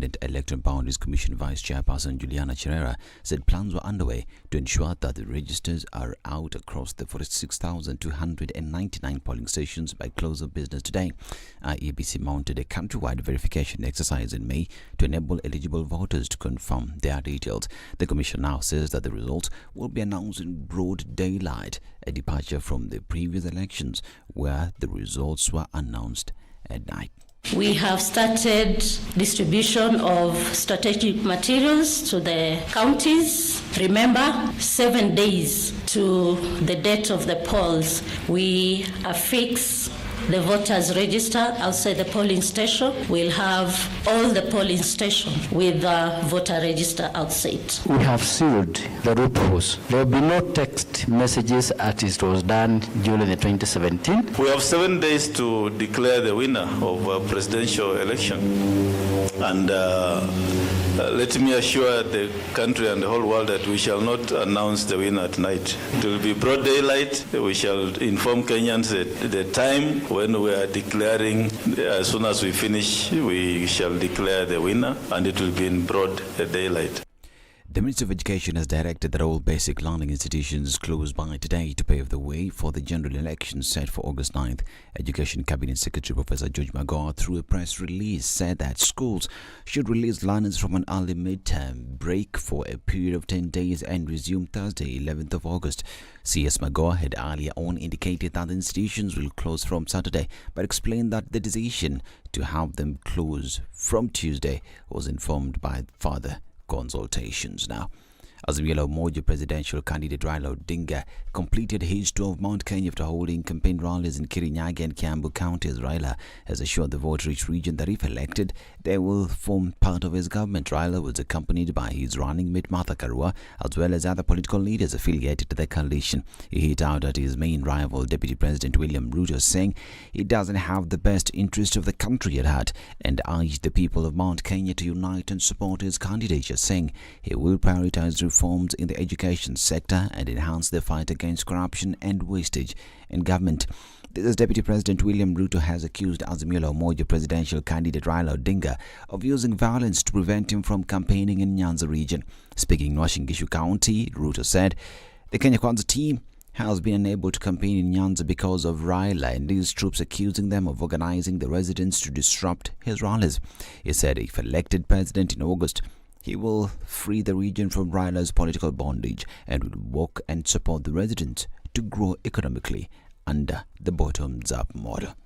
Independent Electoral Boundaries Commission Vice Chairperson Juliana Cherera said plans were underway to ensure that the registers are out across the 46,299 polling stations by close of business today. IEBC mounted a countrywide verification exercise in May to enable eligible voters to confirm their details. The Commission now says that the results will be announced in broad daylight, a departure from the previous elections where the results were announced at night. We have started distribution of strategic materials to the counties. Remember, 7 days to the date of the polls, we affix the voters register outside the polling station. We'll have all the polling stations with the voter register outside. We have sealed the loopholes. There will be no text messages as it was done during the 2017. We have 7 days to declare the winner of a presidential election. And let me assure the country and the whole world that we shall not announce the winner at night. It will be broad daylight. We shall inform Kenyans the time when we are declaring. As soon as we finish, we shall declare the winner, and it will be in broad daylight. The Minister of Education has directed that all basic learning institutions close by today to pave the way for the general election set for August 9th. Education Cabinet Secretary Professor George Magoha, through a press release, said that schools should release learners from an early midterm break for a period of 10 days and resume Thursday, 11th of August. CS Magoha had earlier on indicated that the institutions will close from Saturday, but explained that the decision to have them close from Tuesday was informed by further consultations. Now, Azimio Umoja presidential candidate Raila Odinga completed his tour of Mount Kenya after holding campaign rallies in Kirinyaga and Kiambu counties. Raila has assured the vote-rich region that if elected, they will form part of his government. Raila was accompanied by his running mate Martha Karua, as well as other political leaders affiliated to the coalition. He hit out at his main rival, Deputy President William Ruto, saying he doesn't have the best interest of the country at heart, and urged the people of Mount Kenya to unite and support his candidature, saying he will prioritize reforms in the education sector and enhance the fight against corruption and wastage in government. This is Deputy President William Ruto has accused Azimio Umoja presidential candidate Raila Odinga of using violence to prevent him from campaigning in Nyanza region. Speaking in Uasin Gishu County, Ruto said the Kenya Kwanza team has been unable to campaign in Nyanza because of Raila and his troops accusing them of organizing the residents to disrupt his rallies. He said if elected president in August, he will free the region from Raila's political bondage and will work and support the residents to grow economically under the bottoms-up model.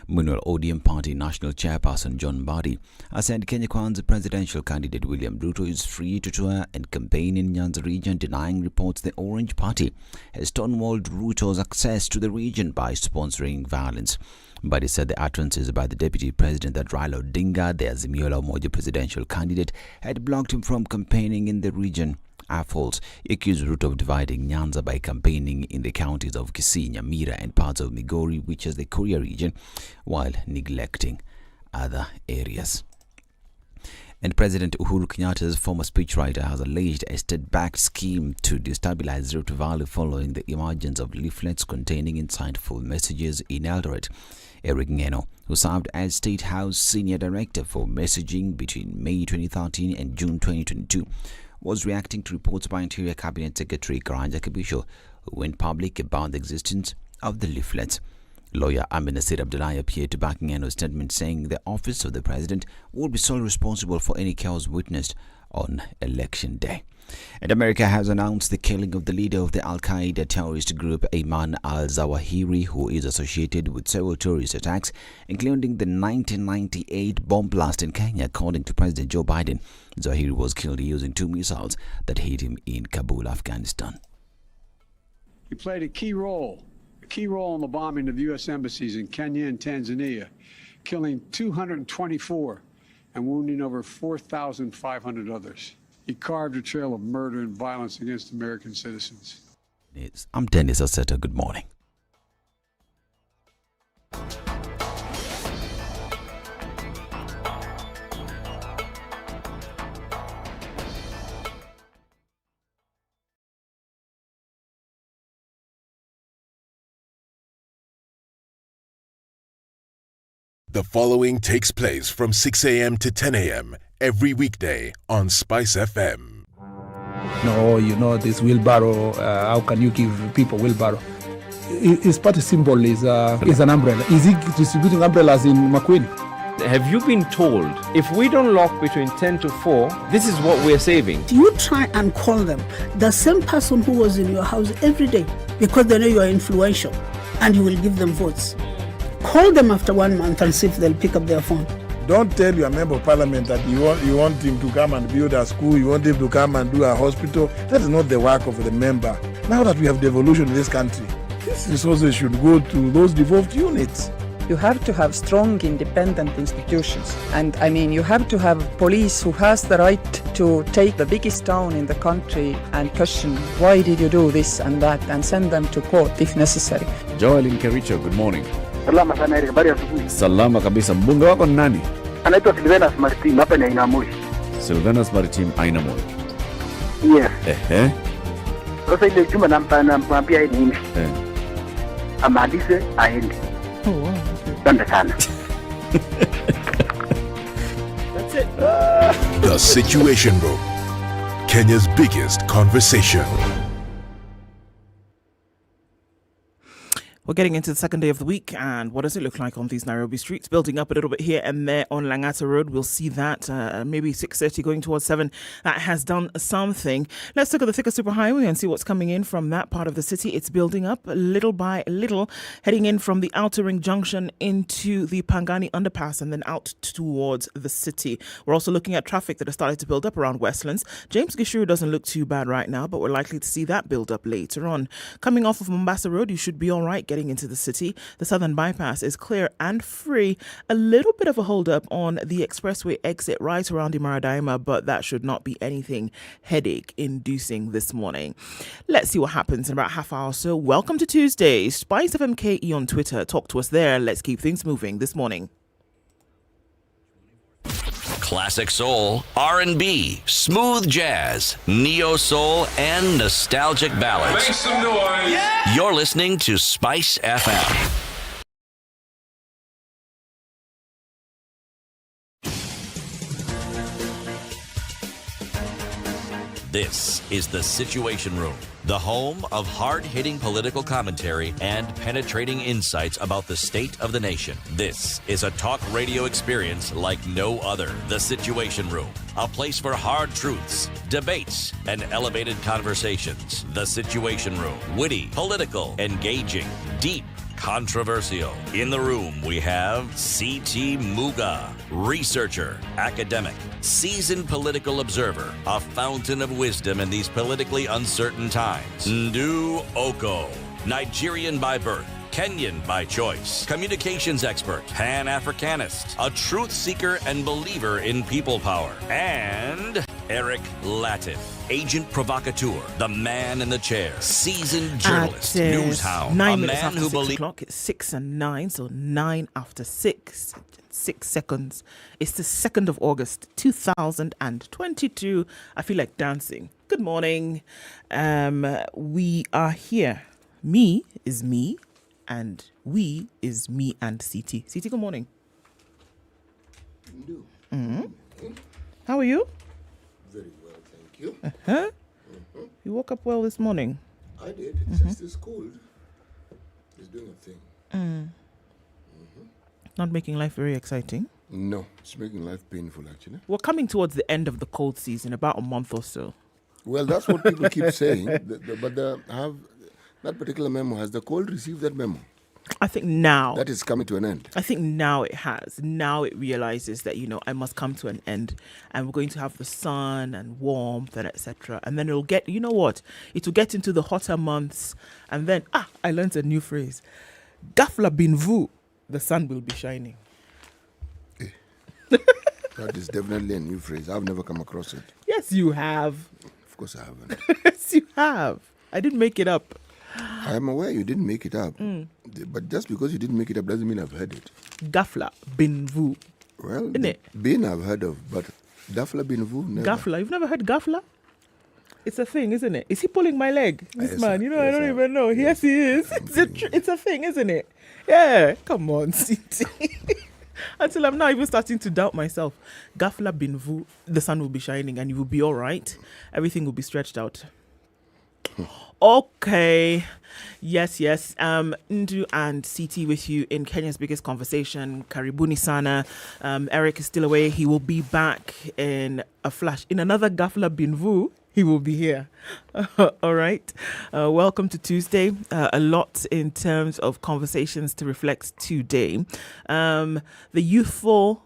Meanwhile, ODM Party National Chairperson John Mbadi has said Kenya Kwanza presidential candidate William Ruto is free to tour and campaign in Nyanza region, denying reports the Orange Party has stonewalled Ruto's access to the region by sponsoring violence. But he said the utterances by the Deputy President that Raila Odinga, the Azimio Umoja presidential candidate, had blocked him from campaigning in the region are false. He accused Ruto of dividing Nyanza by campaigning in the counties of Kisii, Nyamira and parts of Migori, which is the Kuria region, while neglecting other areas. And President Uhuru Kenyatta's former speechwriter has alleged a state-backed scheme to destabilize Rift Valley following the emergence of leaflets containing insightful messages in Eldoret. Eric Ngeno, who served as State House Senior Director for Messaging between May 2013 and June 2022, was reacting to reports by Interior Cabinet Secretary Karanja Kibisho, who went public about the existence of the leaflets. Lawyer Amin Nasir Abdullahi appeared to back Ngeno's statement, saying the office of the president will be solely responsible for any chaos witnessed on election day. And America has announced the killing of the leader of the Al-Qaeda terrorist group Ayman al-Zawahiri, who is associated with several terrorist attacks, including the 1998 bomb blast in Kenya. According to President Joe Biden, Zawahiri was killed using 2 missiles that hit him in Kabul, Afghanistan. He played a key role in the bombing of U.S. embassies in Kenya and Tanzania, killing 224 and wounding over 4,500 others. He carved a trail of murder and violence against American citizens. I'm Dennis Oseta. Good morning. The following takes place from 6 a.m. to 10 a.m. every weekday on SpiceFM. No, this wheelbarrow, how can you give people wheelbarrow? His party symbol is an umbrella. Is he distributing umbrellas in Makueni? Have you been told if we don't lock between 10 to 4, this is what we're saving? You try and call them, the same person who was in your house every day, because they know you are influential and you will give them votes. Call them after 1 month and see if they'll pick up their phone. Don't tell your member of parliament that you want him to come and build a school, you want him to come and do a hospital. That is not the work of the member. Now that we have devolution in this country, these resources should go to those devolved units. You have to have strong, independent institutions. And I mean, you have to have police who has the right to take the biggest town in the country and question, why did you do this and that, and send them to court if necessary. Joel in Kericho, good morning. Salama sana, habari ya asubuhi. Salama kabisa. Mbunge wako ni nani? Anaitwa Silvanus Martin, hapa ni Ainamoi. Silvanus Martin, Ainamoi. Yes. Sasa ile juma nampambia yeye nini? Amalize aende. Asante sana. That's it. The Situation Room, Kenya's biggest conversation. We're getting into the second day of the week, and what does it look like on these Nairobi streets? Building up a little bit here and there on Langata Road. We'll see that maybe 6:30 going towards 7. That has done something. Let's look at the Thika Superhighway and see what's coming in from that part of the city. It's building up little by little, heading in from the Outer Ring Junction into the Pangani Underpass and then out towards the city. We're also looking at traffic that has started to build up around Westlands. James Gishuru doesn't look too bad right now, but we're likely to see that build up later on. Coming off of Mombasa Road, you should be all right getting into the city. The Southern Bypass is clear and free. A little bit of a hold up on the expressway exit right around Imaradaima, but that should not be anything headache inducing this morning. Let's see what happens in about half hour or so. Welcome to Tuesday. SpiceFM KE on Twitter. Talk to us there. Let's keep things moving this morning. Classic soul, R&B, smooth jazz, neo soul, and nostalgic ballads. Make some noise. Yeah! You're listening to Spice FM. This is The Situation Room, the home of hard-hitting political commentary and penetrating insights about the state of the nation. This is a talk radio experience like no other. The Situation Room, a place for hard truths, debates, and elevated conversations. The Situation Room, witty, political, engaging, deep, controversial. In the room, we have C.T. Muga, researcher, academic, seasoned political observer, a fountain of wisdom in these politically uncertain times. Ndu Oko, Nigerian by birth, Kenyan by choice, communications expert, Pan-Africanist, a truth seeker and believer in people power, and Eric Latif, agent provocateur, the man in the chair, seasoned journalist, news hound, 9 a minutes man after who 6 believes. o'clock. It's 6 and 9, so 9 after 6. 6 seconds. It's the 2nd of August, 2022. I feel like dancing. Good morning. We are here. Me is me, and we is me and CT. CT, good morning. How are you? Very well, thank you. You woke up well this morning? I did. It's just this cold. It's doing a thing. Not making life very exciting? No, it's making life painful, actually. We're coming towards the end of the cold season, about a month or so. Well, that's what people keep saying. That particular memo, has the cold received that memo? I think now. That is coming to an end. I think now it has. Now it realizes that, I must come to an end. And we're going to have the sun and warmth and etc. And then it'll get, you know what? It will get into the hotter months. And then, I learned a new phrase. Gafla bin vu. The sun will be shining. That is definitely a new phrase. I've never come across it. Yes, you have. Of course I haven't. Yes, you have. I didn't make it up. I am aware you didn't make it up. But just because you didn't make it up doesn't mean I've heard it. Gafla bin vu. Well, Isn't it? bin I've heard of, but Gafla bin vu, never. Gafla. You've never heard Gafla? It's a thing, isn't it? Is he pulling my leg? This Yes, man, sir. I don't even know. Yes, he is. It's a thing, isn't it? Yeah. Come on, CT. Until I'm now even starting to doubt myself. Gafla binvu, the sun will be shining and you will be all right. Everything will be stretched out. Okay. Yes. Ndu and CT with you in Kenya's biggest conversation. Karibuni sana. Eric is still away. He will be back in a flash. In another Gafla binvu, he will be here. All right. Welcome to Tuesday. A lot in terms of conversations to reflect today. The youthful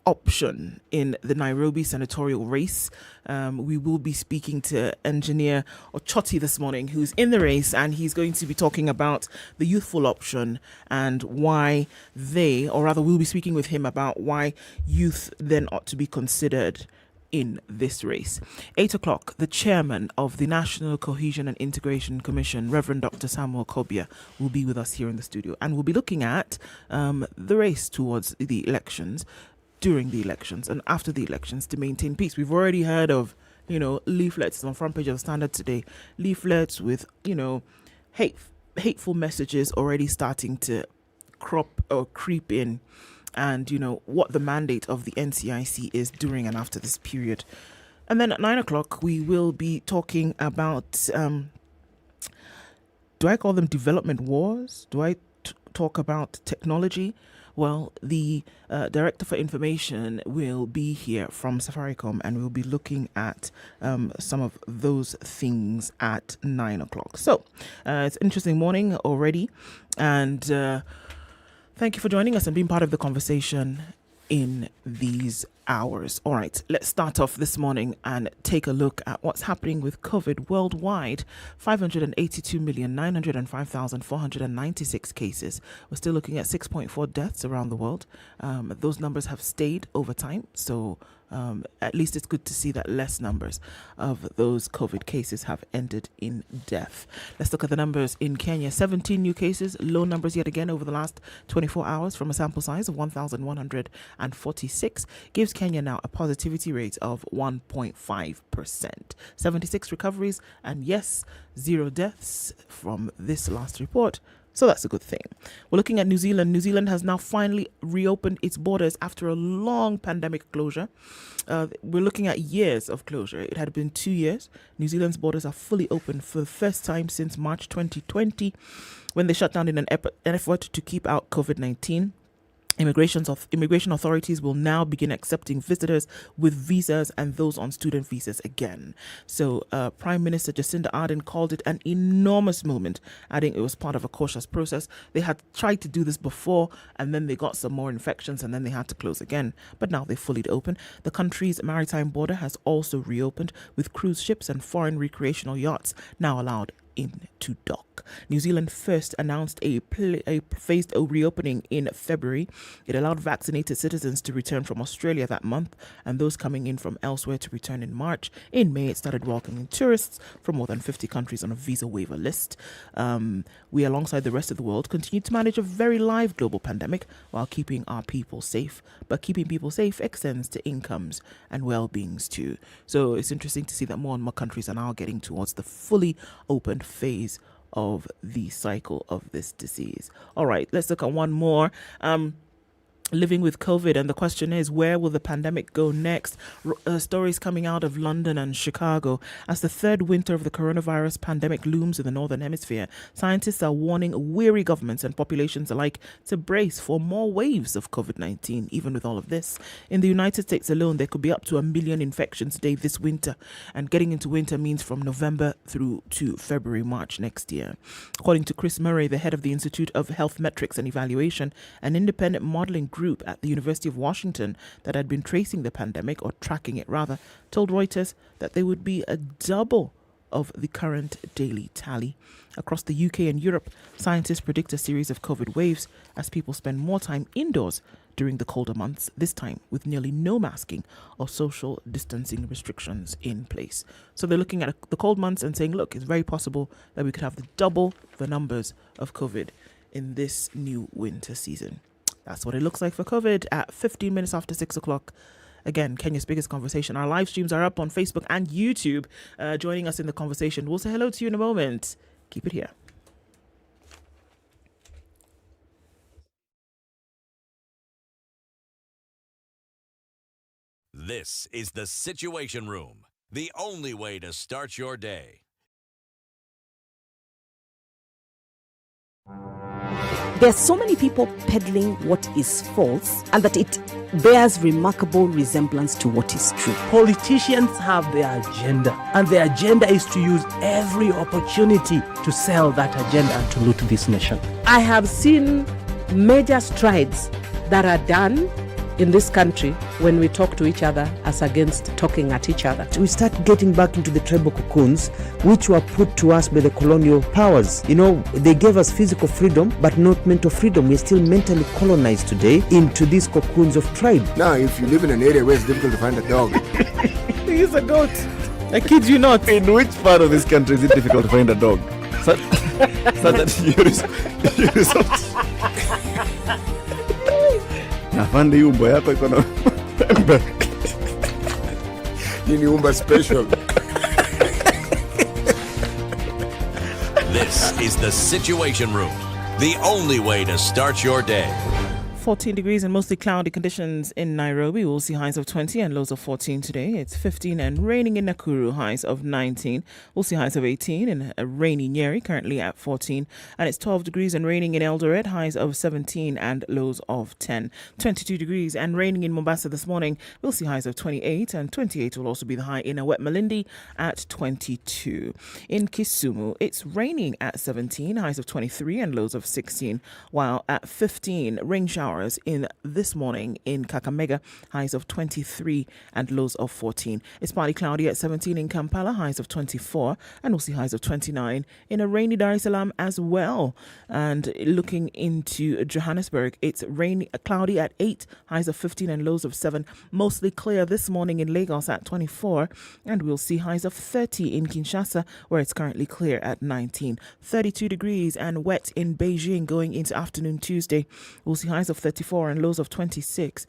option in the Nairobi Senatorial race. We will be speaking to engineer Ochoti this morning, who's in the race, and he's going to be talking about the youthful option and why we'll be speaking with him about why youth then ought to be considered in this race. 8 o'clock, the chairman of the National Cohesion and Integration Commission, Reverend Dr. Samuel Kobia, will be with us here in the studio, and we'll be looking at the race towards the elections, during the elections and after the elections, to maintain peace. We've already heard of, leaflets on the front page of the Standard today, leaflets with, hateful messages already starting to creep in, and what the mandate of the NCIC is during and after this period. And then at 9 o'clock, we will be talking about, do I call them development wars? Do I talk about technology? Well, the Director for Information will be here from Safaricom, and we'll be looking at some of those things at 9 o'clock. So it's an interesting morning already, and thank you for joining us and being part of the conversation in these hours. All right, let's start off this morning and take a look at what's happening with COVID worldwide. 582,905,496 cases. We're still looking at 6.4 deaths around the world. Those numbers have stayed over time, so at least it's good to see that less numbers of those COVID cases have ended in death. Let's look at the numbers in Kenya. 17 new cases, low numbers yet again over the last 24 hours from a sample size of 1,146, gives Kenya now a positivity rate of 1.5%. 76 recoveries, and yes, 0 deaths from this last report. So that's a good thing. We're looking at New Zealand. New Zealand has now finally reopened its borders after a long pandemic closure. We're looking at years of closure. It had been 2 years. New Zealand's borders are fully open for the first time since March 2020, when they shut down in an effort to keep out COVID-19. Immigration authorities will now begin accepting visitors with visas and those on student visas again. So Prime Minister Jacinda Ardern called it an enormous moment, adding it was part of a cautious process. They had tried to do this before, and then they got some more infections, and then they had to close again. But now they've fully opened. The country's maritime border has also reopened, with cruise ships and foreign recreational yachts now allowed into dock. New Zealand first announced a phased reopening in February. It allowed vaccinated citizens to return from Australia that month, and those coming in from elsewhere to return in March. In May, it started welcoming tourists from more than 50 countries on a visa waiver list. We, alongside the rest of the world, continue to manage a very live global pandemic while keeping our people safe. But keeping people safe extends to incomes and well-beings too. So it's interesting to see that more and more countries are now getting towards the fully open phase of the cycle of this disease. All right, let's look at one more. Living with COVID, and the question is, where will the pandemic go next? Stories coming out of London and Chicago. As the third winter of the coronavirus pandemic looms in the Northern Hemisphere, scientists are warning weary governments and populations alike to brace for more waves of COVID-19. Even with all of this, in the United States alone, there could be up to 1 million infections a day this winter, and getting into winter means from November through to February, March next year. According to Chris Murray, the head of the Institute of Health Metrics and Evaluation, an independent modeling group at the University of Washington that had been tracing the pandemic, or tracking it rather, told Reuters that there would be a double of the current daily tally. Across the UK and Europe, scientists predict a series of COVID waves as people spend more time indoors during the colder months, this time with nearly no masking or social distancing restrictions in place. So they're looking at the cold months and saying, look, it's very possible that we could have double the numbers of COVID in this new winter season. That's what it looks like for COVID at 15 minutes after 6 o'clock. Again, Kenya's biggest conversation. Our live streams are up on Facebook and YouTube. Joining us in the conversation. We'll say hello to you in a moment. Keep it here. This is the Situation Room, the only way to start your day. There are so many people peddling what is false and that it bears remarkable resemblance to what is true. Politicians have their agenda, and their agenda is to use every opportunity to sell that agenda and to loot this nation. I have seen major strides that are done in this country when we talk to each other as against talking at each other. We start getting back into the tribal cocoons which were put to us by the colonial powers. You know, they gave us physical freedom but not mental freedom. We're still mentally colonized today into these cocoons of tribe. Now, if you live in an area where it's difficult to find a dog. He's a goat. I kid you not. In which part of this country is it difficult to find a dog? So that you resort. Nafande hii umbo yako iko na hii ni umba special. This is the Situation Room, the only way to start your day. 14 degrees and mostly cloudy conditions in Nairobi. We'll see highs of 20 and lows of 14 today. It's 15 and raining in Nakuru, highs of 19. We'll see highs of 18 in a rainy Nyeri, currently at 14. And it's 12 degrees and raining in Eldoret, highs of 17 and lows of 10. 22 degrees and raining in Mombasa this morning. We'll see highs of 28 and 28 will also be the high in a wet Malindi at 22. In Kisumu, it's raining at 17, highs of 23 and lows of 16. While at 15, rain showers in this morning in Kakamega, highs of 23 and lows of 14. It's partly cloudy at 17 in Kampala, highs of 24, and we'll see highs of 29 in a rainy Dar es Salaam as well. And looking into Johannesburg, it's rainy, cloudy at 8, highs of 15 and lows of 7. Mostly clear this morning in Lagos at 24, and we'll see highs of 30 in Kinshasa, where it's currently clear at 19. 32 degrees and wet in Beijing going into afternoon Tuesday. We'll see highs of 34 and lows of 26.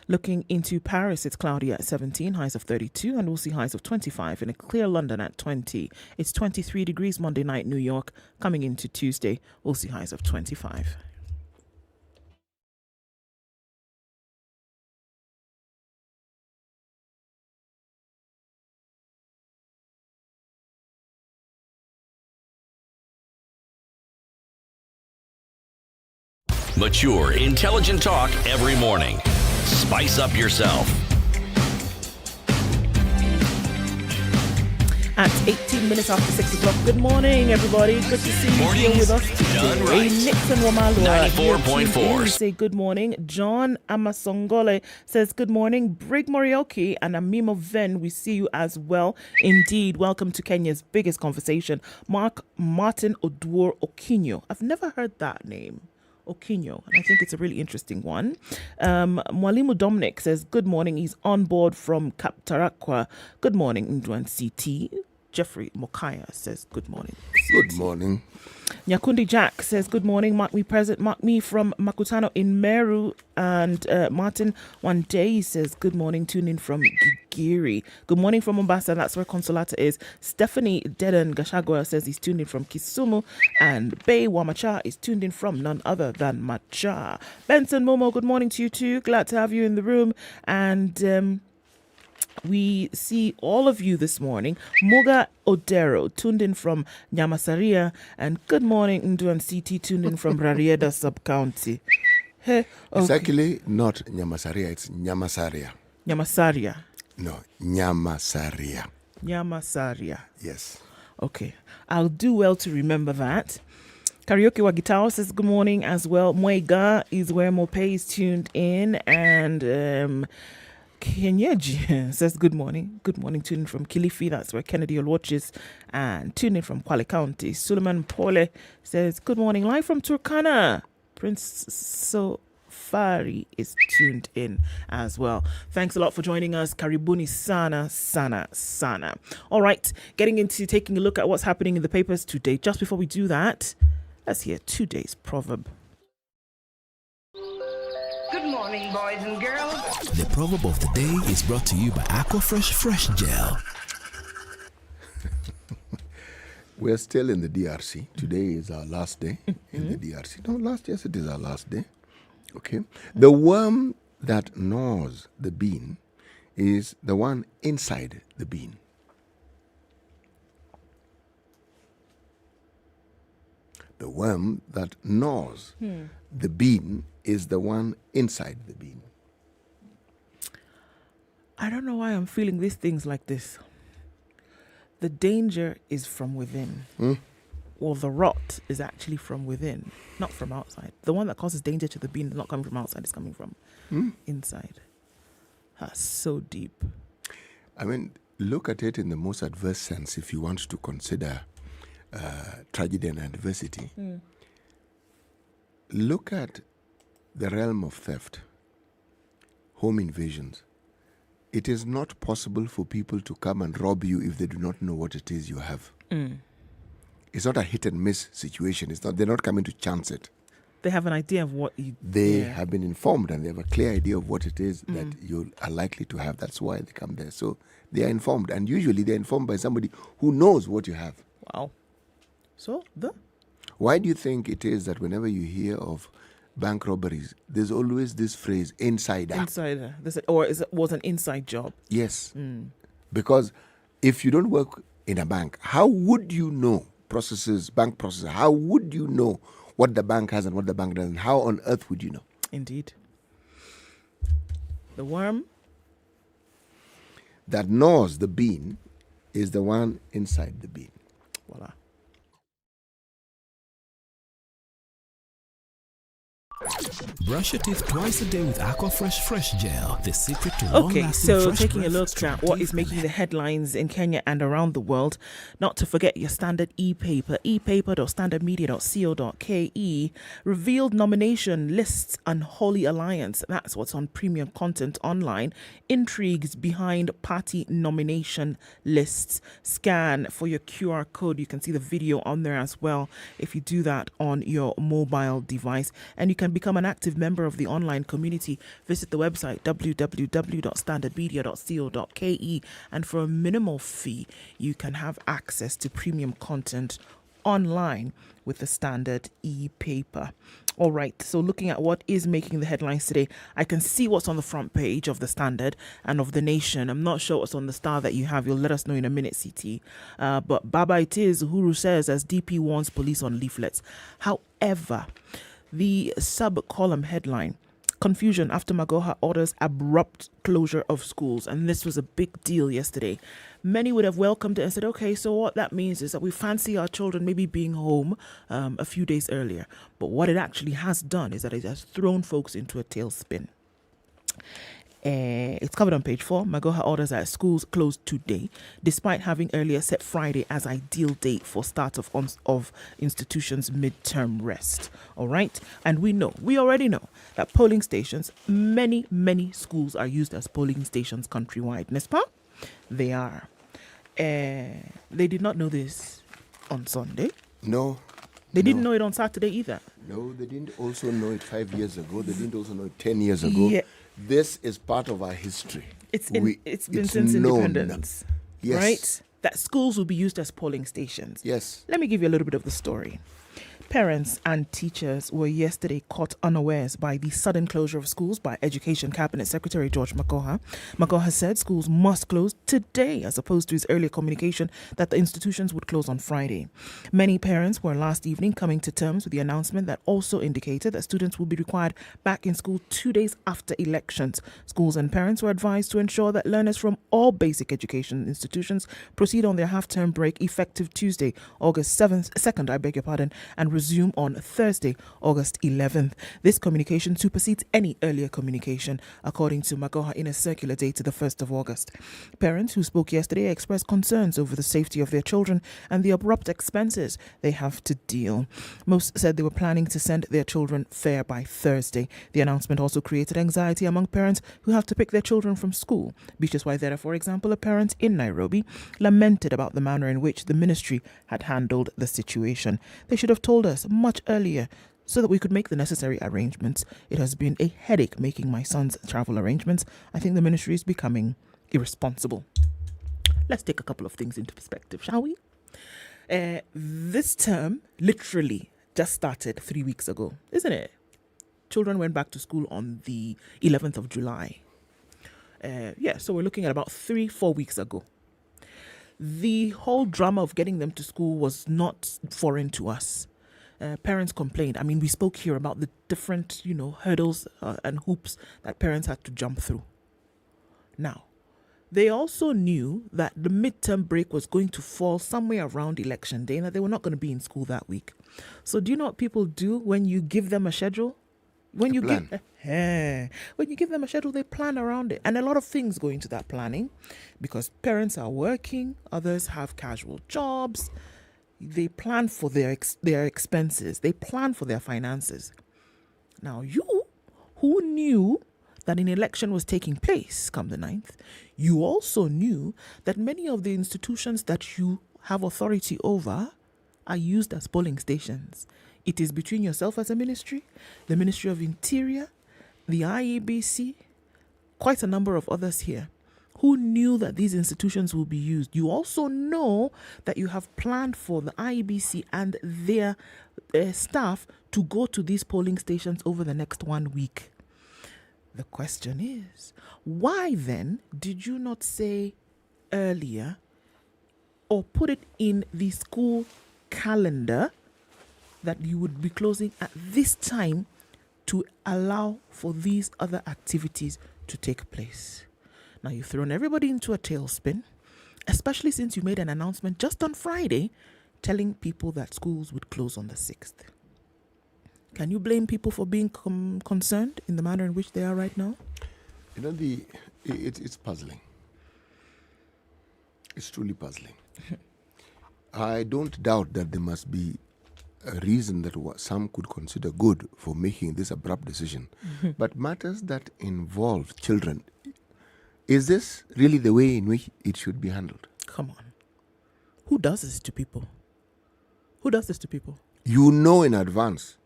Looking into Paris, it's cloudy at 17, highs of 32, and we'll see highs of 25 in a clear London at 20. It's 23 degrees Monday night, New York. Coming into Tuesday, we'll see highs of 25. Mature, intelligent talk every morning. Spice up yourself. At 18 minutes after 6 o'clock. Good morning, everybody. Good to see you here with us today. Right. Nixon Wamalwa. 94.4. We say good morning. John Amasongole says good morning. Brig Morioki and Amimo Ven, we see you as well. Indeed, welcome to Kenya's biggest conversation. Martin Oduor Okinyo. I've never heard that name. Okinyo, and I think it's a really interesting one. Mwalimu Dominic says, good morning. He's on board from Kaptarakwa. Good morning, Ndwan CT. Jeffrey Mokaya says, good morning. Good morning. Nyakundi Jack says, good morning. Mark me present. Mark me from Makutano in Meru. And Martin one day says, good morning. Tune in from Gigiri. Good morning from Mombasa. That's where Consolata is. Stephanie Dedan Gashagwa says he's tuned in from Kisumu. And Bay Wamacha is tuned in from none other than Macha. Benson Momo, good morning to you too. Glad to have you in the room. And we see all of you this morning. Moga Odero, tuned in from Nyamasaria. And good morning, Nduan CT, tuned in from Rarieda Sub-County. Hey, okay. It's actually not Nyamasaria, it's Nyamasaria. Nyamasaria. No, Nyamasaria. Nyamasaria. Yes. Okay. I'll do well to remember that. Karaoke Wagitao says good morning as well. Mwega is where Mope is tuned in. And Kenyeji says good morning. Good morning, tuning from Kilifi. That's where Kennedy watches. And tuning from Kwale County. Suleiman Pole says good morning. Live from Turkana. Prince Sofari is tuned in as well. Thanks a lot for joining us. Karibuni sana, sana, sana. All right, getting into taking a look at what's happening in the papers today. Just before we do that, let's hear today's proverb. Good morning, boys and girls. The proverb of the day is brought to you by Aquafresh Fresh Gel. We're still in the DRC. Today is our last day in the DRC. No, yes, it is our last day. Okay. The worm that gnaws the bean is the one inside the bean. The worm that gnaws the bean is the one inside the bean. I don't know why I'm feeling these things like this. The danger is from within. Or the rot is actually from within, not from outside. The one that causes danger to the bean is not coming from outside, it's coming from inside. That's so deep. I mean, look at it in the most adverse sense if you want to consider tragedy and adversity. Look at the realm of theft, home invasions. It is not possible for people to come and rob you if they do not know what it is you have. It's not a hit and miss situation. They're not coming to chance it. They have an idea of what you... They have been informed and they have a clear idea of what it is that you are likely to have. That's why they come there. So they are informed. And usually they're informed by somebody who knows what you have. Wow. So why do you think it is that whenever you hear of bank robberies, there's always this phrase, insider? Insider. Or was an inside job. Yes. Because if you don't work in a bank, how would you know bank processes? How would you know what the bank has and what the bank doesn't? How on earth would you know? Indeed. The worm that gnaws the bean is the one inside the bean. Voila. Brush your teeth twice a day with Aquafresh Fresh Gel, the secret to Okay, long-lasting so fresh taking a breath, look strong at what teeth is making and the headlines in Kenya and around the world, not to forget your standard e-paper, epaper.standardmedia.co.ke, revealed nomination lists Unholy Alliance. That's what's on premium content online. Intrigues behind party nomination lists. Scan for your QR code. You can see the video on there as well if you do that on your mobile device. And you can become an active member of the online community. Visit the website www.standardmedia.co.ke, and for a minimal fee you can have access to premium content online with the Standard e-paper. All right, so looking at what is making the headlines today, I can see what's on the front page of the Standard and of the Nation. I'm not sure what's on the Star that you have. You'll let us know in a minute, CT. But Baba it is, Uhuru says, as DP warns police on leaflets. However, the sub-column headline, confusion after Magoha orders abrupt closure of schools. And this was a big deal yesterday. Many would have welcomed it and said, okay, so what that means is that we fancy our children maybe being home a few days earlier. But what it actually has done is that it has thrown folks into a tailspin. It's covered on page 4. Magoha orders that schools closed today, despite having earlier set Friday as ideal date for start of institutions' midterm rest. All right, and we already know that polling stations, many schools are used as polling stations countrywide. N'est-ce pas? They are. They did not know this on Sunday. No. They didn't know it on Saturday either. No, they didn't also know it 5 years ago. They didn't also know it 10 years ago. Yeah. This is part of our history. It's been since independence. Yes. Right? That schools will be used as polling stations. Yes. Let me give you a little bit of the story. Parents and teachers were yesterday caught unawares by the sudden closure of schools by Education Cabinet Secretary George Magoha. Magoha said schools must close today, as opposed to his earlier communication that the institutions would close on Friday. Many parents were last evening coming to terms with the announcement that also indicated that students will be required back in school 2 days after elections. Schools and parents were advised to ensure that learners from all basic education institutions proceed on their half-term break effective Tuesday, August 2nd, and resume on Thursday, August 11th. This communication supersedes any earlier communication, according to Magoha in a circular dated the 1st of August. Parents who spoke yesterday expressed concerns over the safety of their children and the abrupt expenses they have to deal. Most said they were planning to send their children fair by Thursday. The announcement also created anxiety among parents who have to pick their children from school. Beaches Waithera, for example, a parent in Nairobi, lamented about the manner in which the ministry had handled the situation. They should have told us much earlier so that we could make the necessary arrangements. It has been a headache making my son's travel arrangements. I think the ministry is becoming irresponsible. Let's take a couple of things into perspective, shall we? This term literally just started 3 weeks ago, isn't it? Children went back to school on the 11th of July. So we're looking at about 3-4 weeks ago. The whole drama of getting them to school was not foreign to us. Parents complained. I mean, we spoke here about the different, hurdles and hoops that parents had to jump through. Now, they also knew that the midterm break was going to fall somewhere around election day and that they were not going to be in school that week. So do you know what people do when you give them a schedule? When you give them a schedule, they plan around it. And a lot of things go into that planning because parents are working, others have casual jobs. They plan for their expenses. They plan for their finances. Now, you who knew that an election was taking place come the 9th, you also knew that many of the institutions that you have authority over are used as polling stations. It is between yourself as a ministry, the Ministry of Interior, the IEBC, quite a number of others here who knew that these institutions will be used. You also know that you have planned for the IEBC and their staff to go to these polling stations over the next 1 week. The question is, why then did you not say earlier or put it in the school calendar that you would be closing at this time to allow for these other activities to take place? Now, you've thrown everybody into a tailspin, especially since you made an announcement just on Friday telling people that schools would close on the 6th. Can you blame people for being concerned in the manner in which they are right now? It's puzzling. It's truly puzzling. I don't doubt that there must be a reason that some could consider good for making this abrupt decision. But matters that involve children, is this really the way in which it should be handled? Come on. Who does this to people? Who does this to people? You know in advance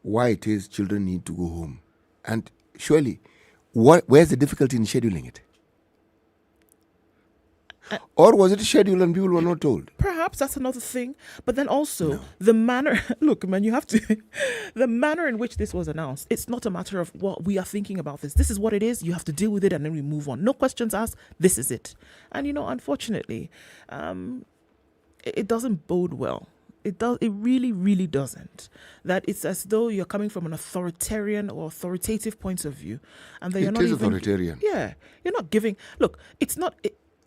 why it is children need to go home. And surely, where's the difficulty in scheduling it? Or was it scheduled and people were not told? Perhaps that's another thing. But then also, the manner... Look, man, you have to... the manner in which this was announced, it's not a matter of, well, we are thinking about this. This is what it is. You have to deal with it and then we move on. No questions asked. This is it. And, unfortunately, it doesn't bode well. It really, really doesn't. That it's as though you're coming from an authoritarian or authoritative point of view. And that you're not even... authoritarian. Yeah. You're not giving... Look, it's not...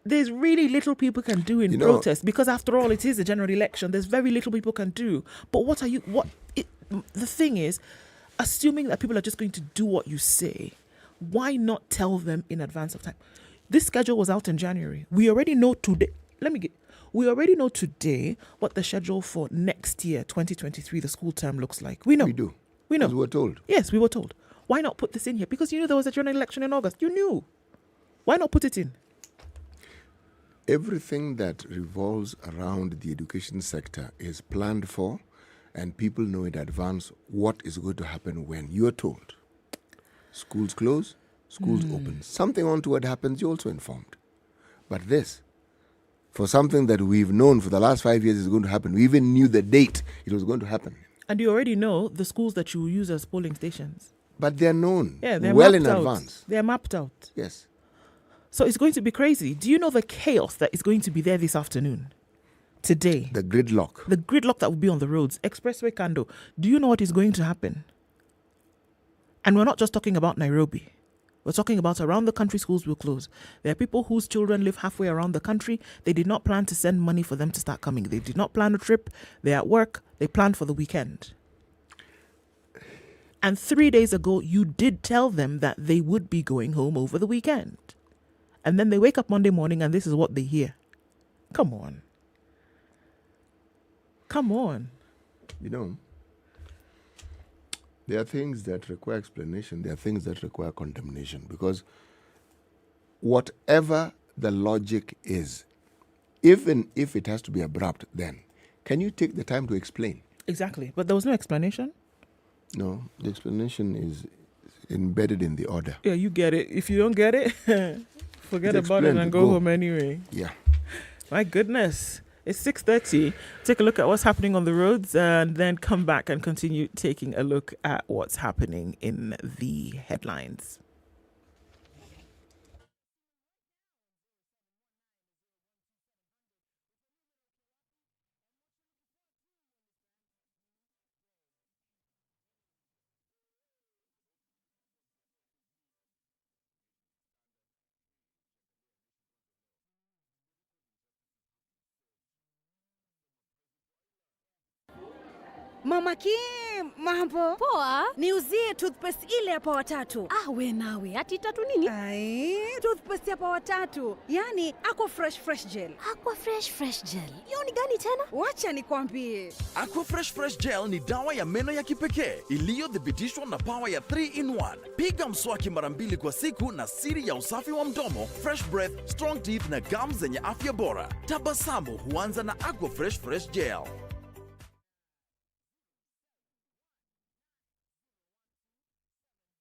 There's really little people can do in protest because after all, it is a general election. There's very little people can do. But the thing is, assuming that people are just going to do what you say, why not tell them in advance of time? This schedule was out in January. We already know today. We already know today what the schedule for next year, 2023, the school term looks like. We know. We do. We know. Because we were told. Yes, we were told. Why not put this in here? Because you knew there was a general election in August. You knew. Why not put it in? Everything that revolves around the education sector is planned for, and people know in advance what is going to happen when you are told. Schools close, schools open. Something untoward happens, you're also informed. But this, for something that we've known for the last 5 years is going to happen, we even knew the date it was going to happen. And you already know the schools that you will use as polling stations. But they're known they're well in mapped out. advance. They're mapped out. Yes. So it's going to be crazy. Do you know the chaos that is going to be there this afternoon? Today. The gridlock. The gridlock that will be on the roads. Expressway Kando. Do you know what is going to happen? And we're not just talking about Nairobi. We're talking about around the country schools will close. There are people whose children live halfway around the country. They did not plan to send money for them to start coming. They did not plan a trip. They're at work. They planned for the weekend. And 3 days ago, you did tell them that they would be going home over the weekend. And then they wake up Monday morning and this is what they hear. Come on. Come on. There are things that require explanation. There are things that require condemnation. Because whatever the logic is, even if it has to be abrupt, then can you take the time to explain? Exactly. But there was no explanation. No, the explanation is embedded in the order. Yeah, you get it. If you don't get it, forget about it and go home anyway. Yeah. My goodness. It's 6:30. Take a look at what's happening on the roads and then come back and continue taking a look at what's happening in the headlines. Mama Kim, mambo poa. Niuzie toothpaste ile ya Power 3. We nawe ati tatu nini? Toothpaste ya Power 3, yani Aqua Fresh Gel. Aqua Fresh Gel, hiyo ni gani tena? Wacha nikwambie. Aqua Fresh Gel ni dawa ya meno ya kipekee iliyothibitishwa na power ya 3-in-1. Piga mswaki mara 2 kwa siku na siri ya usafi wa mdomo, fresh breath, strong teeth na gums zenye afya bora. Tabasamu huanza na Aqua Fresh Gel.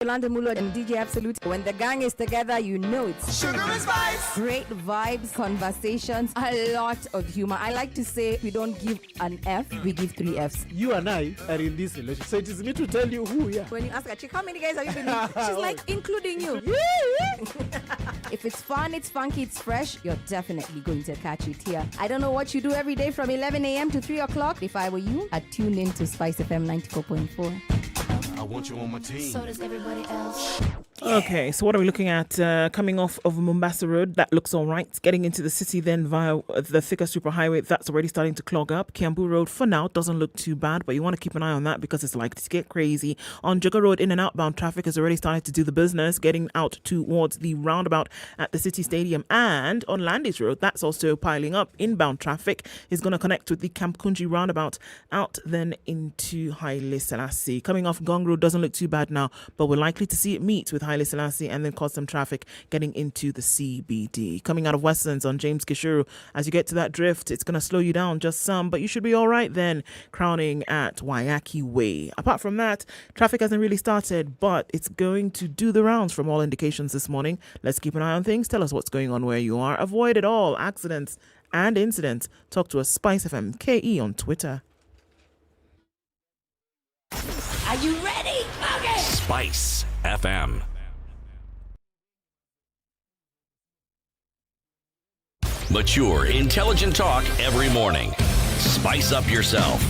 London Mulo and DJ Absolute. When the gang is together, you know it's Sugar and Spice. Great vibes, conversations, a lot of humor. I like to say we don't give an F, we give 3 Fs. You and I are in this relationship, so it is me to tell you who we are. When you ask a chick, how many guys have you been with? She's like, including you. If it's fun, it's funky, it's fresh, you're definitely going to catch it here. I don't know what you do every day from 11 a.m. to 3 o'clock. If I were you, I'd tune in to SpiceFM 94.4. I want you on my team. So does everybody else. Okay, so what are we looking at? Coming off of Mombasa Road, that looks all right. Getting into the city then via the thicker superhighway, that's already starting to clog up. Kiambu Road, for now, doesn't look too bad, but you want to keep an eye on that because it's likely to get crazy. On Jogga Road, in and outbound traffic has already started to do the business, getting out towards the roundabout at the City Stadium. And on Landis Road, that's also piling up. Inbound traffic is going to connect with the Camp Kunji roundabout out then into Haile Selassie. Coming off Gong Road doesn't look too bad now, but we're likely to see it meet with Haile Selassie and then cause some traffic getting into the CBD. Coming out of Westlands on James Gishuru, as you get to that drift, it's going to slow you down just some, but you should be all right then, crowning at Waiyaki Way. Apart from that, traffic hasn't really started, but it's going to do the rounds from all indications this morning. Let's keep an eye on things. Tell us what's going on where you are. Avoid it all, accidents and incidents. Talk to us, SpiceFM KE on Twitter. Are you ready? Okay. Spice FM. Mature, intelligent talk every morning. Spice up yourself.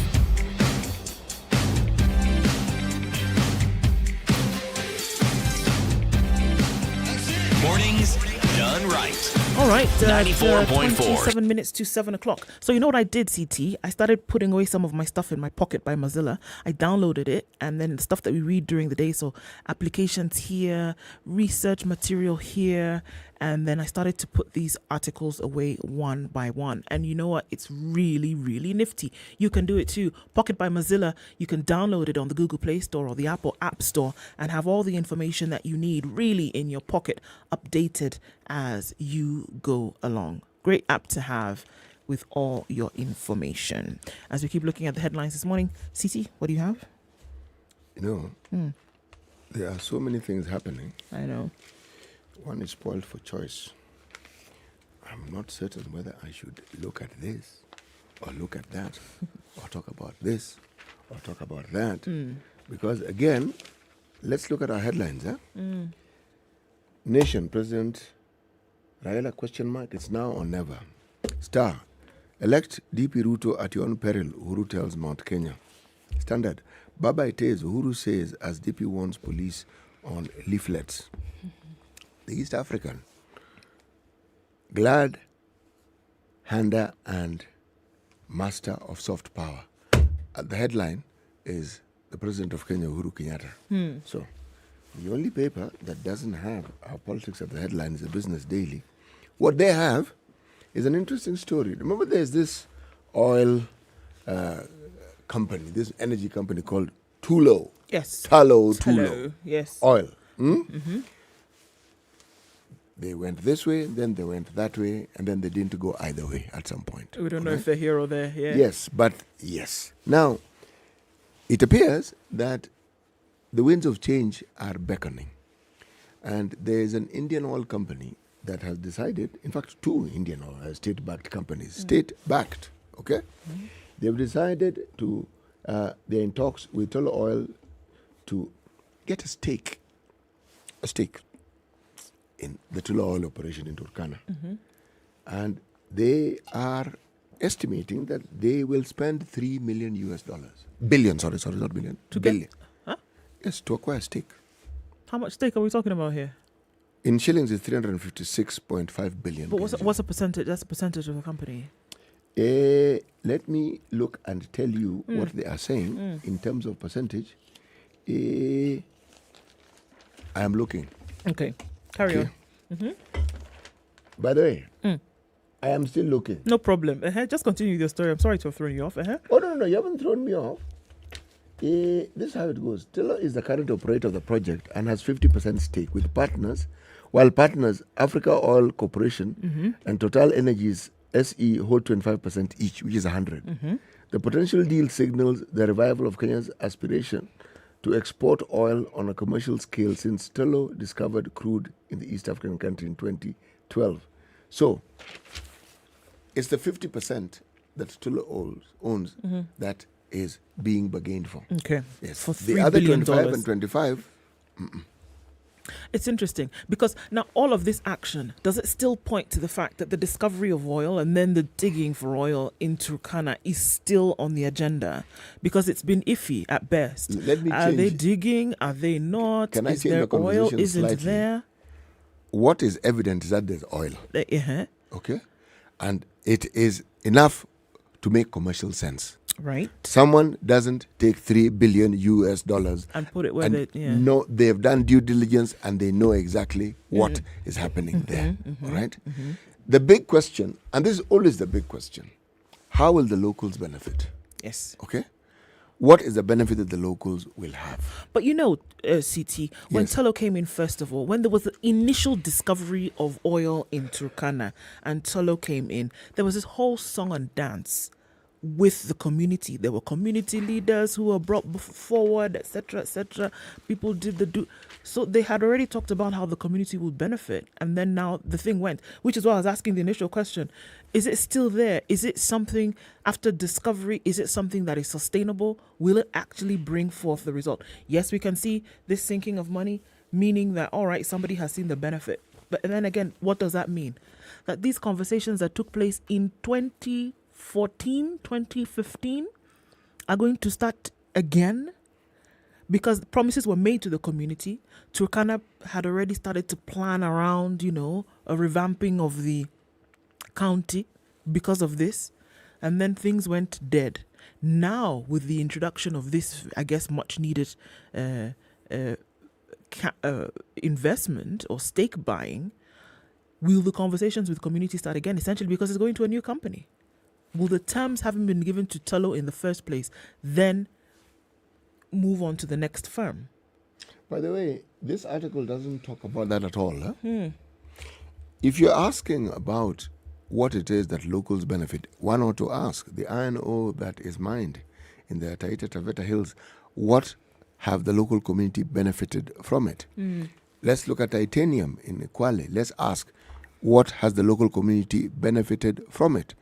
Mornings done right. All right, 94.4. 27 minutes to 7 o'clock. So you know what I did, CT? I started putting away some of my stuff in my Pocket by Mozilla. I downloaded it, and then the stuff that we read during the day, so applications here, research material here, and then I started to put these articles away one by one. And you know what? It's really, really nifty. You can do it too. Pocket by Mozilla, you can download it on the Google Play Store or the Apple App Store and have all the information that you need really in your pocket, updated as you go along. Great app to have with all your information. As we keep looking at the headlines this morning, CT, what do you have? You know, there are so many things happening. I know. One is spoiled for choice. I'm not certain whether I should look at this or look at that or talk about this or talk about that. Because again, let's look at our headlines. Nation, President Raila, question mark, it's now or never. Star, elect DP Ruto at your own peril, Uhuru tells Mount Kenya. Standard, Baba it is, Uhuru says as DP warns police on leaflets. The East African, glad hander and master of soft power. The headline is the President of Kenya, Uhuru Kenyatta. So, the only paper that doesn't have our politics at the headline is the Business Daily. What they have is an interesting story. Remember there's this oil company, this energy company called Tullow. Yes. Tullow. Yes. Oil. They went this way, then they went that way, and then they didn't go either way at some point. We don't know if they're here or there. Yeah. Yes, but yes. Now, it appears that the winds of change are beckoning. And there is an Indian oil company that has decided, in fact, 2 Indian oil state-backed companies, state-backed, okay? They've decided to, they're in talks with Tullow Oil to get a stake in the Tullow Oil operation in Turkana. And they are estimating that they will spend $3 million. Billion, sorry, not billion. To billion. get? Huh? Yes, to acquire stake. How much stake are we talking about here? In shillings, it's 356.5 billion. But what's a percentage? That's a percentage of the company. Let me look and tell you what they are saying in terms of percentage. I am looking. Okay, carry on. Mm-hmm. By the way, I am still looking. No problem. Just continue with your story. I'm sorry to have thrown you off. Oh, no, you haven't thrown me off. This is how it goes. Tillo is the current operator of the project and has 50% stake with partners, while partners Africa Oil Corporation and Total Energies SE hold 25% each, which is 100. The potential deal signals the revival of Kenya's aspiration to export oil on a commercial scale since Tillo discovered crude in the East African country in 2012. So, it's the 50% that Tillo owns that is being bargained for. Okay. Yes. For $3 the other billion. 25 and 25. It's interesting because now all of this action, does it still point to the fact that the discovery of oil and then the digging for oil in Turkana is still on the agenda? Because it's been iffy at best. Let me Are change. they digging? Are they not? Can I is change there the conversation oil? Isn't slightly? there? What is evident is that there's oil. Okay. And it is enough to make commercial sense. Right. Someone doesn't take $3 billion and put it where no, they've done due diligence and they know exactly what is happening there. All right. The big question, and this is always the big question, how will the locals benefit? Yes. Okay. What is the benefit that the locals will have? But CT, when Tullow came in, first of all, when there was the initial discovery of oil in Turkana and Tullow came in, there was this whole song and dance with the community. There were community leaders who were brought forward, etc., etc. People did so they had already talked about how the community would benefit, and then now the thing went, which is why I was asking the initial question: is it still there? Is it something after discovery? Is it something that is sustainable? Will it actually bring forth the result? Yes, we can see this sinking of money, meaning that all right, somebody has seen the benefit, but then again, what does that mean? That these conversations that took place in 2014, 2015 are going to start again, because promises were made to the community. Turkana had already started to plan around, a revamping of the county because of this, and then things went dead. Now, with the introduction of this, I guess, much needed investment or stake buying, will the conversations with the community start again? Essentially, because it's going to a new company. Will the terms having been given to Tullow in the first place then move on to the next firm? By the way, this article doesn't talk about that at all. If you're asking about what it is that locals benefit, one ought to ask the iron ore that is mined in the Taita Taveta Hills, what have the local community benefited from it? Let's look at titanium in Kwale. Let's ask, what has the local community benefited from it?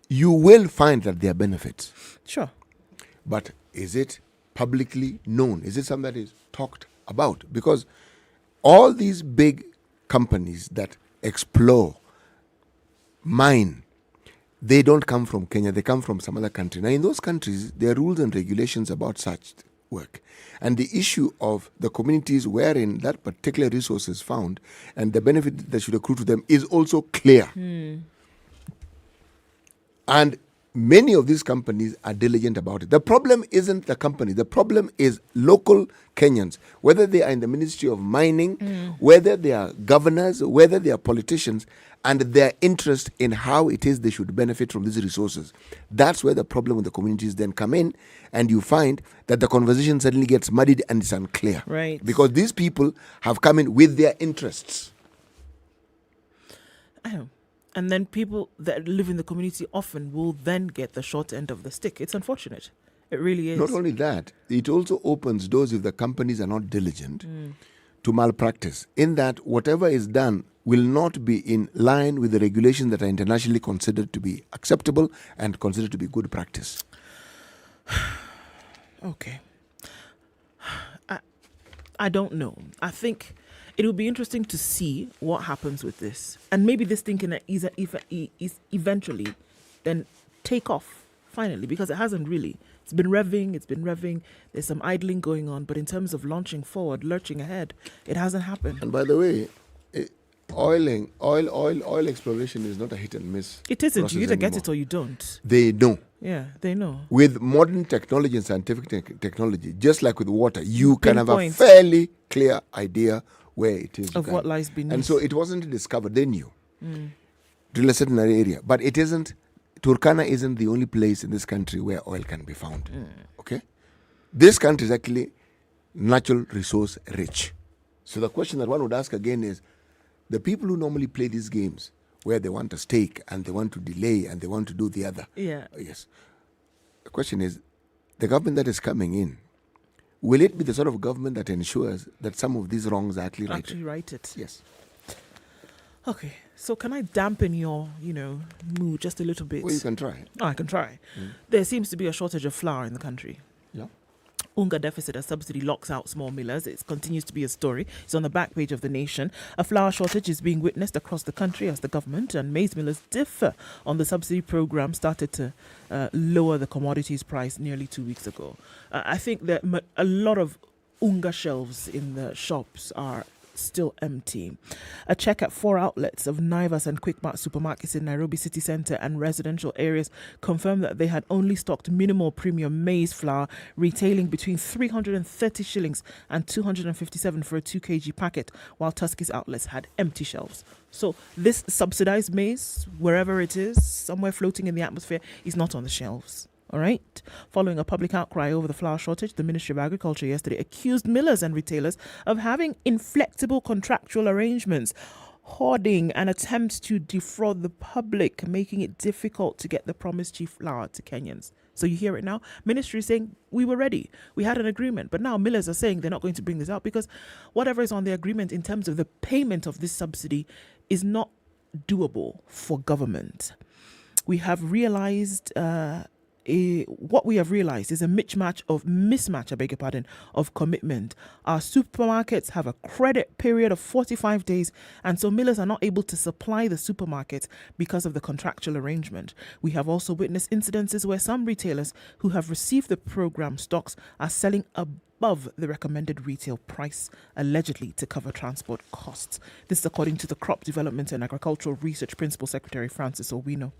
You will find that there are benefits. Sure. But is it publicly known? Is it something that is talked about? Because all these big companies that explore, mine, they don't come from Kenya, they come from some other country. Now, in those countries, there are rules and regulations about such work. And the issue of the communities wherein that particular resource is found and the benefit that should accrue to them is also clear. And many of these companies are diligent about it. The problem isn't the company. The problem is local Kenyans, whether they are in the Ministry of Mining, whether they are governors, whether they are politicians, and their interest in how it is they should benefit from these resources. That's where the problem with the communities then come in, and you find that the conversation suddenly gets muddied and it's unclear. Right. Because these people have come in with their interests. And then people that live in the community often will then get the short end of the stick. It's unfortunate. It really is. Not only that, it also opens doors if the companies are not diligent to malpractice, in that whatever is done will not be in line with the regulations that are internationally considered to be acceptable and considered to be good practice. Okay. I don't know. I think it will be interesting to see what happens with this. And maybe this thing can is eventually then take off, finally, because it hasn't really. It's been revving. There's some idling going on. But in terms of launching forward, lurching ahead, it hasn't happened. And by the way, oil exploration is not a hit and miss. It isn't. process You either get anymore. it or you don't. They know. Yeah, they know. With modern technology and scientific technology, just like with water, you can have a Pinpoint. fairly clear idea where it is. Of what lies beneath. And so it wasn't discovered. They knew. Mm. Drill a certain area. But it isn't, Turkana isn't the only place in this country where oil can be found. Okay? This country is actually natural resource rich. So the question that one would ask again is, the people who normally play these games, where they want a stake and they want to delay and they want to do the other. Yeah. Yes. The question is, the government that is coming in, will it be the sort of government that ensures that some of these wrongs are actually righted? Actually write it. Yes. Okay. So can I dampen your, mood just a little bit? Well, you can try. Oh, I can try. There seems to be a shortage of flour in the country. Yeah. Unga deficit as subsidy locks out small millers. It continues to be a story. It's on the back page of The Nation. A flour shortage is being witnessed across the country as the government and maize millers differ on the subsidy program started to lower the commodities price nearly 2 weeks ago. I think that a lot of Unga shelves in the shops are still empty. A check at 4 outlets of Naivas and Quickmart supermarkets in Nairobi city centre and residential areas confirmed that they had only stocked minimal premium maize flour, retailing between 330 shillings and 257 for a 2 kg packet, while Tuskys outlets had empty shelves. So this subsidized maize, wherever it is, somewhere floating in the atmosphere, is not on the shelves. All right. Following a public outcry over the flour shortage, the Ministry of Agriculture yesterday accused millers and retailers of having inflexible contractual arrangements, hoarding, and attempts to defraud the public, making it difficult to get the promised cheap flour to Kenyans. So you hear it now. Ministry is saying we were ready. We had an agreement. But now millers are saying they're not going to bring this out because whatever is on the agreement in terms of the payment of this subsidy is not doable for government. We have realized... what we have realized is a mismatch of commitment. Our supermarkets have a credit period of 45 days, and so millers are not able to supply the supermarkets because of the contractual arrangement. We have also witnessed incidences where some retailers who have received the program stocks are selling above the recommended retail price, allegedly to cover transport costs. This is according to the Crop Development and Agricultural Research Principal Secretary Francis Owino,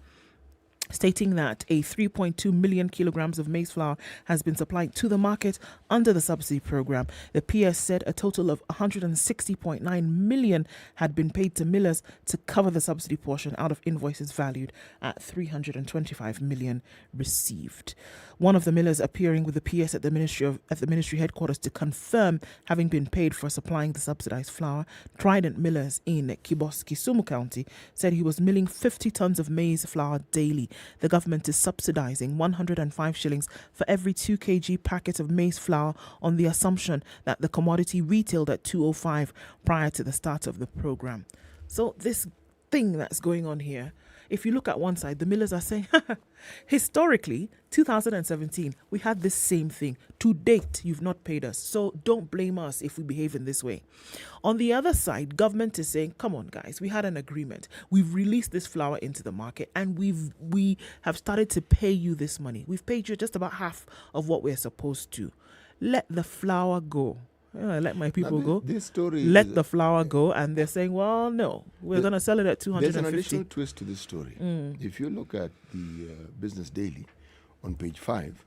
stating that a 3.2 million kilograms of maize flour has been supplied to the market under the subsidy program. The PS said a total of 160.9 million had been paid to millers to cover the subsidy portion out of invoices valued at 325 million received. One of the millers appearing with the PS at the ministry headquarters to confirm having been paid for supplying the subsidized flour, Trident Millers in Kisumu County, said he was milling 50 tons of maize flour daily. The government is subsidizing 105 shillings for every 2 kg packet of maize flour on the assumption that the commodity retailed at 205 prior to the start of the program. So this thing that's going on here, if you look at one side, the millers are saying, historically, 2017, we had this same thing. To date, you've not paid us. So don't blame us if we behave in this way. On the other side, government is saying, come on, guys, we had an agreement. We've released this flour into the market and we have started to pay you this money. We've paid you just about half of what we're supposed to. Let the flour go. Let my people go. This story let the flour go, and they're saying, well, no, we're going to sell it at 250. There's an additional twist to this story. If you look at the Business Daily on page 5,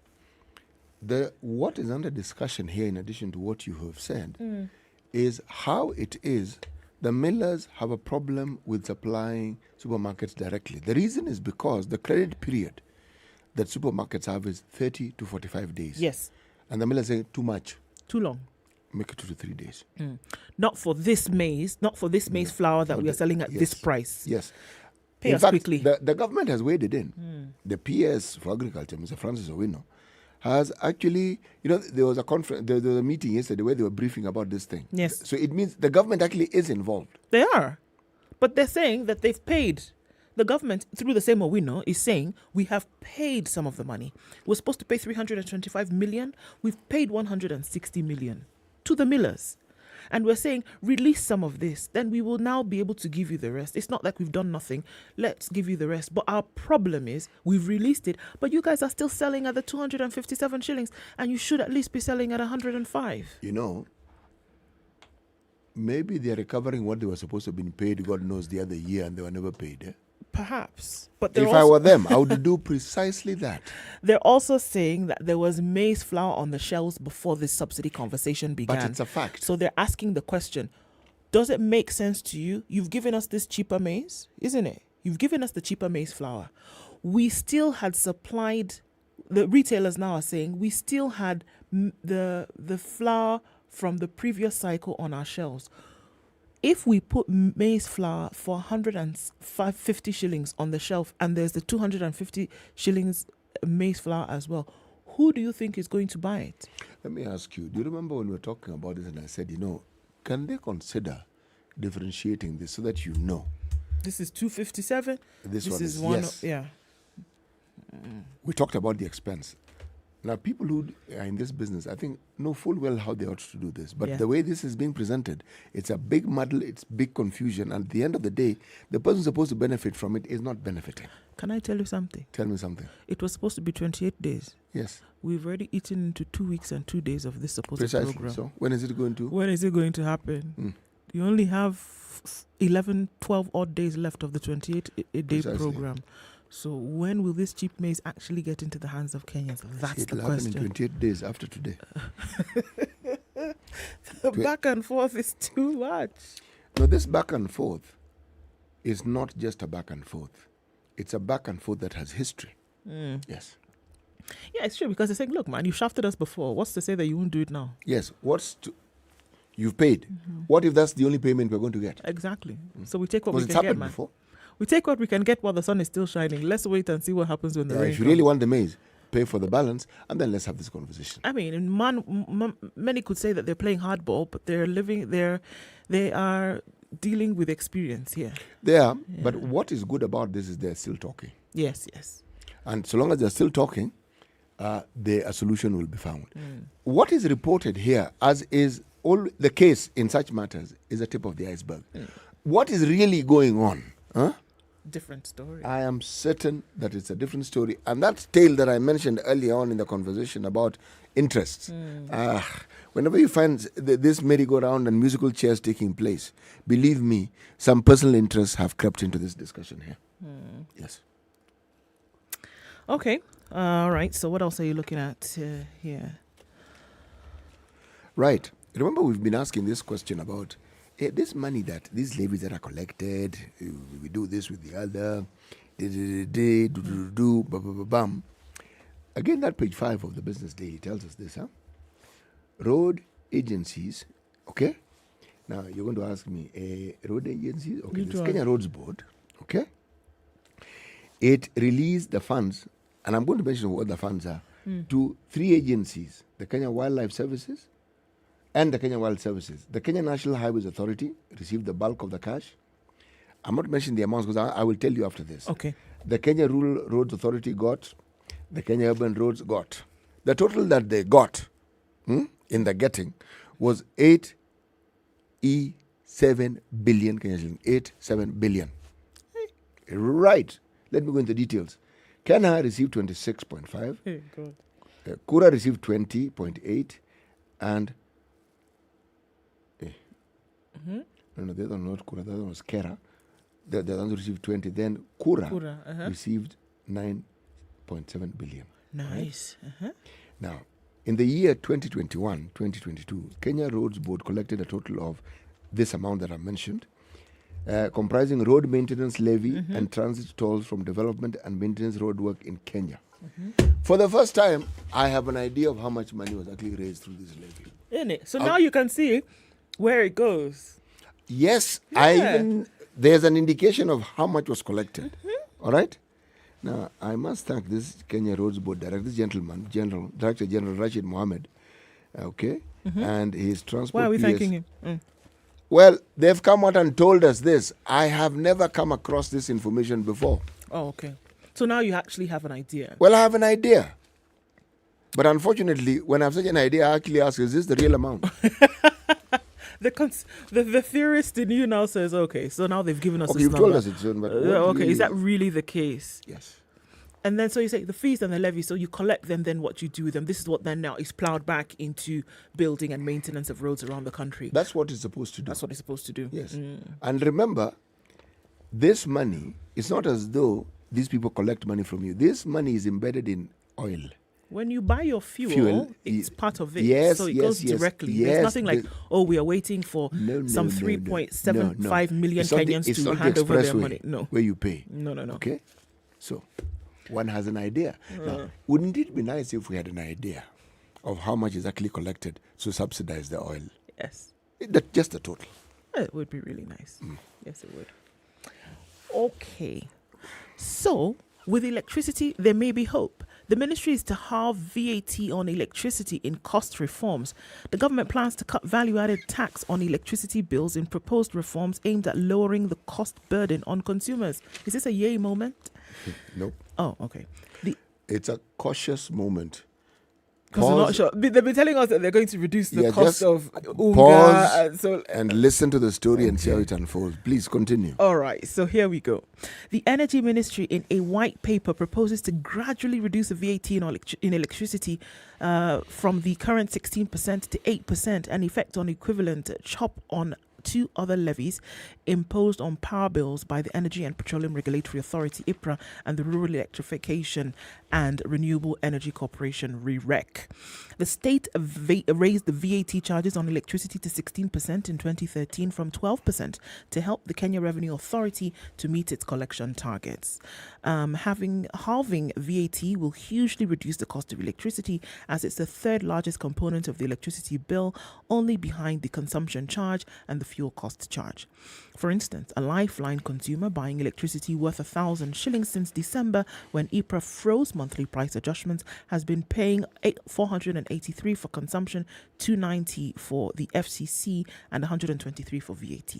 what is under discussion here, in addition to what you have said, is how it is the millers have a problem with supplying supermarkets directly. The reason is because the credit period that supermarkets have is 30 to 45 days. Yes. And the millers say too much. Too long. Make it 2 to 3 days. Not for this maize flour that we are selling at this price. Yes. Pay in us fact, quickly. The government has weighed in. The PS for Agriculture, Mr. Francis Owino, has actually, there was a conference, there was a meeting yesterday where they were briefing about this thing. Yes. So it means the government actually is involved. They are. But they're saying that they've paid. The government, through the same Owino, is saying we have paid some of the money. We're supposed to pay 325 million. We've paid 160 million to the millers. And we're saying, release some of this, then we will now be able to give you the rest. It's not like we've done nothing. Let's give you the rest. But our problem is we've released it, but you guys are still selling at the 257 shillings, and you should at least be selling at 105. Maybe they're recovering what they were supposed to have been paid, God knows, the other year, and they were never paid. Perhaps. But If I were them, I would do precisely that. They're also saying that there was maize flour on the shelves before this subsidy conversation began. But it's a fact. So they're asking the question, does it make sense to you? You've given us this cheaper maize, isn't it? You've given us the cheaper maize flour. We still had supplied, the retailers now are saying, we still had the flour from the previous cycle on our shelves. If we put maize flour for 150 shillings on the shelf and there's the 250 shillings maize flour as well, who do you think is going to buy it? Let me ask you, do you remember when we were talking about this and I said, can they consider differentiating this so that you know? This is 257. This one is is, one. yes. Yeah. We talked about the expense. Now, people who are in this business, I think, know full well how they ought to do this. But the way this is being presented, it's a big muddle, it's big confusion. And at the end of the day, the person supposed to benefit from it is not benefiting. Can I tell you something? Tell me something. It was supposed to be 28 days. Yes. We've already eaten into 2 weeks and 2 days of this supposed Precisely. program. So when is it going to? When is it going to happen? You only have 11, 12 odd days left of the 28-day program. So when will this cheap maize actually get into the hands of Kenyans? That's the question. It'll happen in 28 days after today. The back and forth is too much. No, this back and forth is not just a back and forth. It's a back and forth that has history. Yes. Yeah, it's true, because they're saying, look, man, you shafted us before. What's to say that you won't do it now? Yes. You've paid. What if that's the only payment we're going to get? Exactly. So we take what we can It's get, happened man. before. We take what we can get while the sun is still shining. Let's wait and see what happens when the rain If you comes. really want the maize, pay for the balance, and then let's have this conversation. I mean, many could say that they're playing hardball, but they are dealing with experience here. They are, but what is good about this is they're still talking. Yes. And so long as they're still talking, a solution will be found. What is reported here, as is all the case in such matters, is a tip of the iceberg. What is really going on? Different story. I am certain that it's a different story. And that tale that I mentioned earlier on in the conversation about interests, whenever you find this merry-go-round and musical chairs taking place, believe me, some personal interests have crept into this discussion here. Yes. Okay. All right. So what else are you looking at here? Right. Remember, we've been asking this question about this money that these levies that are collected, we do this with the other, bam. Again, that page 5 of the Business Daily tells us this, road agencies, okay? Now, you're going to ask me, road agencies? Okay, this Kenya Roads Board, okay? It released the funds, and I'm going to mention what the funds are, to 3 agencies, the Kenya Wildlife Services, and the Kenya Wild Services. The Kenya National Highways Authority received the bulk of the cash. I'm not mentioning the amounts because I will tell you after this. Okay. The Kenya Rural Roads Authority got, the Kenya Urban Roads got. The total that they got in the getting was 8.7 billion Kenya shillings. 8.7 billion. Right. Let me go into details. Kenya received 26.5. Hey, God. Kura received 20.8, and no, the other one not Kura, the other one was Kera. The other one received 20. Then Kura received 9.7 billion. Nice. Right? Now, in the year 2021, 2022, Kenya Roads Board collected a total of this amount that I mentioned, comprising road maintenance levy and transit tolls from development and maintenance road work in Kenya. For the first time, I have an idea of how much money was actually raised through this levy. Isn't it? So now you can see where it goes. Yes, there's an indication of how much was collected. All right? Now, I must thank this Kenya Roads Board director, this gentleman, Director General Rashid Mohammed, okay, and his transport. Why are we PS. thanking him? Well, they've come out and told us this. I have never come across this information before. Oh, okay. So now you actually have an idea. Well, I have an idea. But unfortunately, when I have such an idea, I actually ask, is this the real amount? The theorist in you now says, okay, so now they've given us this you've number. told us it's but okay, is that really the case? Yes. And then, so you say the fees and the levies, so you collect them, then what you do with them. This is what then now is plowed back into building and maintenance of roads around the country. That's what it's supposed to do. That's what it's supposed to do. Yes. And remember, this money, it's not as though these people collect money from you. This money is embedded in oil. When you buy your fuel, it's part of it. Yes, so it yes, goes yes, directly. yes, There's nothing like, we are waiting for some 3.75 million Kenyans to hand over their money. No. Where you pay. No. Okay? So, one has an idea. Now, wouldn't it be nice if we had an idea of how much is actually collected to subsidize the oil? Yes. Just the total. It would be really nice. Yes, it would. Okay. So, with electricity, there may be hope. The ministry is to halve VAT on electricity in cost reforms. The government plans to cut value-added tax on electricity bills in proposed reforms aimed at lowering the cost burden on consumers. Is this a yay moment? Nope. Oh, okay. It's a cautious moment. Because we're not sure. They've been telling us that they're going to reduce the cost of pause and listen to the story and see how it unfolds. Please continue. All right, so here we go. The Energy Ministry, in a white paper, proposes to gradually reduce the VAT in electricity from the current 16% to 8%, and effect on equivalent chop on two other levies imposed on power bills by the Energy and Petroleum Regulatory Authority, IPRA, and the Rural Electrification and Renewable Energy Corporation, REREC. The state raised the VAT charges on electricity to 16% in 2013 from 12% to help the Kenya Revenue Authority to meet its collection targets. Halving VAT will hugely reduce the cost of electricity, as it's the third largest component of the electricity bill, only behind the consumption charge and the fuel cost charge. For instance, a Lifeline consumer buying electricity worth 1,000 shillings since December, when IPRA froze monthly price adjustments, has been paying 483 for consumption, 290 for the FCC, and 123 for VAT.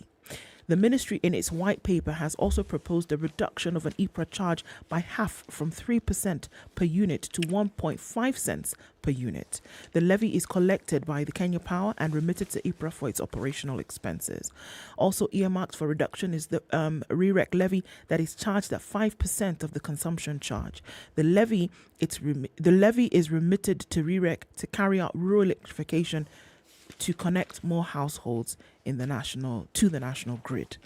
The ministry, in its white paper, has also proposed a reduction of an IPRA charge by half, from 3% per unit to 1.5 cents per unit. The levy is collected by the Kenya Power and remitted to IPRA for its operational expenses. Also earmarked for reduction is the REREC levy that is charged at 5% of the consumption charge. The levy is remitted to REREC to carry out rural electrification to connect more households to the national grid.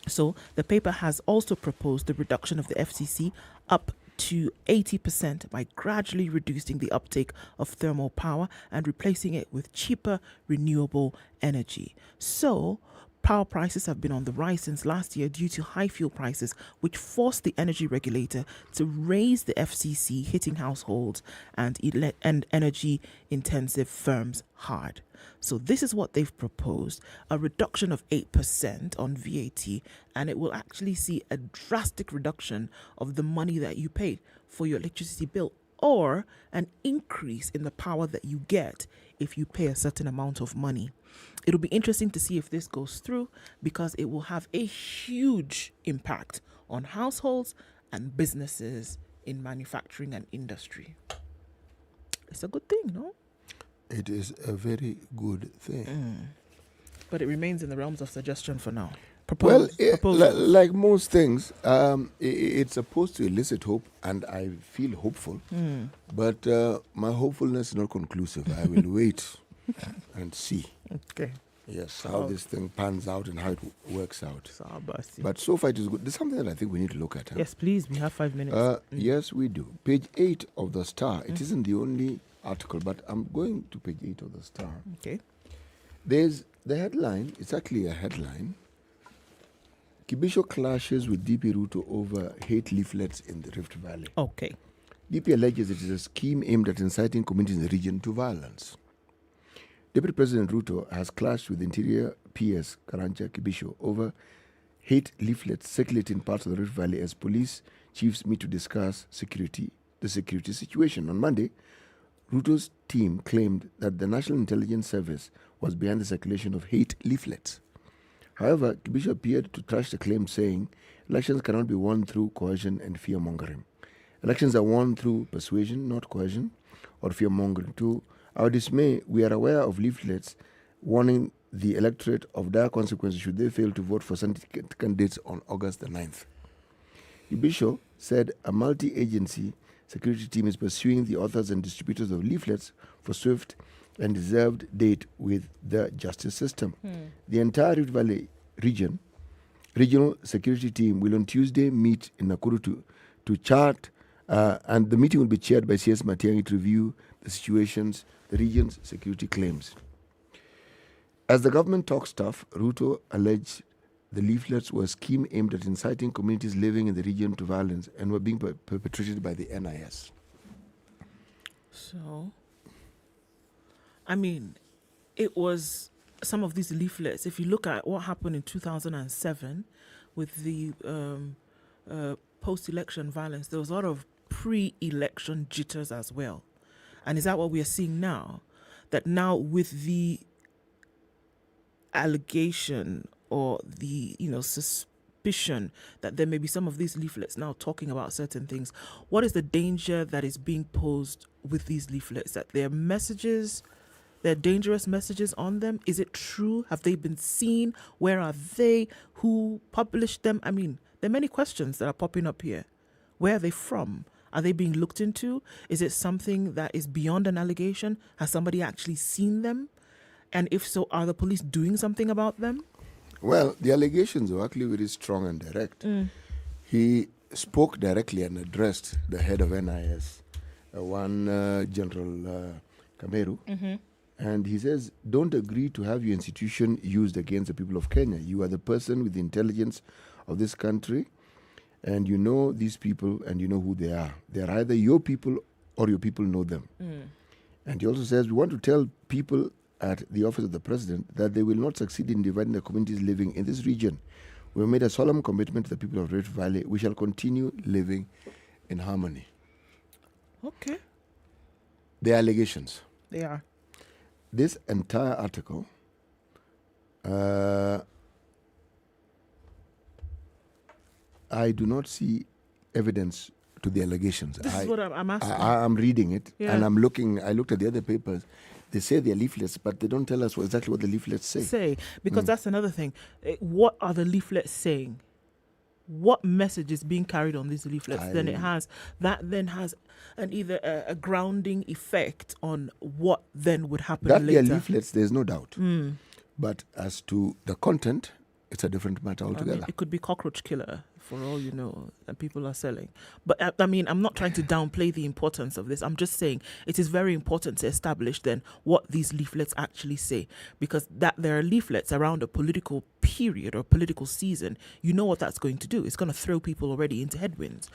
So the paper has also proposed the reduction of the FCC up to 80% by gradually reducing the uptake of thermal power and replacing it with cheaper renewable energy. So power prices have been on the rise since last year due to high fuel prices, which forced the energy regulator to raise the FCC, hitting households and energy-intensive firms hard. So this is what they've proposed, a reduction of 8% on VAT, and it will actually see a drastic reduction of the money that you pay for your electricity bill, or an increase in the power that you get if you pay a certain amount of money. It'll be interesting to see if this goes through, because it will have a huge impact on households and businesses in manufacturing and industry. It's a good thing, no? It is a very good thing. But it remains in the realms of suggestion for now. Like most things, it's supposed to elicit hope, and I feel hopeful. But my hopefulness is not conclusive. I will wait and see. Okay. Yes, how this thing pans out and how it works out. But so far it is good. There's something that I think we need to look at. Huh? Yes, please. We have 5 minutes. Yes, we do. Page 8 of the Star. It isn't the only article, but I'm going to page 8 of the Star. Okay. There's the headline. It's actually a headline. Kibisho clashes with DP Ruto over hate leaflets in the Rift Valley. Okay. DP alleges it is a scheme aimed at inciting communities in the region to violence. Deputy President Ruto has clashed with Interior PS Karanja Kibisho over hate leaflets circulating parts of the Rift Valley as police chiefs meet to discuss the security situation. On Monday, Ruto's team claimed that the National Intelligence Service was behind the circulation of hate leaflets. However, Kibisho appeared to trash the claim, saying elections cannot be won through coercion and fear-mongering. Elections are won through persuasion, not coercion or fear-mongering. To our dismay, we are aware of leaflets warning the electorate of dire consequences should they fail to vote for certain candidates on August the 9th. Ibisho said a multi-agency security team is pursuing the authors and distributors of leaflets for swift and deserved date with the justice system. The entire Rift Valley regional security team will on Tuesday meet in Nakuru to chart, and the meeting will be chaired by CS Matiang'i to review the the region's security claims. As the government talks tough, Ruto alleged the leaflets were a scheme aimed at inciting communities living in the region to violence and were being perpetrated by the NIS. So, I mean, it was some of these leaflets. If you look at what happened in 2007 with the post-election violence, there was a lot of pre-election jitters as well. And is that what we are seeing now? That now with the allegation or the suspicion that there may be some of these leaflets now talking about certain things, what is the danger that is being posed with these leaflets? That there are dangerous messages on them? Is it true? Have they been seen? Where are they? Who published them? I mean, there are many questions that are popping up here. Where are they from? Are they being looked into? Is it something that is beyond an allegation? Has somebody actually seen them? And if so, are the police doing something about them? Well, the allegations are actually very strong and direct. He spoke directly and addressed the head of NIS, General Kameru, and he says, don't agree to have your institution used against the people of Kenya. You are the person with the intelligence of this country, and you know these people and you know who they are. They are either your people or your people know them. And he also says, we want to tell people at the office of the president that they will not succeed in dividing the communities living in this region. We have made a solemn commitment to the people of Rift Valley. We shall continue living in harmony. Okay. The allegations. They are. This entire article I do not see evidence to the allegations. This is what I'm asking. I'm reading it, Yeah. and I looked at the other papers. They say they're leaflets, but they don't tell us exactly what the leaflets say. Because that's another thing. What are the leaflets saying? What message is being carried on these leaflets? Then has either a grounding effect on what then would happen That later. they're leaflets, there's no doubt. But as to the content, it's a different matter altogether. I mean, it could be cockroach killer, for all you know, that people are selling. But I mean, I'm not trying to downplay the importance of this. I'm just saying it is very important to establish then what these leaflets actually say. Because that there are leaflets around a political period or political season, you know what that's going to do. It's going to throw people already into headwinds.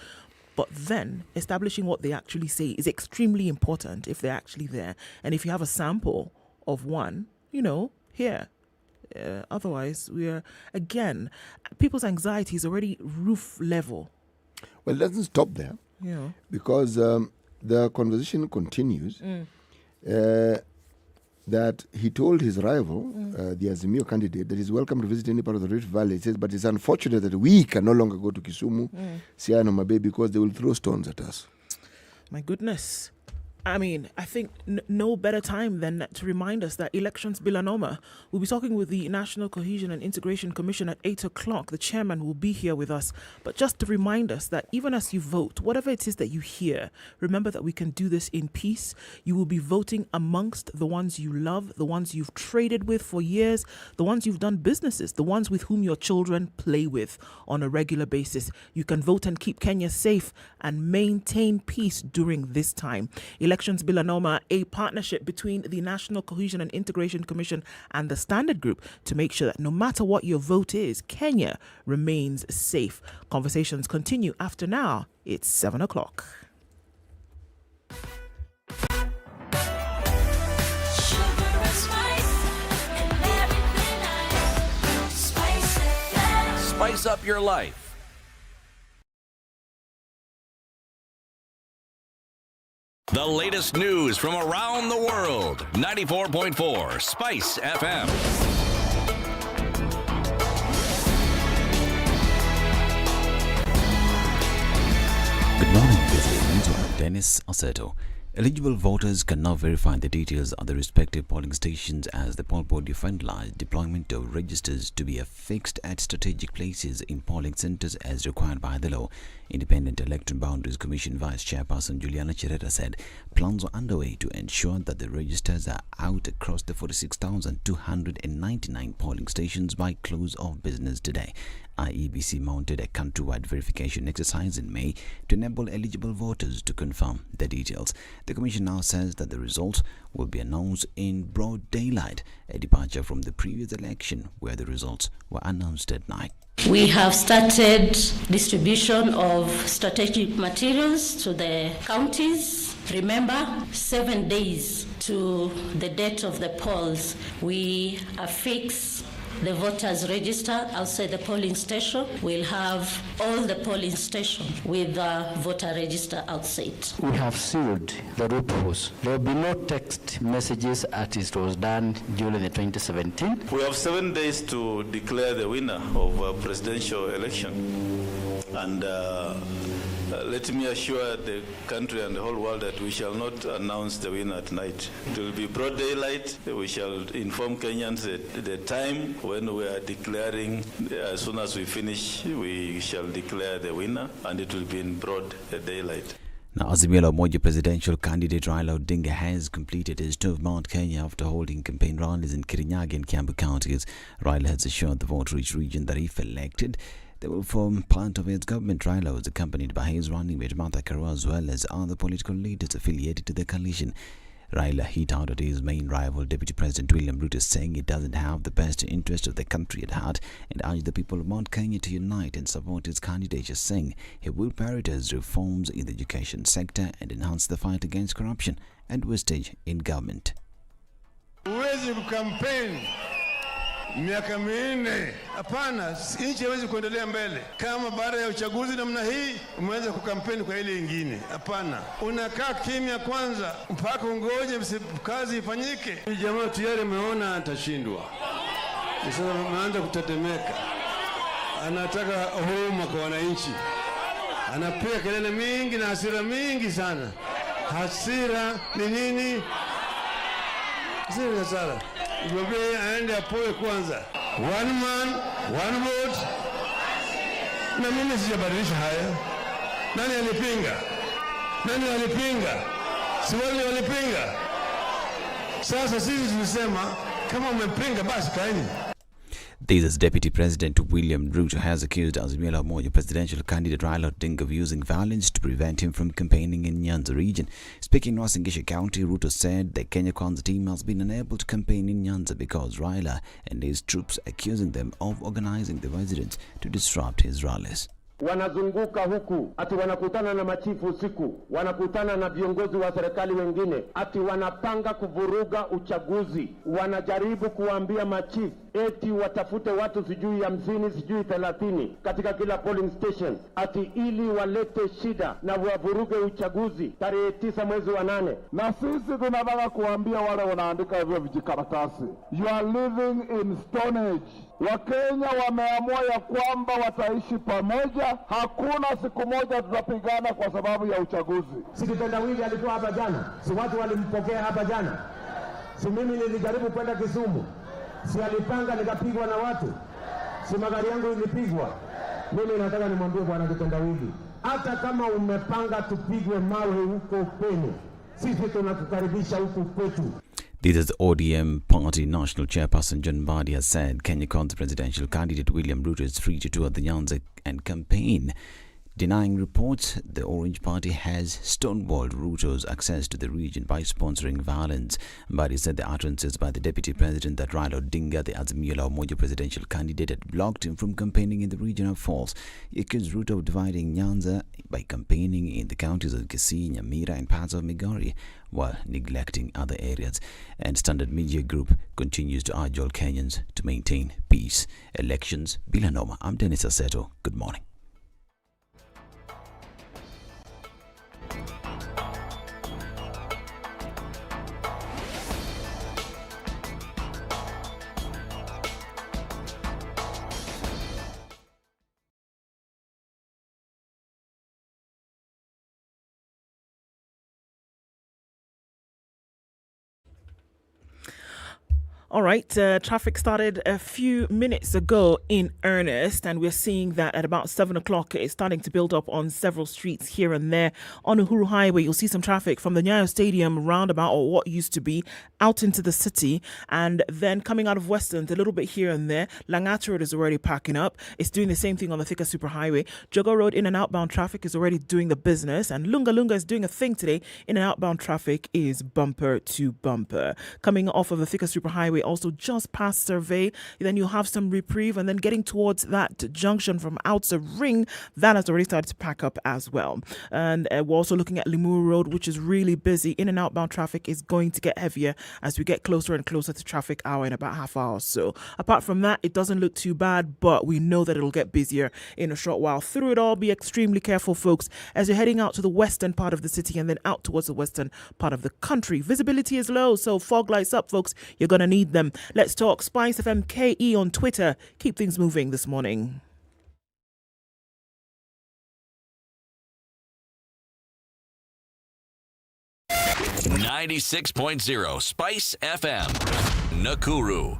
But then establishing what they actually say is extremely important if they're actually there. And if you have a sample of one, here. Otherwise, people's anxiety is already roof level. Well, it doesn't stop there. Yeah. Because the conversation continues that he told his rival, the Azimio candidate, that he's welcome to visit any part of the Rift Valley. He says, but it's unfortunate that we can no longer go to Kisumu, Siaya, and Mabe because they will throw stones at us. My goodness. I mean, I think no better time than to remind us that elections bill. We'll be talking with the National Cohesion and Integration Commission at 8 o'clock. The chairman will be here with us. But just to remind us that even as you vote, whatever it is that you hear, remember that we can do this in peace. You will be voting amongst the ones you love, the ones you've traded with for years, the ones you've done businesses, the ones with whom your children play with on a regular basis. You can vote and keep Kenya safe and maintain peace during this time. Elections Bill, a partnership between the National Cohesion and Integration Commission and the Standard Group to make sure that no matter what your vote is, Kenya remains safe. Conversations continue after now. It's 7 o'clock. Spice up your life. The latest news from around the world. 94.4 Spice FM. Good morning, this is Dennis Oseto. Eligible voters can now verify the details of the respective polling stations as the poll body finalized deployment of registers to be affixed at strategic places in polling centers as required by the law. Independent Electoral Boundaries Commission Vice Chairperson Juliana Cherera said plans are underway to ensure that the registers are out across the 46,299 polling stations by close of business today. IEBC mounted a countrywide verification exercise in May to enable eligible voters to confirm the details. The Commission now says that the results will be announced in broad daylight, a departure from the previous election where the results were announced at night. We have started distribution of strategic materials to the counties. Remember, 7 days to the date of the polls, we affix the voters register outside the polling station. We'll have all the polling stations with the voter register outside. We have sealed the loopholes. There will be no text messages as it was done during the 2017. We have 7 days to declare the winner of a presidential election. And let me assure the country and the whole world that we shall not announce the winner at night. It will be broad daylight. We shall inform Kenyans the time when we are declaring. As soon as we finish, we shall declare the winner, and it will be in broad daylight. Now, Azimio la Umoja presidential candidate Raila Odinga has completed his tour of Mount Kenya after holding campaign rallies in Kirinyaga and Kiambu counties. Raila has assured the voter-rich region that if elected, they will form part of his government. Raila was accompanied by his running mate Martha Karua as well as other political leaders affiliated to the coalition. Raila hit out at his main rival, Deputy President William Ruto, saying he doesn't have the best interest of the country at heart and urged the people of Mount Kenya to unite and support his candidature, saying he will prioritize reforms in the education sector and enhance the fight against corruption and wastage in government. Huwezi kukampeni miaka minne. Hapana, nchi haiwezi kuendelea mbele kama baada ya uchaguzi namna hii umeweza kukampeni kwa ile nyingine. Hapana, unakaa kimya kwanza mpaka ungoje kazi ifanyike. Jamaa tayari ameona atashindwa, sasa anaanza kutetemeka, anataka huruma kwa wananchi, anapiga kelele mingi na hasira mingi sana. Hasira ni nini? Hasira sana. Mwambie aende apoe kwanza. One man, one vote. Na mimi sijabadilisha haya. Nani alipinga? Nani alipinga? Si wale walipinga. Sasa sisi tunasema kama umepinga basi kaeni. This is Deputy President William Ruto has accused Azimio la Umoja presidential candidate Raila Odinga of using violence to prevent him from campaigning in Nyanza region. Speaking in Uasin Gishu County, Ruto said the Kenya Kwanza team has been unable to campaign in Nyanza because Raila and his troops accusing them of organizing the residents to disrupt his rallies. Wanazunguka huku ati wanakutana na machifu usiku, wanakutana na viongozi wa serikali wengine ati wanapanga kuvuruga uchaguzi. Wanajaribu kuambia machifu eti watafute watu sijui 50 sijui 30 katika kila polling station ati ili walete shida na wavuruge uchaguzi tarehe 9 mwezi wa 8. Na sisi tunataka kuambia wale wanaandika hivyo vijikaratasi, you are living in Stone Age. Wakenya wameamua ya kwamba wataishi pamoja. Hakuna siku moja tutapigana kwa sababu ya uchaguzi. Si kitendawili alikuwa hapa jana, si watu walimpokea hapa jana, si mimi nilijaribu kwenda Kisumu, si alipanga nikapigwa na watu, si magari yangu ilipigwa. Mimi nataka nimwambie bwana kitendawili, hata kama umepanga tupigwe mawe huko kwenu, sisi tunakukaribisha huko kwetu. This is the ODM Party National Chairperson John Mbadi has said Kenya Kwanza presidential candidate William Ruto is free to tour the Nyanza and campaign, denying reports the Orange Party has stonewalled Ruto's access to the region by sponsoring violence. Mbadi said the utterances by the Deputy President that Raila Odinga, the Azimio la Umoja presidential candidate, had blocked him from campaigning in the region are false. He accused Ruto of dividing Nyanza by campaigning in the counties of Kisii, Nyamira and parts of Migori while neglecting other areas. And Standard Media Group continues to urge all Kenyans to maintain peace. Elections bila noma. I'm Dennis Aseto. Good morning. All right, traffic started a few minutes ago in earnest, and we're seeing that at about 7 o'clock, it's starting to build up on several streets here and there. On Uhuru Highway, you'll see some traffic from the Nyayo Stadium roundabout, or what used to be, out into the city, and then coming out of Western, a little bit here and there. Langata Road is already packing up. It's doing the same thing on the Thika Superhighway. Jogo Road in and outbound traffic is already doing the business, and Lunga Lunga is doing a thing today. In and outbound traffic is bumper to bumper. Coming off of the Thika Superhighway, also just past Survey, then you'll have some reprieve, and then getting towards that junction from Outer Ring, that has already started to pack up as well. And we're also looking at Limuru Road, which is really busy. In and outbound traffic is going to get heavier as we get closer and closer to traffic hour in about half hour or so. Apart from that, it doesn't look too bad, but we know that it'll get busier in a short while. Through it all, be extremely careful, folks, as you're heading out to the western part of the city and then out towards the western part of the country. Visibility is low, so fog lights up, folks. You're going to need them. Let's talk SpiceFM KE on Twitter. Keep things moving this morning. .0 Spice FM, Nakuru.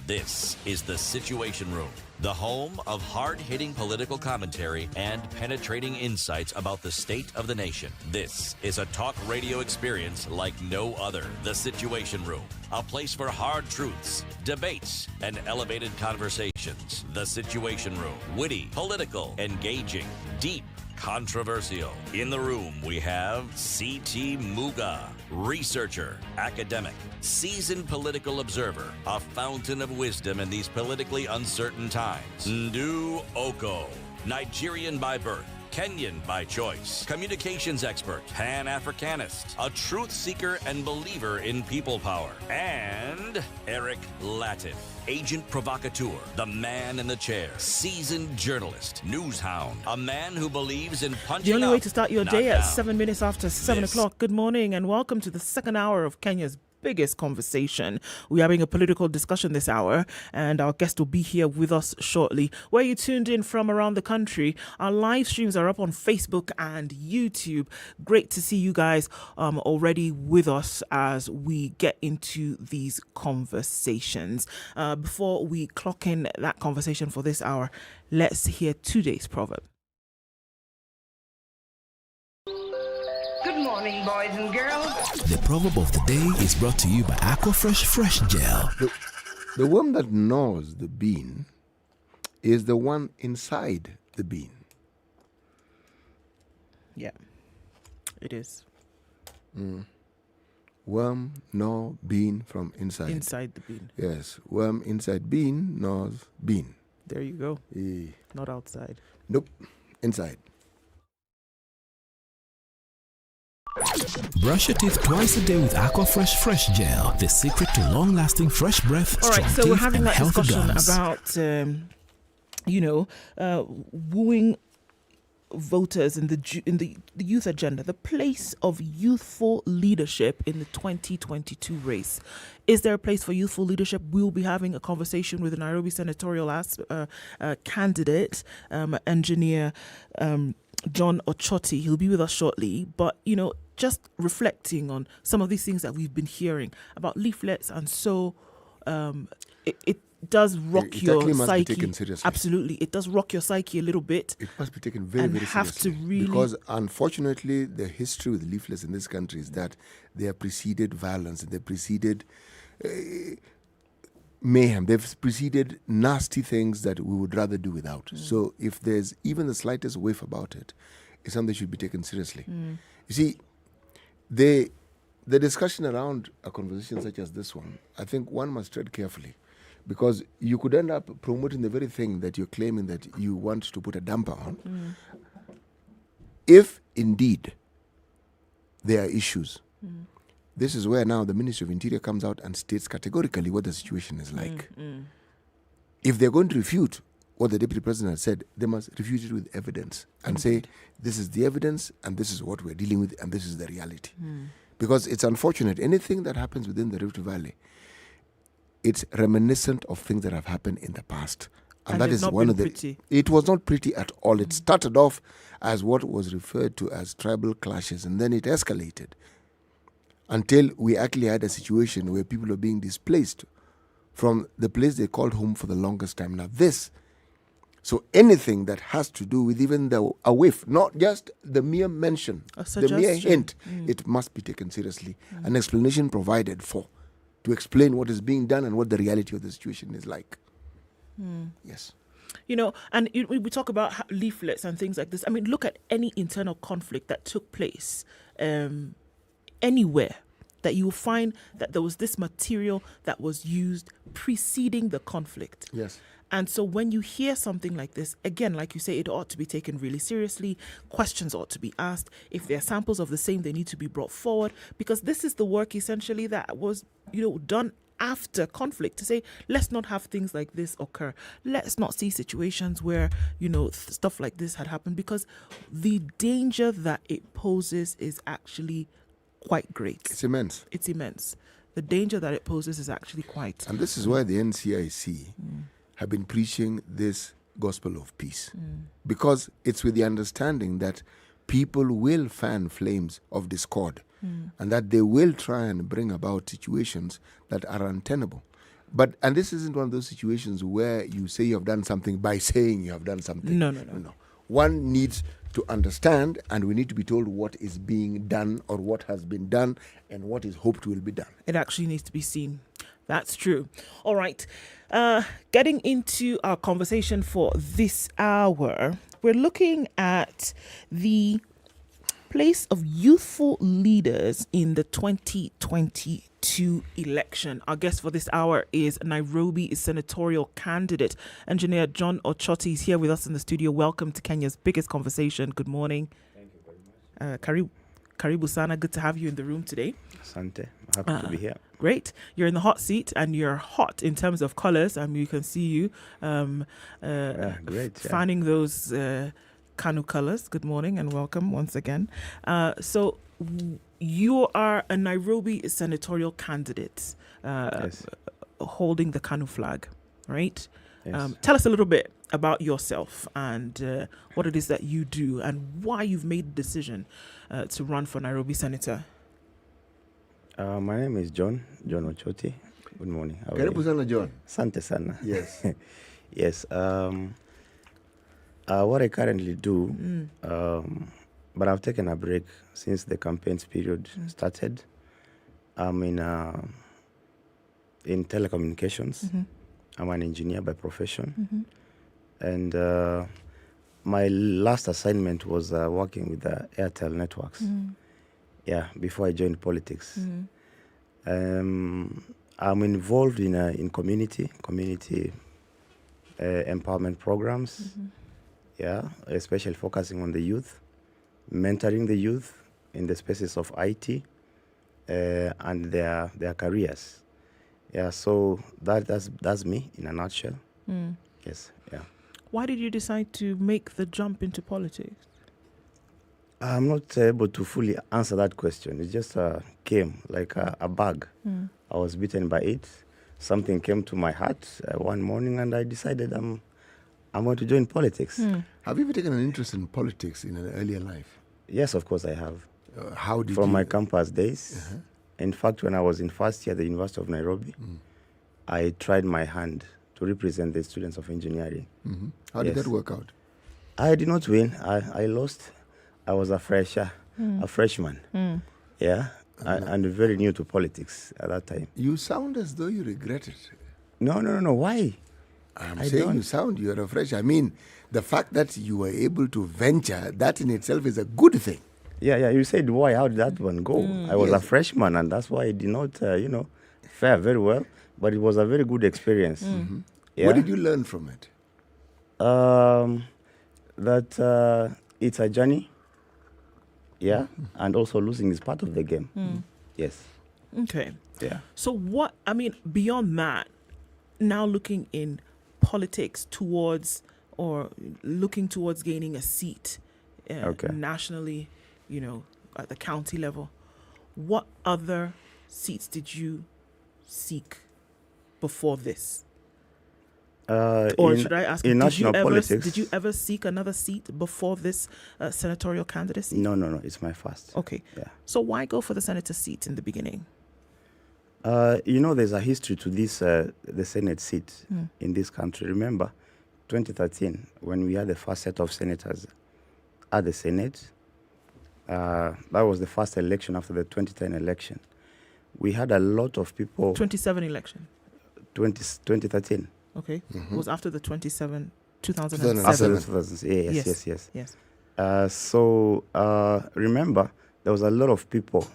This is the Situation Room, the home of hard-hitting political commentary and penetrating insights about the state of the nation. This is a talk radio experience like no other. The Situation Room, a place for hard truths, debates, and elevated conversations. The Situation Room, witty, political, engaging, deep, controversial. In the room, we have C.T. Muga, researcher, academic, seasoned political observer, a fountain of wisdom in these politically uncertain times. Ndu Oko, Nigerian by birth, Kenyan by choice, communications expert, Pan-Africanist, a truth seeker and believer in people power, and Eric Latif, agent provocateur, the man in the chair, seasoned journalist, news hound, a man who believes in punching The only up, way to start your not day at down. 7 minutes after 7 This o'clock. Good morning and welcome to the second hour of Kenya's biggest conversation. We're having a political discussion this hour, and our guest will be here with us shortly. Where you tuned in from around the country, our live streams are up on Facebook and YouTube. Great to see you guys already with us as we get into these conversations. Before we clock in that conversation for this hour, let's hear today's proverb. Good morning, boys and girls. The proverb of the day is brought to you by Aquafresh Fresh Gel. The worm that gnaws the bean is the one inside the bean. Yeah, it is. Worm, gnaw, bean from inside. Inside the bean. Yes, worm inside bean, gnaws bean. There you go. Not outside. Nope, inside. Brush your teeth twice a day with Aquafresh Fresh Gel, the secret to long-lasting fresh breath, All strong right, so teeth, we're having and that healthy discussion gums. about, wooing voters in the youth agenda, the place of youthful leadership in the 2022 race. Is there a place for youthful leadership? We'll be having a conversation with the Nairobi Senatorial candidate, engineer John Ochoti. He'll be with us shortly, but just reflecting on some of these things that we've been hearing about leaflets, and so it does rock your must psyche. be taken seriously. Absolutely, it does rock your psyche a little bit. It must be taken very, very have seriously. to really, because unfortunately, the history with leaflets in this country is that they have preceded violence, and they preceded mayhem. They've preceded nasty things that we would rather do without. So if there's even the slightest whiff about it, it's something that should be taken seriously. You see, the discussion around a conversation such as this one, I think one must tread carefully, because you could end up promoting the very thing that you're claiming that you want to put a damper on. If indeed there are issues, this is where now the Ministry of Interior comes out and states categorically what the situation is like. If they're going to refute what the Deputy President has said, they must refute it with evidence and say, this is the evidence and this is what we're dealing with and this is the reality. Because it's unfortunate, anything that happens within the Rift Valley, it's reminiscent of things that have happened in the past And that it's is not one been of the. pretty. It was not pretty at all. It started off as what was referred to as tribal clashes, and then it escalated until we actually had a situation where people are being displaced from the place they called home for the longest time. Now, so anything that has to do with even a whiff, not just the mere mention, the mere hint, it must be taken seriously. An explanation provided for to explain what is being done and what the reality of the situation is like. Yes. You know, and we talk about leaflets and things like this. I mean, look at any internal conflict that took place anywhere, that you will find that there was this material that was used preceding the conflict. Yes. And so when you hear something like this, again, like you say, it ought to be taken really seriously. Questions ought to be asked. If there are samples of the same, they need to be brought forward, because this is the work essentially that was, done after conflict, to say, let's not have things like this occur. Let's not see situations where, stuff like this had happened, because the danger that it poses is actually quite great. It's immense. It's immense. The danger that it poses is actually quite. And this is why the NCIC have been preaching this gospel of peace, because it's with the understanding that people will fan flames of discord and that they will try and bring about situations that are untenable. And this isn't one of those situations where you say you have done something by saying you have done something. No. One needs to understand, and we need to be told what is being done or what has been done and what is hoped will be done. It actually needs to be seen. That's true. All right. Getting into our conversation for this hour, we're looking at the place of youthful leaders in the 2022 election. Our guest for this hour is Nairobi Senatorial candidate, Engineer John Ochoti is here with us in the studio. Welcome to Kenya's biggest conversation. Good morning. Thank you very much. Karibu sana. Good to have you in the room today. Asante. Happy to be here. Great. You're in the hot seat and you're hot in terms of colors. You can see you fanning those Kanu colors. Good morning and welcome once again. So you are a Nairobi senatorial candidate holding the Kanu flag, right? Yes. Tell us a little bit about yourself and what it is that you do and why you've made the decision to run for Nairobi Senator. My name is John Ochoti. Good morning. Karibu sana, John. Asante sana. Yes. Yes. What I currently do, but I've taken a break since the campaigns period started. I'm in telecommunications. I'm an engineer by profession. And my last assignment was working with the Airtel networks. Before I joined politics. I'm involved in community empowerment programs. Especially focusing on the youth, mentoring the youth in the spaces of IT and their careers. So that's me in a nutshell. Yes. Why did you decide to make the jump into politics? I'm not able to fully answer that question. It just came like a bug. I was bitten by it. Something came to my heart one morning, and I decided I'm going to join politics. Have you ever taken an interest in politics in an earlier life? Yes, of course I have. How did From my campus days. In fact, when I was in first year at the University of Nairobi, I tried my hand to represent the students of engineering. How did that work out? I did not win. I lost. I was a freshman. And very new to politics at that time. You sound as though you regret it. No. Why? You're a fresh. I mean, the fact that you were able to venture, that in itself is a good thing. Yeah. You said, why? How did that one go? I was a freshman, and that's why I did not, fare very well. But it was a very good experience. What did you learn from it? That it's a journey. And also losing is part of the game. Yes. Okay. Yeah. So beyond that, now looking in politics towards gaining a seat nationally, at the county level, what other seats did you seek before this? Or should I ask, in national politics, did you ever seek another seat before this senatorial candidacy? No, it's my first. Okay. Yeah. So why go for the senator seat in the beginning? There's a history to this, the Senate seat in this country. Remember, 2013, when we had the first set of senators at the Senate, that was the first election after the 2010 election. We had a lot of people... 27 election? 2013. Okay. It was after the 2007. After the 2000, yes. So remember, there was a lot of people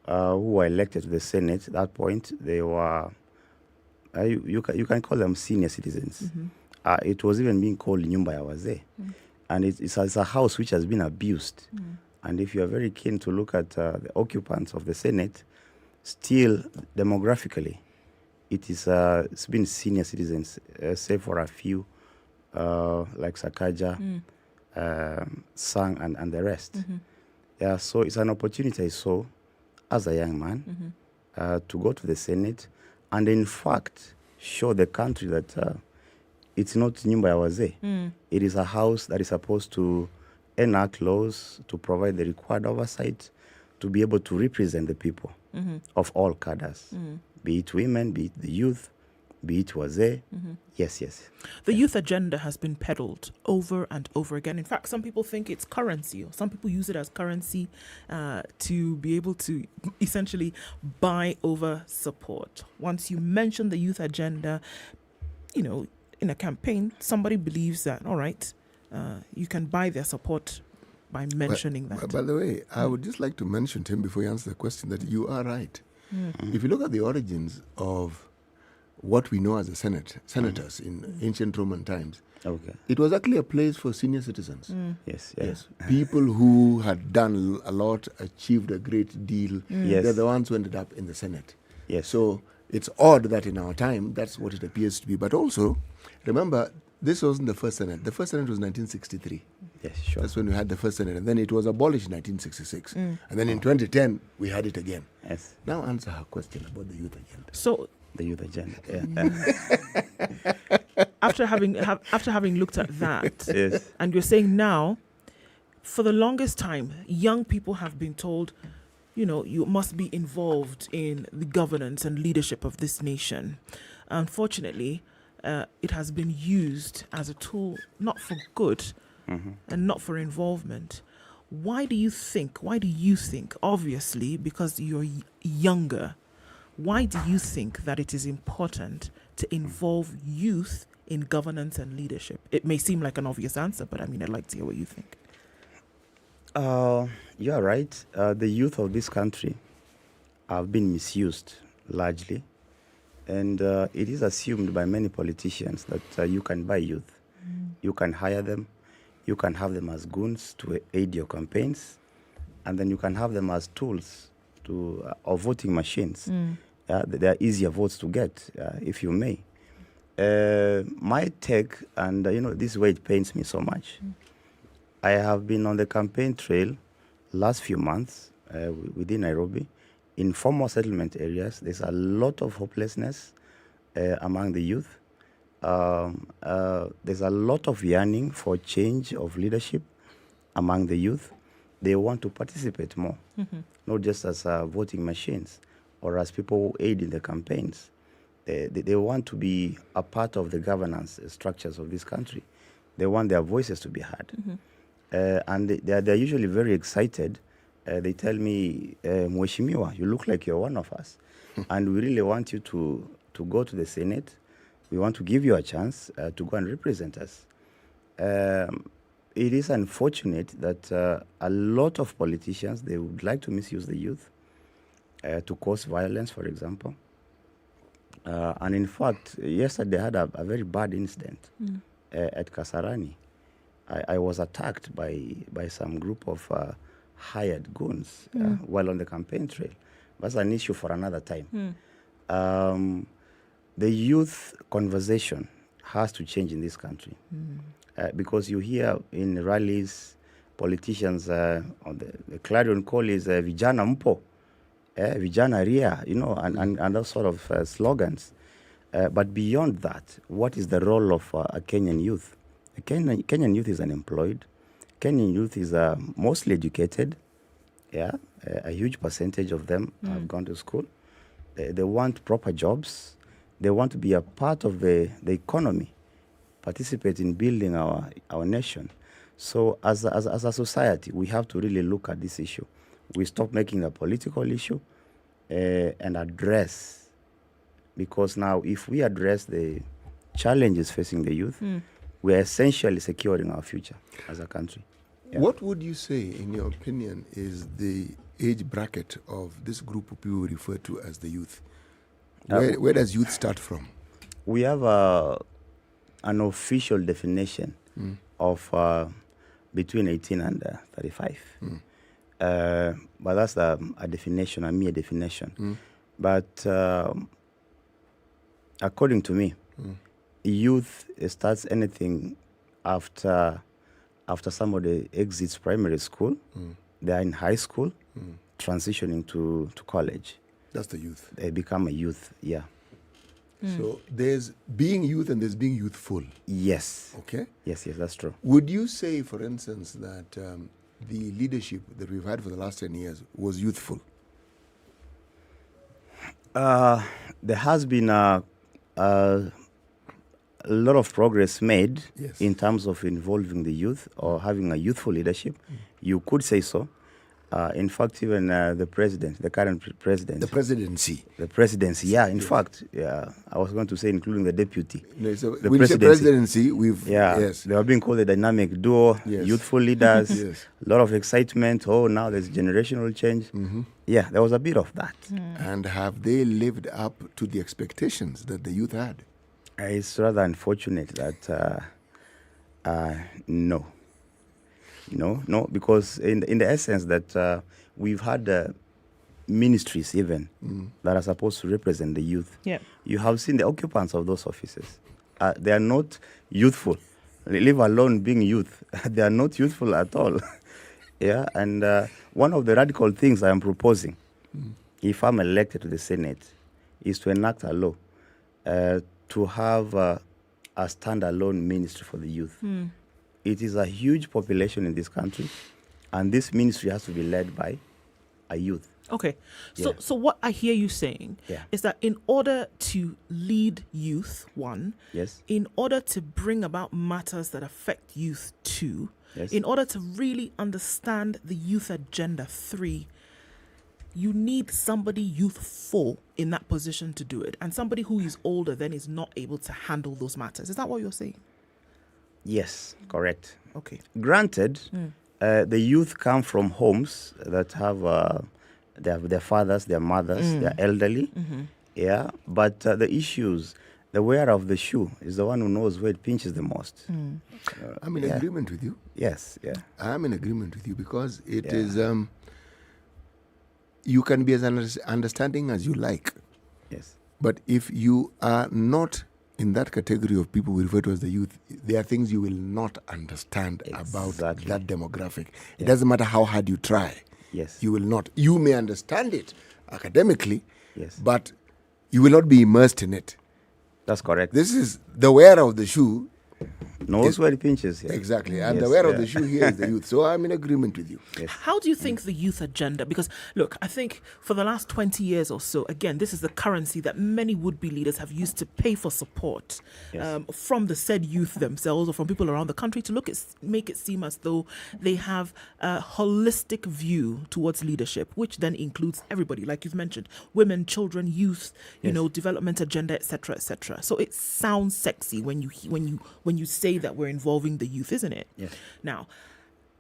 who were elected to the Senate at that point. They were, you can call them senior citizens. It was even being called Nyumba ya Wazee. And it's a house which has been abused. And if you are very keen to look at the occupants of the Senate, still demographically, it's been senior citizens, save for a few, like Sakaja, Sang, and the rest. Yeah, so it's an opportunity I saw as a young man to go to the Senate and, in fact, show the country that it's not Nyumba ya Wazee. It is a house that is supposed to enact laws, to provide the required oversight, to be able to represent the people of all cadres, be it women, be it the youth, be it Wazee. Yes. The youth agenda has been peddled over and over again. In fact, some people think it's currency, or some people use it as currency to be able to essentially buy over support. Once you mention the youth agenda, in a campaign, somebody believes that, all right, you can buy their support by mentioning that. By the way, I would just like to mention, Tim, before you answer the question, that you are right. If you look at the origins of what we know as the senators in ancient Roman times, it was actually a place for senior citizens. Yes. People who had done a lot, achieved a great deal. They're the ones who ended up in the Senate. So it's odd that in our time, that's what it appears to be. But also, remember, this wasn't the first Senate. The first Senate was 1963. Yes, sure. That's when we had the first Senate. And then it was abolished in 1966. And then in 2010, we had it again. Yes. Now answer her question about the youth agenda. So the youth agenda, after having looked at that, and you're saying now, for the longest time, young people have been told, you must be involved in the governance and leadership of this nation. Unfortunately, it has been used as a tool not for good and not for involvement. Why do you think, obviously, because you're younger, why do you think that it is important to involve youth in governance and leadership? It may seem like an obvious answer, but I'd like to hear what you think. You are right. The youth of this country have been misused largely. And it is assumed by many politicians that you can buy youth. You can hire them. You can have them as goons to aid your campaigns. And then you can have them as tools or voting machines. They are easier votes to get, if you may. My take, and this is where it pains me so much. I have been on the campaign trail last few months within Nairobi. In formal settlement areas, there's a lot of hopelessness among the youth. There's a lot of yearning for change of leadership among the youth. They want to participate more, not just as voting machines or as people who aid in the campaigns. They want to be a part of the governance structures of this country. They want their voices to be heard. And they're usually very excited. They tell me, Mheshimiwa, you look like you're one of us. And we really want you to go to the Senate. We want to give you a chance to go and represent us. It is unfortunate that a lot of politicians, they would like to misuse the youth to cause violence, for example. And in fact, yesterday I had a very bad incident at Kasarani. I was attacked by some group of hired goons while on the campaign trail. That's an issue for another time. The youth conversation has to change in this country because you hear in rallies, politicians on the clarion call is vijana mpo, vijana ria, and those sort of slogans. But beyond that, what is the role of a Kenyan youth? Kenyan youth is unemployed. Kenyan youth is mostly educated. Yeah, a huge percentage of them have gone to school. They want proper jobs. They want to be a part of the economy, participate in building our nation. So as a society, we have to really look at this issue. We stop making a political issue and address, because now if we address the challenges facing the youth, we are essentially securing our future as a country. Yeah. What would you say, in your opinion, is the age bracket of this group of people we refer to as the youth? Where does youth start from? We have an official definition of between 18 and 35. But that's a definition, a mere definition. But according to me, youth starts anything after somebody exits primary school, they are in high school, transitioning to college. That's the youth. They become a youth, yeah. So there's being youth and there's being youthful. Yes. Okay? Yes, that's true. Would you say, for instance, that the leadership that we've had for the last 10 years was youthful? There has been a lot of progress made in terms of involving the youth or having a youthful leadership. You could say so. In fact, even the president, the current president. The presidency. The presidency, yeah. In fact, I was going to say including the deputy. No, so the when you say presidency, we've... Yes. They are being called the dynamic duo, youthful leaders, a lot of excitement. Oh, now there's generational change. Yeah, there was a bit of that. And have they lived up to the expectations that the youth had? It's rather unfortunate that no, because in the essence that we've had ministries even that are supposed to represent the youth. Yeah. You have seen the occupants of those offices. They are not youthful, leave alone being youth. They are not youthful at all. Yeah, and one of the radical things I am proposing, if I'm elected to the Senate, is to enact a law to have a standalone ministry for the youth. It is a huge population in this country, and this ministry has to be led by a youth. Okay. So what I hear you saying is that in order to lead youth, one, in order to bring about matters that affect youth, two, in order to really understand the youth agenda, three, you need somebody youthful in that position to do it. And somebody who is older then is not able to handle those matters. Is that what you're saying? Yes, correct. Okay. Granted, the youth come from homes that have their fathers, their mothers, they're elderly. Yeah, but the issues, the wearer of the shoe is the one who knows where it pinches the most. I'm in agreement with you. Yes, I'm in agreement with you because it is... you can be as understanding as you like. Yes. But if you are not in that category of people we refer to as the youth, there are things you will not understand about that demographic. It doesn't matter how hard you try. Yes. You will not. You may understand it academically, but you will not be immersed in it. That's correct. This is the wearer of the shoe. Knows where it pinches. Yeah. Exactly. And the wearer of the shoe here is the youth. So I'm in agreement with you. How do you think the youth agenda, because look, I think for the last 20 years or so, again, this is the currency that many would-be leaders have used to pay for support from the said youth themselves or from people around the country to make it seem as though they have a holistic view towards leadership, which then includes everybody, like you've mentioned, women, children, youth, you know, development agenda, etc., etc. So it sounds sexy when you say that we're involving the youth, isn't it? Yes. Now,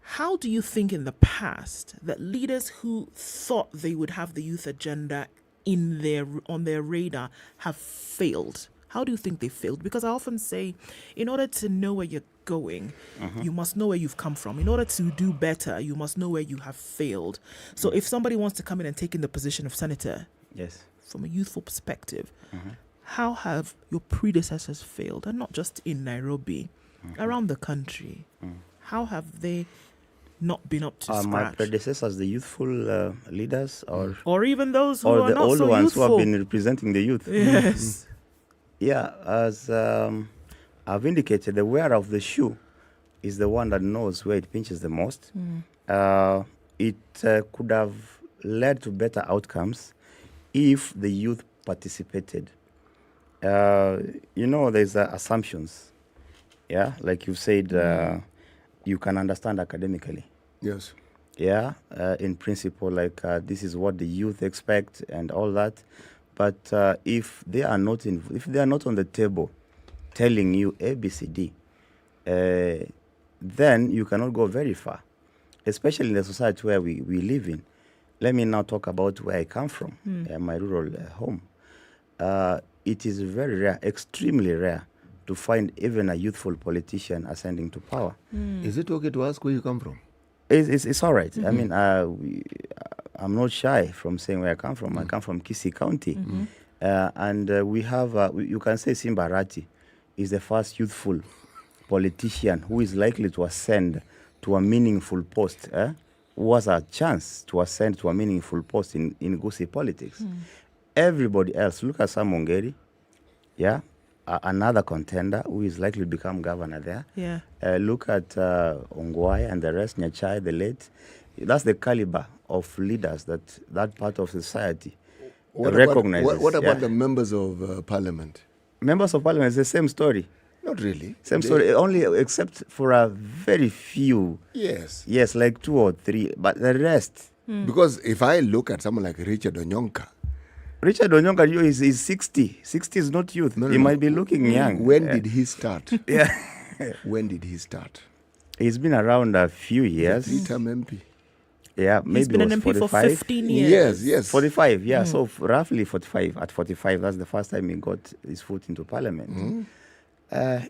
how do you think in the past that leaders who thought they would have the youth agenda on their radar have failed? How do you think they failed? Because I often say, in order to know where you're going, you must know where you've come from. In order to do better, you must know where you have failed. So if somebody wants to come in and take in the position of senator, from a youthful perspective, how have your predecessors failed? And not just in Nairobi, around the country. How have they not been up to scratch? My predecessors, the youthful leaders, or even those who or are the not old so ones youthful, who have been representing the youth. Yes. Yeah, as I've indicated, the wearer of the shoe is the one that knows where it pinches the most. It could have led to better outcomes if the youth participated. There's assumptions. Yeah, like you said, you can understand academically. Yes. Yeah, in principle, like this is what the youth expect and all that. But if they are not on the table telling you A, B, C, D, then you cannot go very far, especially in the society where we live in. Let me now talk about where I come from, my rural home. It is very rare, extremely rare, to find even a youthful politician ascending to power. Is it okay to ask where you come from? It's all right. I mean, I'm not shy from saying where I come from. I come from Kisii County. And we have, you can say Simbarati is the first youthful politician who is likely to ascend to a meaningful post, who has a chance to ascend to a meaningful post in Gusii politics. Everybody else, look at Sam Ongeri, another contender who is likely to become governor there. Yeah. Look at Ongwae and the rest, Nyachai, the late. That's the caliber of leaders that part of society recognizes. What about the members of parliament? Members of parliament is the same story. Not really. Same story, only except for a very few. Yes. Yes, like 2 or 3, but the rest. Because if I look at someone like Richard Onyonka is 60. 60 is not youth. He might be looking young. When did he start? Yeah. When did he start? He's been around a few years. Three-term MP. Yeah, maybe he's been an MP 45. For 15 years. Yes. 45, yeah. So roughly 45. At 45, that's the first time he got his foot into parliament.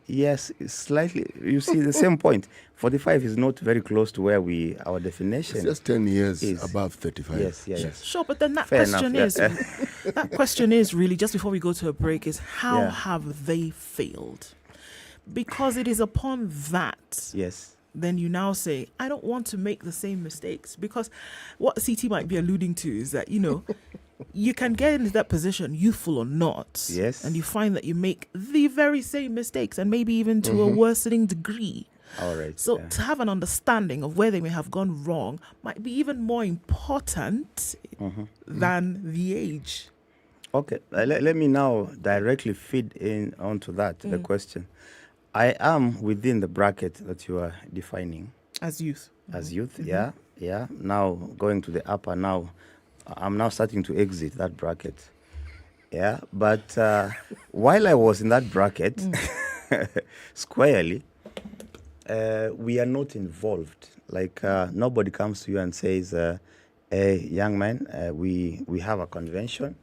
Yes, slightly. You see, the same point. 45 is not very close to where our definition it's just 10 years is. Above 35. Yes. Sure, but then that Fair question enough, that question is really, just before we go to a break, is how have they failed? Because it is upon that. Yes. Then you now say, I don't want to make the same mistakes. Because what CT might be alluding to is that, you can get into that position, youthful or not. Yes. And you find that you make the very same mistakes and maybe even to a worsening degree. All right. So to have an understanding of where they may have gone wrong might be even more important than the age. Okay. Let me now directly feed in onto that, the question. I am within the bracket that you are defining. As youth. As youth, yeah. Now going to the upper now. I'm now starting to exit that bracket. Yeah, but while I was in that bracket, squarely, we are not involved. Like nobody comes to you and says, hey, young man, we have a convention.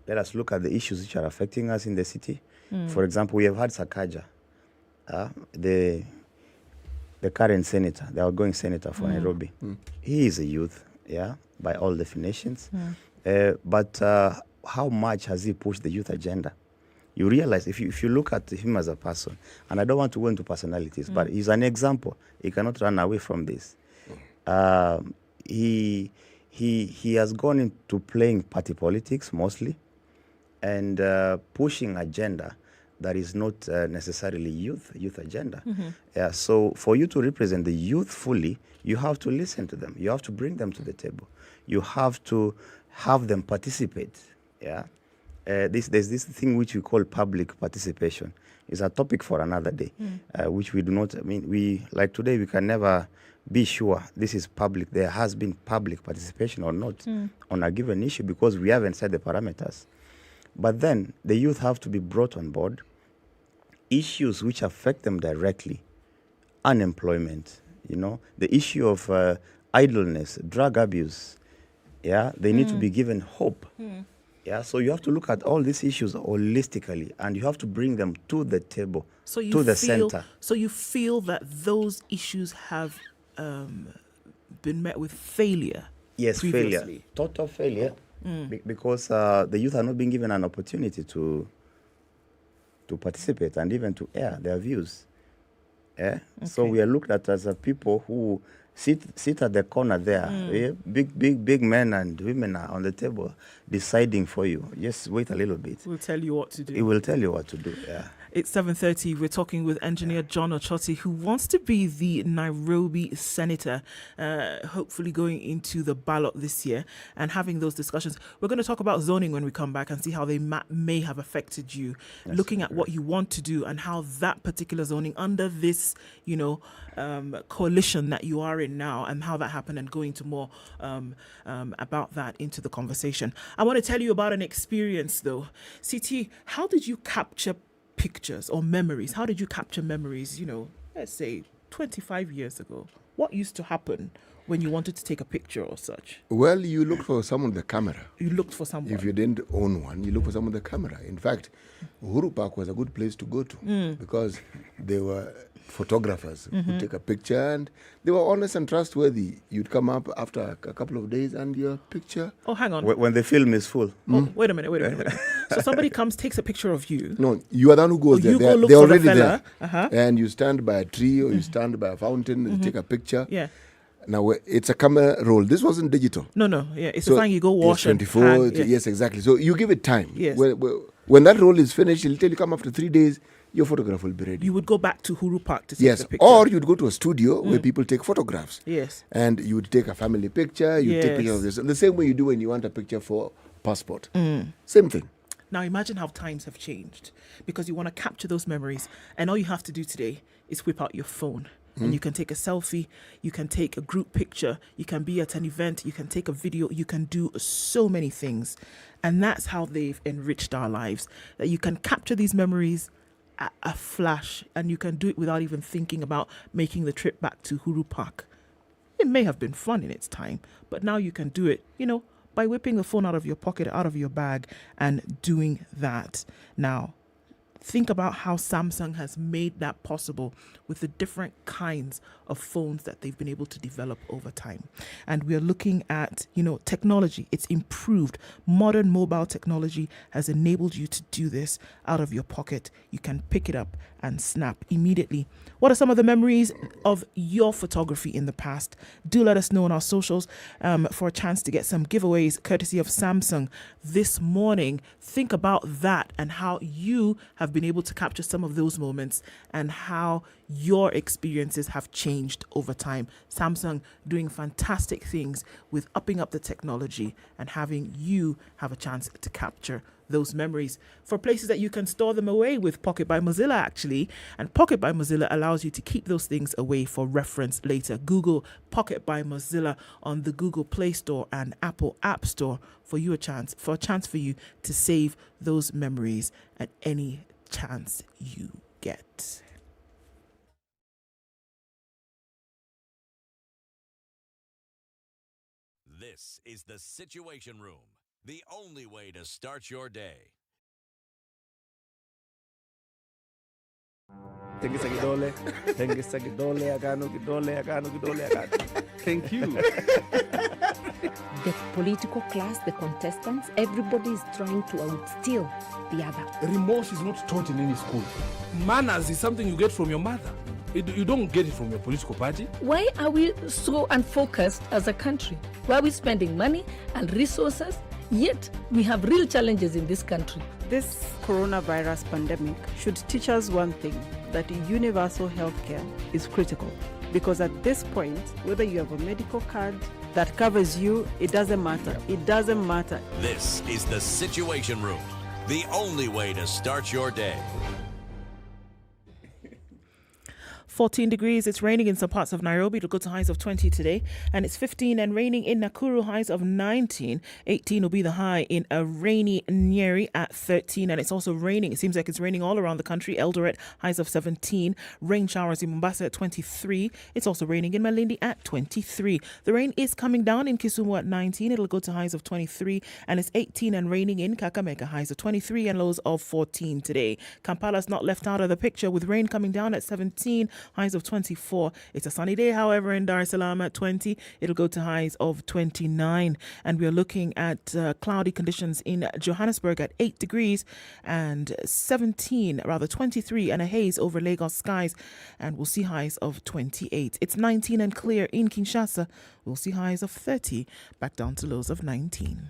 Let us look at the issues which are affecting us in the city. For example, we have had Sakaja, the current senator, the outgoing senator for Nairobi. He is a youth, by all definitions. But how much has he pushed the youth agenda? You realize if you look at him as a person, and I don't want to go into personalities, but he's an example. He cannot run away from this. He has gone into playing party politics mostly, and pushing agenda that is not necessarily youth agenda. So for you to represent the youth fully, you have to listen to them. You have to bring them to the table. You have to have them participate. There's this thing which we call public participation. It's a topic for another day, which we do not, we, like today, we can never be sure this is public, there has been public participation or not on a given issue because we haven't set the parameters. But then the youth have to be brought on board. Issues which affect them directly, unemployment, the issue of idleness, drug abuse, they need to be given hope. So you have to look at all these issues holistically, and you have to bring them to the table, to the center. So you feel that those issues have been met with failure? Yes, previously. failure, total failure, because the youth are not being given an opportunity to participate and even to air their views. So we are looked at as a people who Sit at the corner there. Yeah, big men and women are on the table deciding for you. Just wait a little bit. We'll tell you what to do. It will tell you what to do. Yeah. It's 7:30. We're talking with engineer John Ochoti, who wants to be the Nairobi senator, hopefully going into the ballot this year and having those discussions. We're going to talk about zoning when we come back and see how they may have affected you, looking at what you want to do and how that particular zoning under this, coalition that you are in now and how that happened, and go into more about that into the conversation. I want to tell you about an experience though. CT, how did you capture pictures or memories? How did you capture memories, let's say 25 years ago? What used to happen when you wanted to take a picture or such? Well, you looked for someone with the camera. You looked for someone. If you didn't own one, you looked for someone with the camera. In fact, Uhuru Park was a good place to go to because there were photographers who could take a picture, and they were honest and trustworthy. You'd come up after a couple of days and your picture... Oh, hang on. When the film is full. Oh, wait a minute. So somebody comes, takes a picture of you. No, you are the one who goes there. They're already there. And you stand by a tree or you stand by a fountain and take a picture. Yeah. Now, it's a camera roll. This wasn't digital. No. Yeah, it's a thing you go wash and 24, hang, yes, exactly. So you give it time. Yes. When that roll is finished, he'll tell you come after 3 days, your photograph will be ready. You would go back to Uhuru Park to take the picture. Or you'd go to a studio where people take photographs. Yes. And you would take a family picture, you take pictures of this. The same way you do when you want a picture for passport. Same thing. Now imagine how times have changed, because you want to capture those memories, and all you have to do today is whip out your phone. And you can take a selfie, you can take a group picture, you can be at an event, you can take a video, you can do so many things. And that's how they've enriched our lives, that you can capture these memories at a flash, and you can do it without even thinking about making the trip back to Uhuru Park. It may have been fun in its time, but now you can do it, by whipping the phone out of your pocket, out of your bag, and doing that. Now, think about how Samsung has made that possible with the different kinds of phones that they've been able to develop over time. And we're looking at, technology. It's improved. Modern mobile technology has enabled you to do this out of your pocket. You can pick it up and snap immediately. What are some of the memories of your photography in the past? Do let us know on our socials for a chance to get some giveaways courtesy of Samsung this morning. Think about that and how you have been able to capture some of those moments and how your experiences have changed over time. Samsung doing fantastic things with upping up the technology and having you have a chance to capture those memories for places that you can store them away with Pocket by Mozilla, actually. And Pocket by Mozilla allows you to keep those things away for reference later. Google Pocket by Mozilla on the Google Play Store and Apple App Store for a chance for you to save those memories at any chance you get. This is the Situation Room, the only way to start your day. Tengisa kidole, agano kidole. Thank you. The political class, the contestants, everybody is trying to outsteal the other. Remorse is not taught in any school. Manners is something you get from your mother. You don't get it from your political party. Why are we so unfocused as a country? Why are we spending money and resources? Yet we have real challenges in this country. This coronavirus pandemic should teach us one thing, that universal healthcare is critical. Because at this point, whether you have a medical card that covers you, it doesn't matter. It doesn't matter. This is the Situation Room, the only way to start your day. 14 degrees. It's raining in some parts of Nairobi. It'll go to highs of 20 today. And it's 15 and raining in Nakuru, highs of 19. 18 will be the high in a rainy Nyeri at 13. And it's also raining. It seems like it's raining all around the country. Eldoret, highs of 17. Rain showers in Mombasa at 23. It's also raining in Malindi at 23. The rain is coming down in Kisumu at 19. It'll go to highs of 23. And it's 18 and raining in Kakamega, highs of 23 and lows of 14 today. Kampala's not left out of the picture with rain coming down at 17. highs of 24. It's a sunny day, however, in Dar es Salaam at 20. It'll go to highs of 29. And we're looking at cloudy conditions in Johannesburg at 8 degrees and 23, and a haze over Lagos skies. And we'll see highs of 28. It's 19 and clear in Kinshasa. We'll see highs of 30, back down to lows of 19.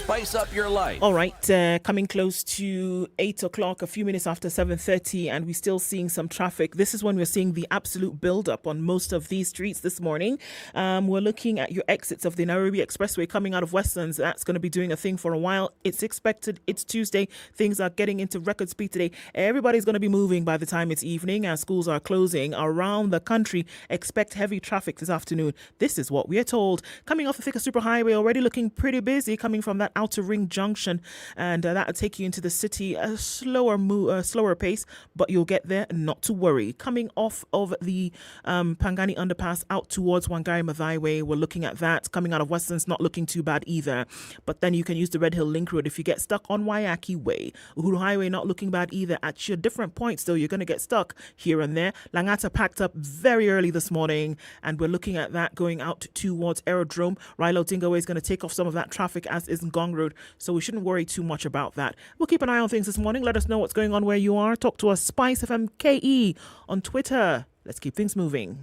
Spice up your life. All right, coming close to 8 o'clock, a few minutes after 7:30, and we're still seeing some traffic. This is when we're seeing the absolute build-up on most of these streets this morning. We're looking at your exits of the Nairobi Expressway coming out of Westlands. That's going to be doing a thing for a while. It's expected. It's Tuesday. Things are getting into record speed today. Everybody's going to be moving by the time it's evening as schools are closing around the country. Expect heavy traffic this afternoon. This is what we are told. Coming off the Thika Superhighway, already looking pretty busy coming from that Outer Ring Junction, and that'll take you into the city a slower pace, but you'll get there, not to worry. Coming off of the Pangani Underpass out towards Wangari Maathai Way, we're looking at that. Coming out of Westlands, not looking too bad either, but then you can use the Red Hill Link Road if you get stuck on Waiyaki Way. Uhuru Highway, not looking bad either. At your different points, though, you're going to get stuck here and there. Langata packed up very early this morning, and we're looking at that going out towards Aerodrome. Raila Odinga Way is going to take off some of that traffic, as is Ngong Road, so we shouldn't worry too much about that. We'll keep an eye on things this morning. Let us know what's going on where you are. Talk to us, SpiceFM KE on Twitter. Let's keep things moving.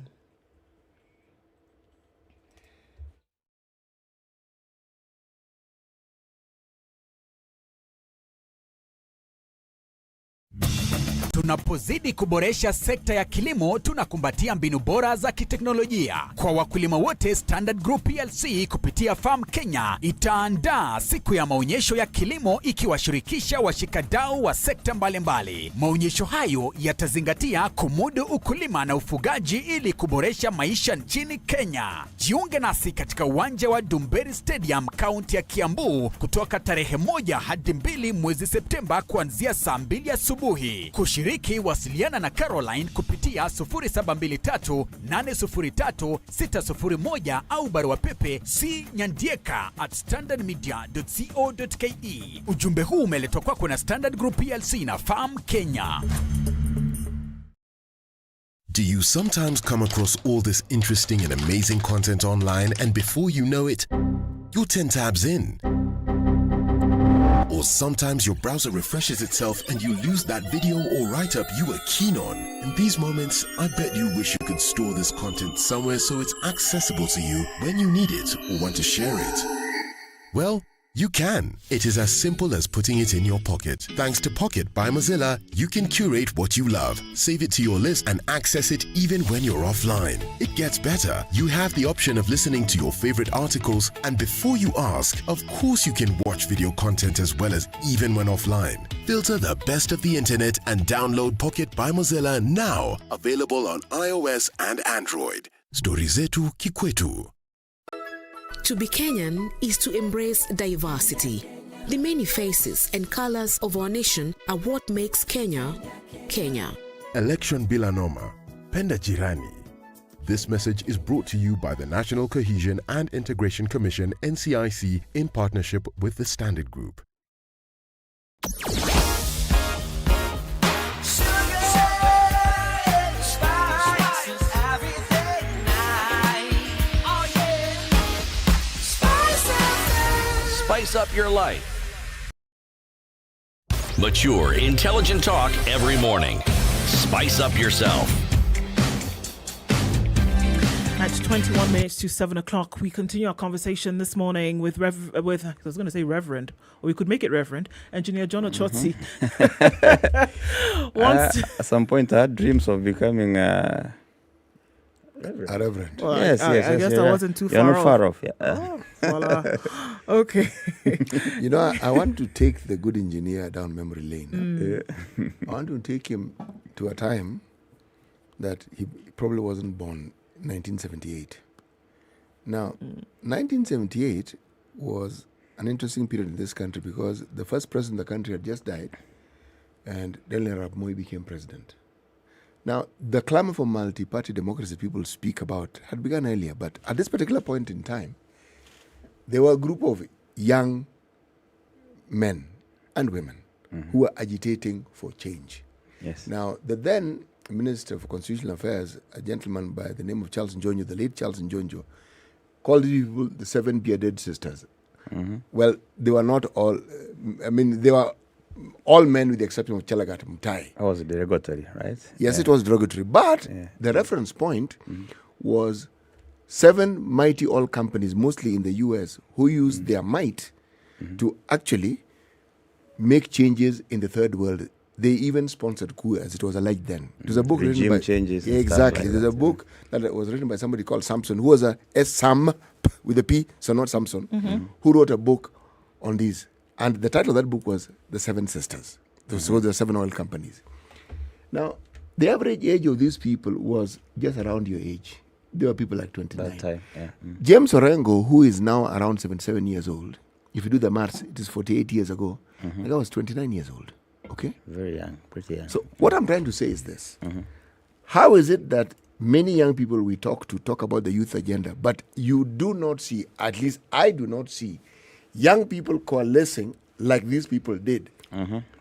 Tunapozidi kuboresha sekta ya kilimo, tunakumbatia mbinu bora za kiteknolojia. Kwa wakulima wote, Standard Group PLC kupitia Farm Kenya itaandaa siku ya maonyesho ya kilimo ikiwashirikisha washikadau wa sekta mbalimbali. Maonyesho hayo yatazingatia kumudu ukulima na ufugaji ili kuboresha maisha nchini Kenya. Jiunge nasi katika uwanja wa Dumberi Stadium, kaunti ya Kiambu, kutoka tarehe 1 hadi 2 mwezi Septemba kuanzia saa 2 asubuhi. Kushiriki, wasiliana na Caroline kupitia 0723-803-601 au barua pepe cnyandieka@standardmedia.co.ke. Ujumbe huu umeletwa kwako na Standard Group PLC na Farm Kenya. Do you sometimes come across all this interesting and amazing content online, and before you know it, you're 10 tabs in? Or sometimes your browser refreshes itself and you lose that video or write-up you were keen on. In these moments, I bet you wish you could store this content somewhere so it's accessible to you when you need it or want to share it. Well, you can. It is as simple as putting it in your pocket. Thanks to Pocket by Mozilla, you can curate what you love, save it to your list, and access it even when you're offline. It gets better. You have the option of listening to your favorite articles, and before you ask, of course you can watch video content as well as even when offline. Filter the best of the internet and download Pocket by Mozilla now. Available on iOS and Android. Stori zetu kikwetu. To be Kenyan is to embrace diversity. The many faces and colors of our nation are what makes Kenya, Kenya. Election bila noma. Penda jirani. This message is brought to you by the National Cohesion and Integration Commission, NCIC, in partnership with the Standard Group. Spice up your life. Mature, intelligent talk every morning. Spice up yourself. At 21 minutes to 7 o'clock, we continue our conversation this morning with I was going to say Reverend, or we could make it Reverend, Engineer John Ochoti. At some point, I had dreams of becoming a reverend. Well, Yes. I guess I wasn't too You're far not off. far off. Yeah. Oh, voila. Okay. You know, I want to take the good engineer down memory lane. Mm. I want to take him to a time that he probably wasn't born, 1978. Now, 1978 was an interesting period in this country because the first president of the country had just died and Daniel Arap Moi became president. Now, the clamor for multi-party democracy people speak about had begun earlier, but at this particular point in time, there were a group of young men and women who were agitating for change. Yes. Now, the then Minister for Constitutional Affairs, a gentleman by the name of Charles Njonjo, the late Charles Njonjo, called these people the Seven Bearded Sisters. Well, they were not all, they were all men with the exception of Chelagat Mutai. That was derogatory, right? Yes, it was derogatory. But the reference point was 7 mighty oil companies, mostly in the US, who used their might to actually make changes in the third world. They even sponsored coup, as it was alleged then. It was a book Regime written by... changes. Yeah, exactly. There's a book that was written by somebody called Samson, who was a S-Sam with a P, so not Samson, who wrote a book on these. And the title of that book was The Seven Sisters. So there were 7 oil companies. Now, the average age of these people was just around your age. They were people like 29. That time, yeah. James Orengo, who is now around 77 years old, if you do the maths, it is 48 years ago. The guy was 29 years old. Okay? Very young, pretty young. So what I'm trying to say is this. How is it that many young people we talk to talk about the youth agenda, but you do not see, at least I do not see, young people coalescing like these people did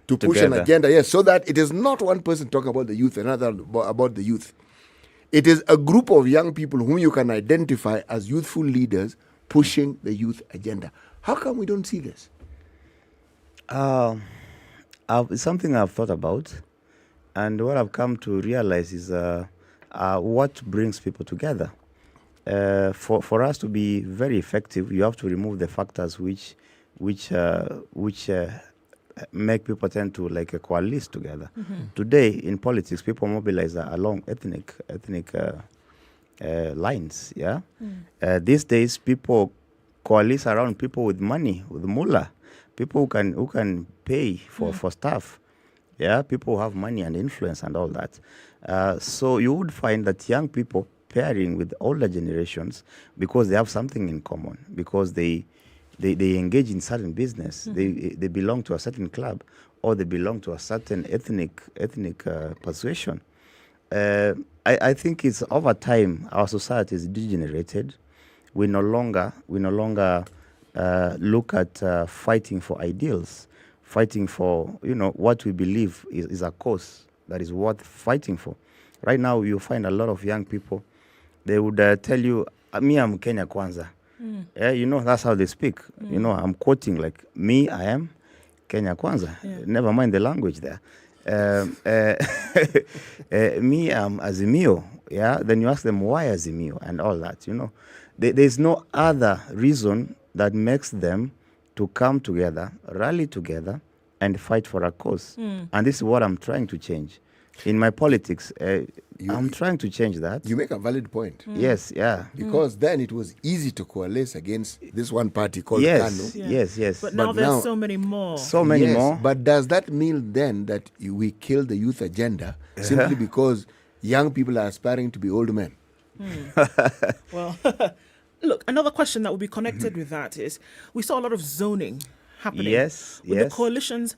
to push an agenda, yes, so that it is not one person talking about the youth, another about the youth. It is a group of young people whom you can identify as youthful leaders pushing the youth agenda. How come we don't see this? It's something I've thought about, and what I've come to realize is what brings people together. For us to be very effective, you have to remove the factors which make people tend to like coalesce together. Today in politics, people mobilize along ethnic lines. Yeah. These days, people coalesce around people with money, with mullah, people who can pay for stuff. Yeah, people who have money and influence and all that. So you would find that young people pairing with older generations because they have something in common, because they engage in certain business, they belong to a certain club, or they belong to a certain ethnic persuasion. I think it's over time our society is degenerated. We no longer look at fighting for ideals, fighting for what we believe is a cause that is worth fighting for. Right now, you find a lot of young people. They would tell you, "Me, I'm Kenya Kwanza." That's how they speak. I'm quoting like, "Me, I am Kenya Kwanza." Never mind the language there. Me, I'm Azimio. Yeah. Then you ask them why Azimio and all that. There's no other reason that makes them to come together, rally together, and fight for a cause. And this is what I'm trying to change. In my politics, I'm trying to change that. You make a valid point. Yes, yeah. Because then it was easy to coalesce against this one party called Kanu. Yes. But now there's so many more. So many more. But does that mean then that we kill the youth agenda simply because young people are aspiring to be old men? Well, look, another question that will be connected with that is we saw a lot of zoning happening. Yes. The coalitions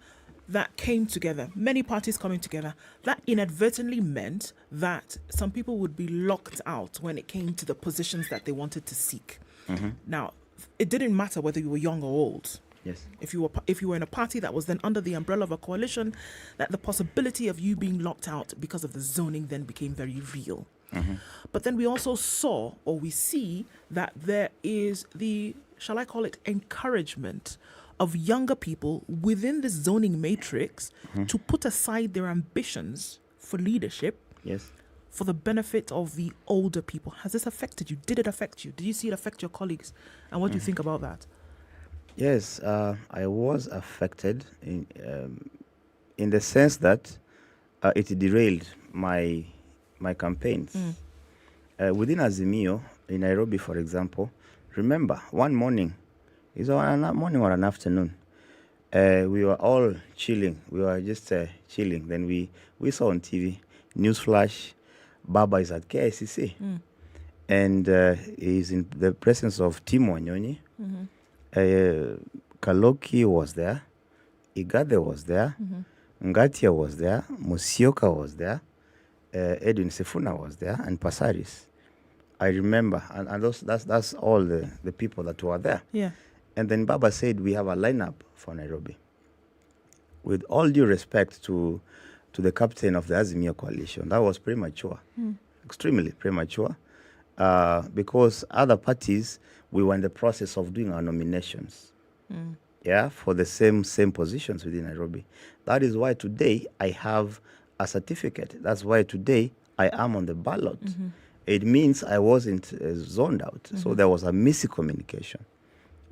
that came together, many parties coming together, that inadvertently meant that some people would be locked out when it came to the positions that they wanted to seek. Now, it didn't matter whether you were young or old. Yes. If you were in a party that was then under the umbrella of a coalition, that the possibility of you being locked out because of the zoning then became very real. But then we also saw, or we see, that there is the, shall I call it, encouragement of younger people within the zoning matrix to put aside their ambitions for leadership for the benefit of the older people. Has this affected you? Did it affect you? Did you see it affect your colleagues? And what do you think about that? Yes, I was affected in the sense that it derailed my campaigns. Within Azimio, in Nairobi, for example, remember, one morning, it's a morning or an afternoon, we were all chilling. We were just chilling. Then we saw on TV, newsflash, Baba is at KICC. And he's in the presence of Timo Wanyonyi. Kaloki was there. Igade was there. Ngatia was there. Musyoka was there. Edwin Sifuna was there, and Pasaris. I remember, and that's all the people that were there. Yeah. And then Baba said, we have a lineup for Nairobi. With all due respect to the captain of the Azimio coalition, that was premature, extremely premature, because other parties, we were in the process of doing our nominations, for the same positions within Nairobi. That is why today I have a certificate. That's why today I am on the ballot. It means I wasn't zoned out. So there was a miscommunication,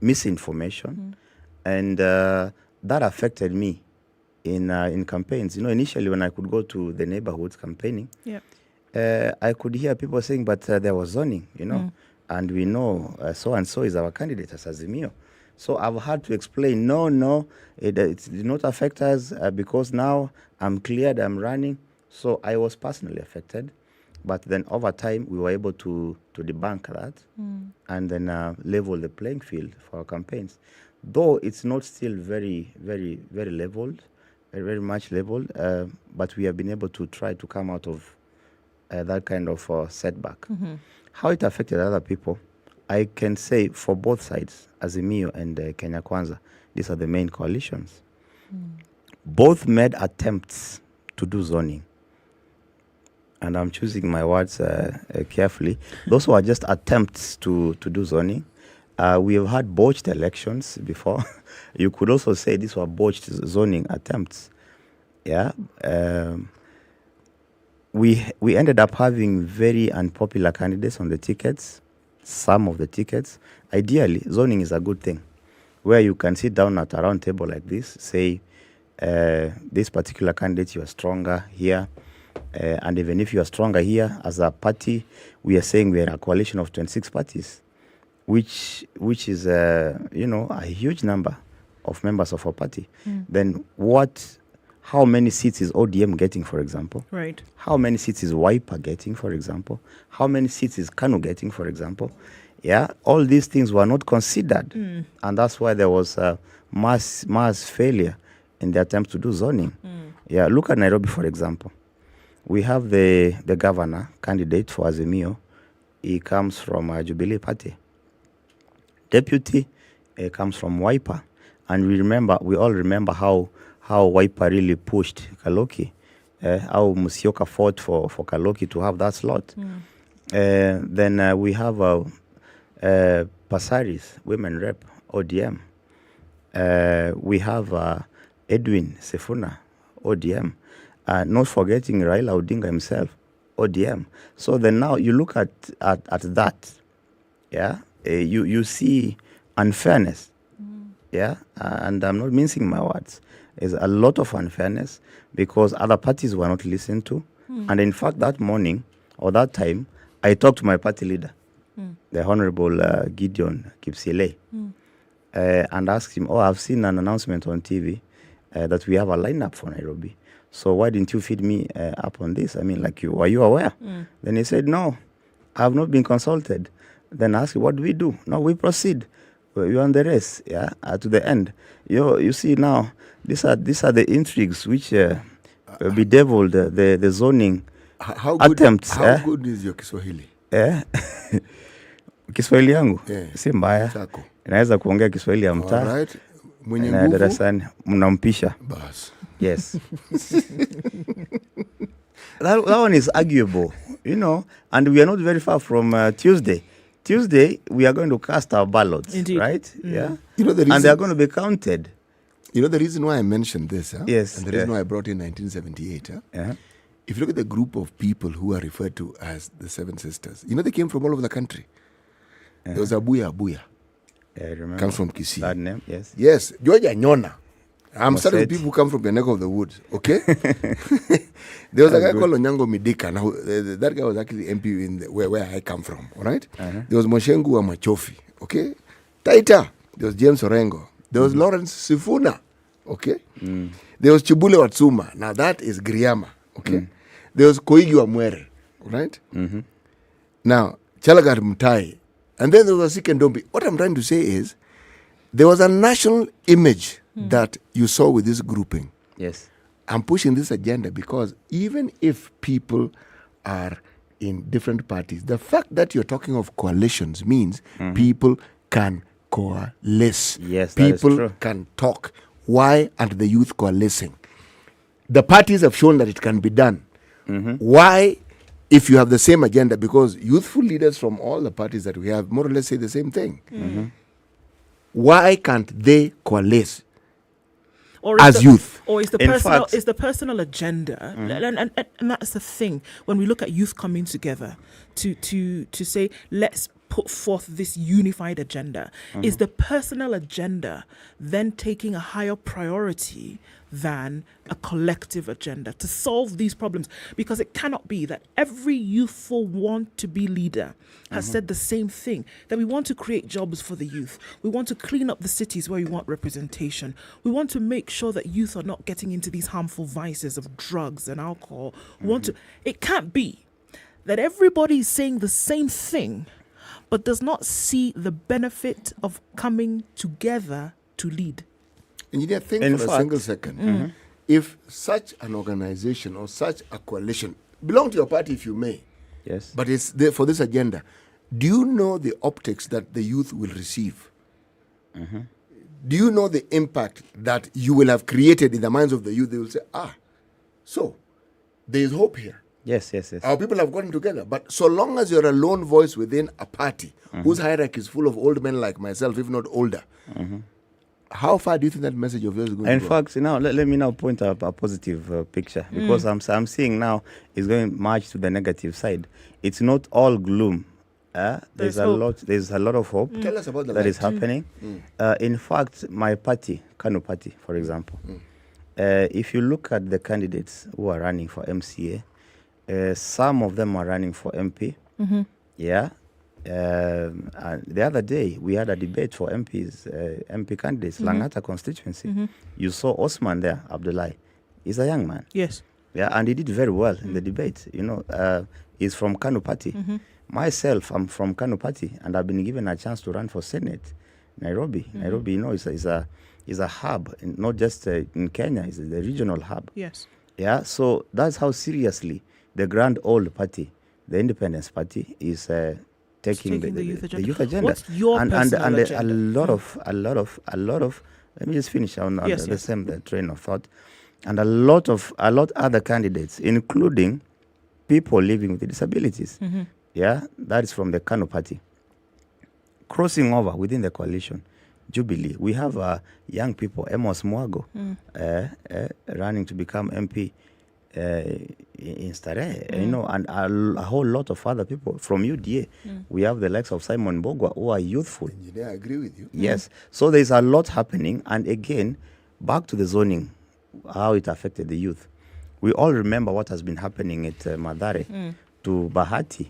misinformation, and that affected me in campaigns. Initially when I could go to the neighborhoods campaigning, I could hear people saying, but there was zoning, and we know so-and-so is our candidate as Azimio. So I've had to explain, no, it did not affect us because now I'm cleared, I'm running. So I was personally affected. But then over time, we were able to debunk that and then level the playing field for our campaigns. Though it's not still very, very, very leveled, very much leveled, but we have been able to try to come out of that kind of setback. How it affected other people, I can say for both sides, Azimio and Kenya Kwanza, these are the main coalitions. Both made attempts to do zoning. And I'm choosing my words carefully. Those were just attempts to do zoning. We have had botched elections before. You could also say these were botched zoning attempts. We ended up having very unpopular candidates on the tickets, some of the tickets. Ideally, zoning is a good thing, where you can sit down at a round table like this, say, this particular candidate, you are stronger here. And even if you are stronger here, as a party, we are saying we are a coalition of 26 parties, which is, a huge number of members of our party. Then how many seats is ODM getting, for example? Right. How How many seats is Wiper getting, for example? How many seats is KANU getting, for example? All these things were not considered. And that's why there was mass failure in the attempt to do zoning. Look at Nairobi, for example. We have the governor candidate for Azimio. He comes from Jubilee Party. Deputy comes from Wiper. And we all remember how Wiper really pushed Kaloki, how Musyoka fought for Kaloki to have that slot. Then we have Pasaris, women rep, ODM. We have Edwin Sifuna, ODM. Not forgetting Raila Odinga himself, ODM. So then now you look at that, you see unfairness, and I'm not mincing my words. There's a lot of unfairness because other parties were not listened to. And in fact, that morning or that time, I talked to my party leader, the Honorable Gideon Kipsile, and asked him, I've seen an announcement on TV that we have a lineup for Nairobi. So why didn't you feed me up on this? I mean, were you aware? Then he said, no, I have not been consulted. Then I asked him, what do we do? No, we proceed. We're on the race, to the end. You see now, these are the intrigues which bedeviled the zoning attempts. How good is your Kiswahili? Kiswahili yangu si mbaya. Naweza kuongea Kiswahili ya mtaa. Alright. Mwenye na nguvu darasani mnampisha. bas. Yes. that one is arguable, and we are not very far from Tuesday. Tuesday, we are going to cast our ballots, Indeed. right? Yeah. The reason, and they are going to be counted. The reason why I mentioned this, Yes. and the reason why I brought in 1978, if you look at the group of people who are referred to as the Seven Sisters, they came from all over the country. There was Abuya. I remember. Comes from Kisii. That name, yes. Yes, Georgia Nyona. I'm starting with Moseti. people who come from the neck of the woods, okay? There was a guy called Onyango Midika. Now, that guy was actually MP in where I come from, all right? There was Moshengu Amachofi, okay? Taita. There was James Orengo. There was Lawrence Sifuna, okay? There was Chibule Watsuma. Now, that is Griama, okay? There was Koigi Wamwere, all right? Now, Chalagat Mutai. And then there was a Siken Dombi. What I'm trying to say is, there was a national image that you saw with this grouping. Yes. I'm pushing this agenda because even if people are in different parties. The fact that you're talking of coalitions means people can coalesce. Yes, that is people true. can talk. Why aren't the youth coalescing? The parties have shown that it can be done. Why, if you have the same agenda, because youthful leaders from all the parties that we have more or less say the same thing. Why can't they coalesce Or as youth? Or is the In personal fact- is the personal agenda, and that's the thing when we look at youth coming together to say let's put forth this unified agenda. Is the personal agenda then taking a higher priority than a collective agenda to solve these problems? Because it cannot be that every youthful want to be leader has said the same thing, that we want to create jobs for the youth. We want to clean up the cities where we want representation. We want to make sure that youth are not getting into these harmful vices of drugs and alcohol. We want to. It can't be that everybody is saying the same thing but does not see the benefit of coming together to lead. Engineer, think In for a fact- single second. If such an organization or such a coalition belong to your party, if you may, Yes. but it's there for this agenda, do you know the optics that the youth will receive? Do you know the impact that you will have created in the minds of the youth? They will say, so there is hope here. Yes. Our people have gotten together. But so long as you're a lone voice within a party whose hierarchy is full of old men like myself, if not older, how far do you think that message of yours is going In to go? fact, now let me now point out a positive picture, because I'm seeing now it's going much to the negative side. It's not all gloom. There's a lot of hope Tell us about the that is light. happening. In fact, my party, Kanu Party, for example, if you look at the candidates who are running for MCA, some of them are running for MP. Yeah. The other day, we had a debate for MP candidates, Langata constituency. You saw Osman there, Abdullahi. He's a young man. Yes. Yeah, and he did very well in the debate. He's from Kanu Party. Myself, I'm from Kanu Party, and I've been given a chance to run for Senate, Nairobi. Nairobi, is a hub, not just in Kenya. It's the regional hub. Yes. Yeah, so that's how seriously the grand old party, the Independence Party, is taking the youth agenda. What's your personal agenda? A lot of. Let me just finish on Yes, the same train of thought, and a lot other candidates, including people living with disabilities. Yeah, that is from the Kanu Party. Crossing over within the coalition, Jubilee, we have young people, Amos Mwago, running to become MP in Starehe, and a whole lot of other people from UDA. We have the likes of Simon Bogwa, who are youthful. Engineer, I agree with you. Yes. So there's a lot happening. And again, back to the zoning, how it affected the youth. We all remember what has been happening at Mathare to Bahati.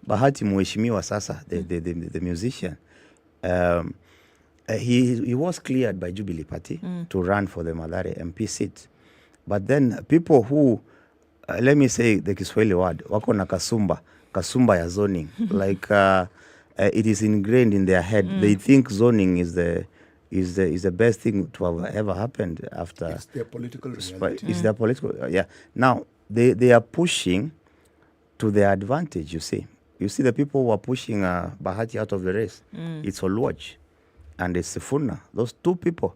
Bahati Mheshimiwa Sasa, the musician. He was cleared by Jubilee Party to run for the Mathare MP seat. But then people who, let me say the Kiswahili word, wako na kasumba ya zoning. Like it is ingrained in their head. They think zoning is the best thing to have ever happened after. It's their political reality. It's their political, yeah. Now, they are pushing to their advantage, you see. You see the people who are pushing Bahati out of the race. It's Oluoch and it's Sifuna. Those two people.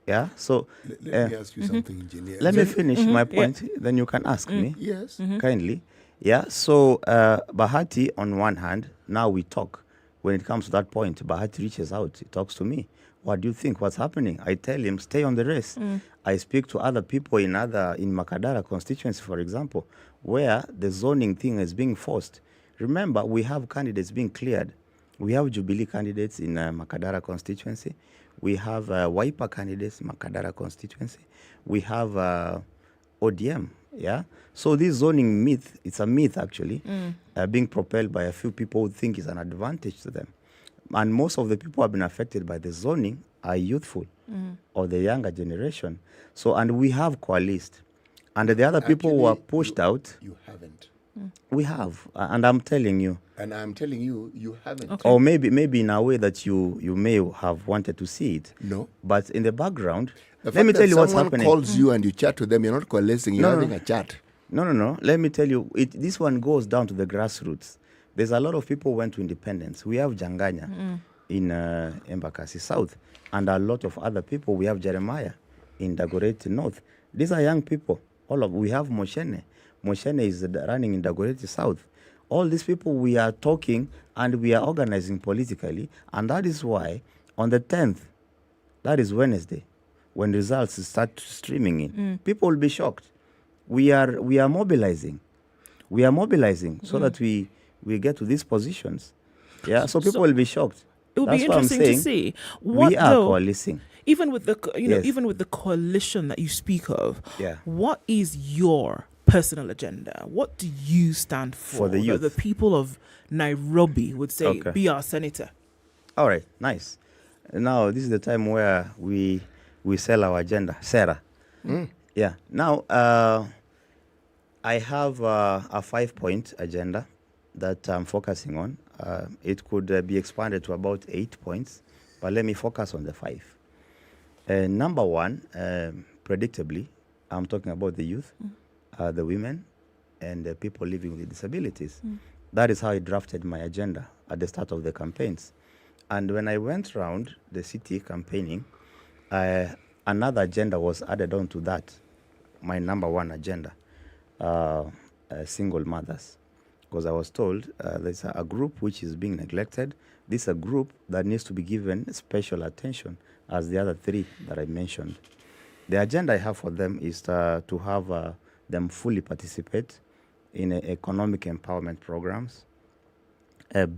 Yeah, so let me ask you something, Engineer. let me finish my point, then you can ask me. Yes. Kindly. Yeah, so Bahati, on one hand, now we talk. When it comes to that point, Bahati reaches out, he talks to me. What do you think? What's happening? I tell him, stay on the race. I speak to other people in Makadara constituency, for example, where the zoning thing is being forced. Remember, we have candidates being cleared. We have Jubilee candidates in Makadara constituency. We have Wiper candidates in Makadara constituency. We have ODM, yeah? So this zoning myth, it's a myth actually, being propelled by a few people who think it's an advantage to them. And most of the people who have been affected by the zoning are youthful or the younger generation. So, and we have coalesced. And the other people who are pushed out, You haven't. we have. And I'm telling you. And I'm telling you, you haven't. Okay. Or maybe in a way that you may have wanted to see it. No. But in the background, The let me fact tell that you what's someone happening. calls you and you chat with them, you're not coalescing, you're having a chat. No. Let me tell you, this one goes down to the grassroots. There's a lot of people who went to independence. We have Janganya in Embakasi South, and a lot of other people. We have Jeremiah in Dagoretti North. These are young people. We have Moshene. Moshene is running in Dagoretti South. All these people, we are talking and we are organizing politically, and that is why on the 10th, that is Wednesday, when results start streaming in, people will be shocked. We are mobilizing. We are mobilizing so that we get to these positions. Yeah, so people will be shocked. It would That's be what I'm interesting to saying. see. We are coalescing. Even with the Yes. even with the coalition that you speak of, Yeah. what is your personal agenda? What do you stand for? the youth. The people of Nairobi would say, Okay. be our senator. All right, nice. Now, this is the time where we sell our agenda. Sarah. Yeah. Now, I have a 5-point agenda that I'm focusing on. It could be expanded to about 8 points, but let me focus on the 5. Number 1, predictably, I'm talking about the youth, the women, and the people living with disabilities. That is how I drafted my agenda at the start of the campaigns. And when I went around the city campaigning, another agenda was added on to that, my number 1 agenda, single mothers. Because I was told there's a group which is being neglected. This is a group that needs to be given special attention as the other 3 that I mentioned. The agenda I have for them is to have them fully participate in economic empowerment programs,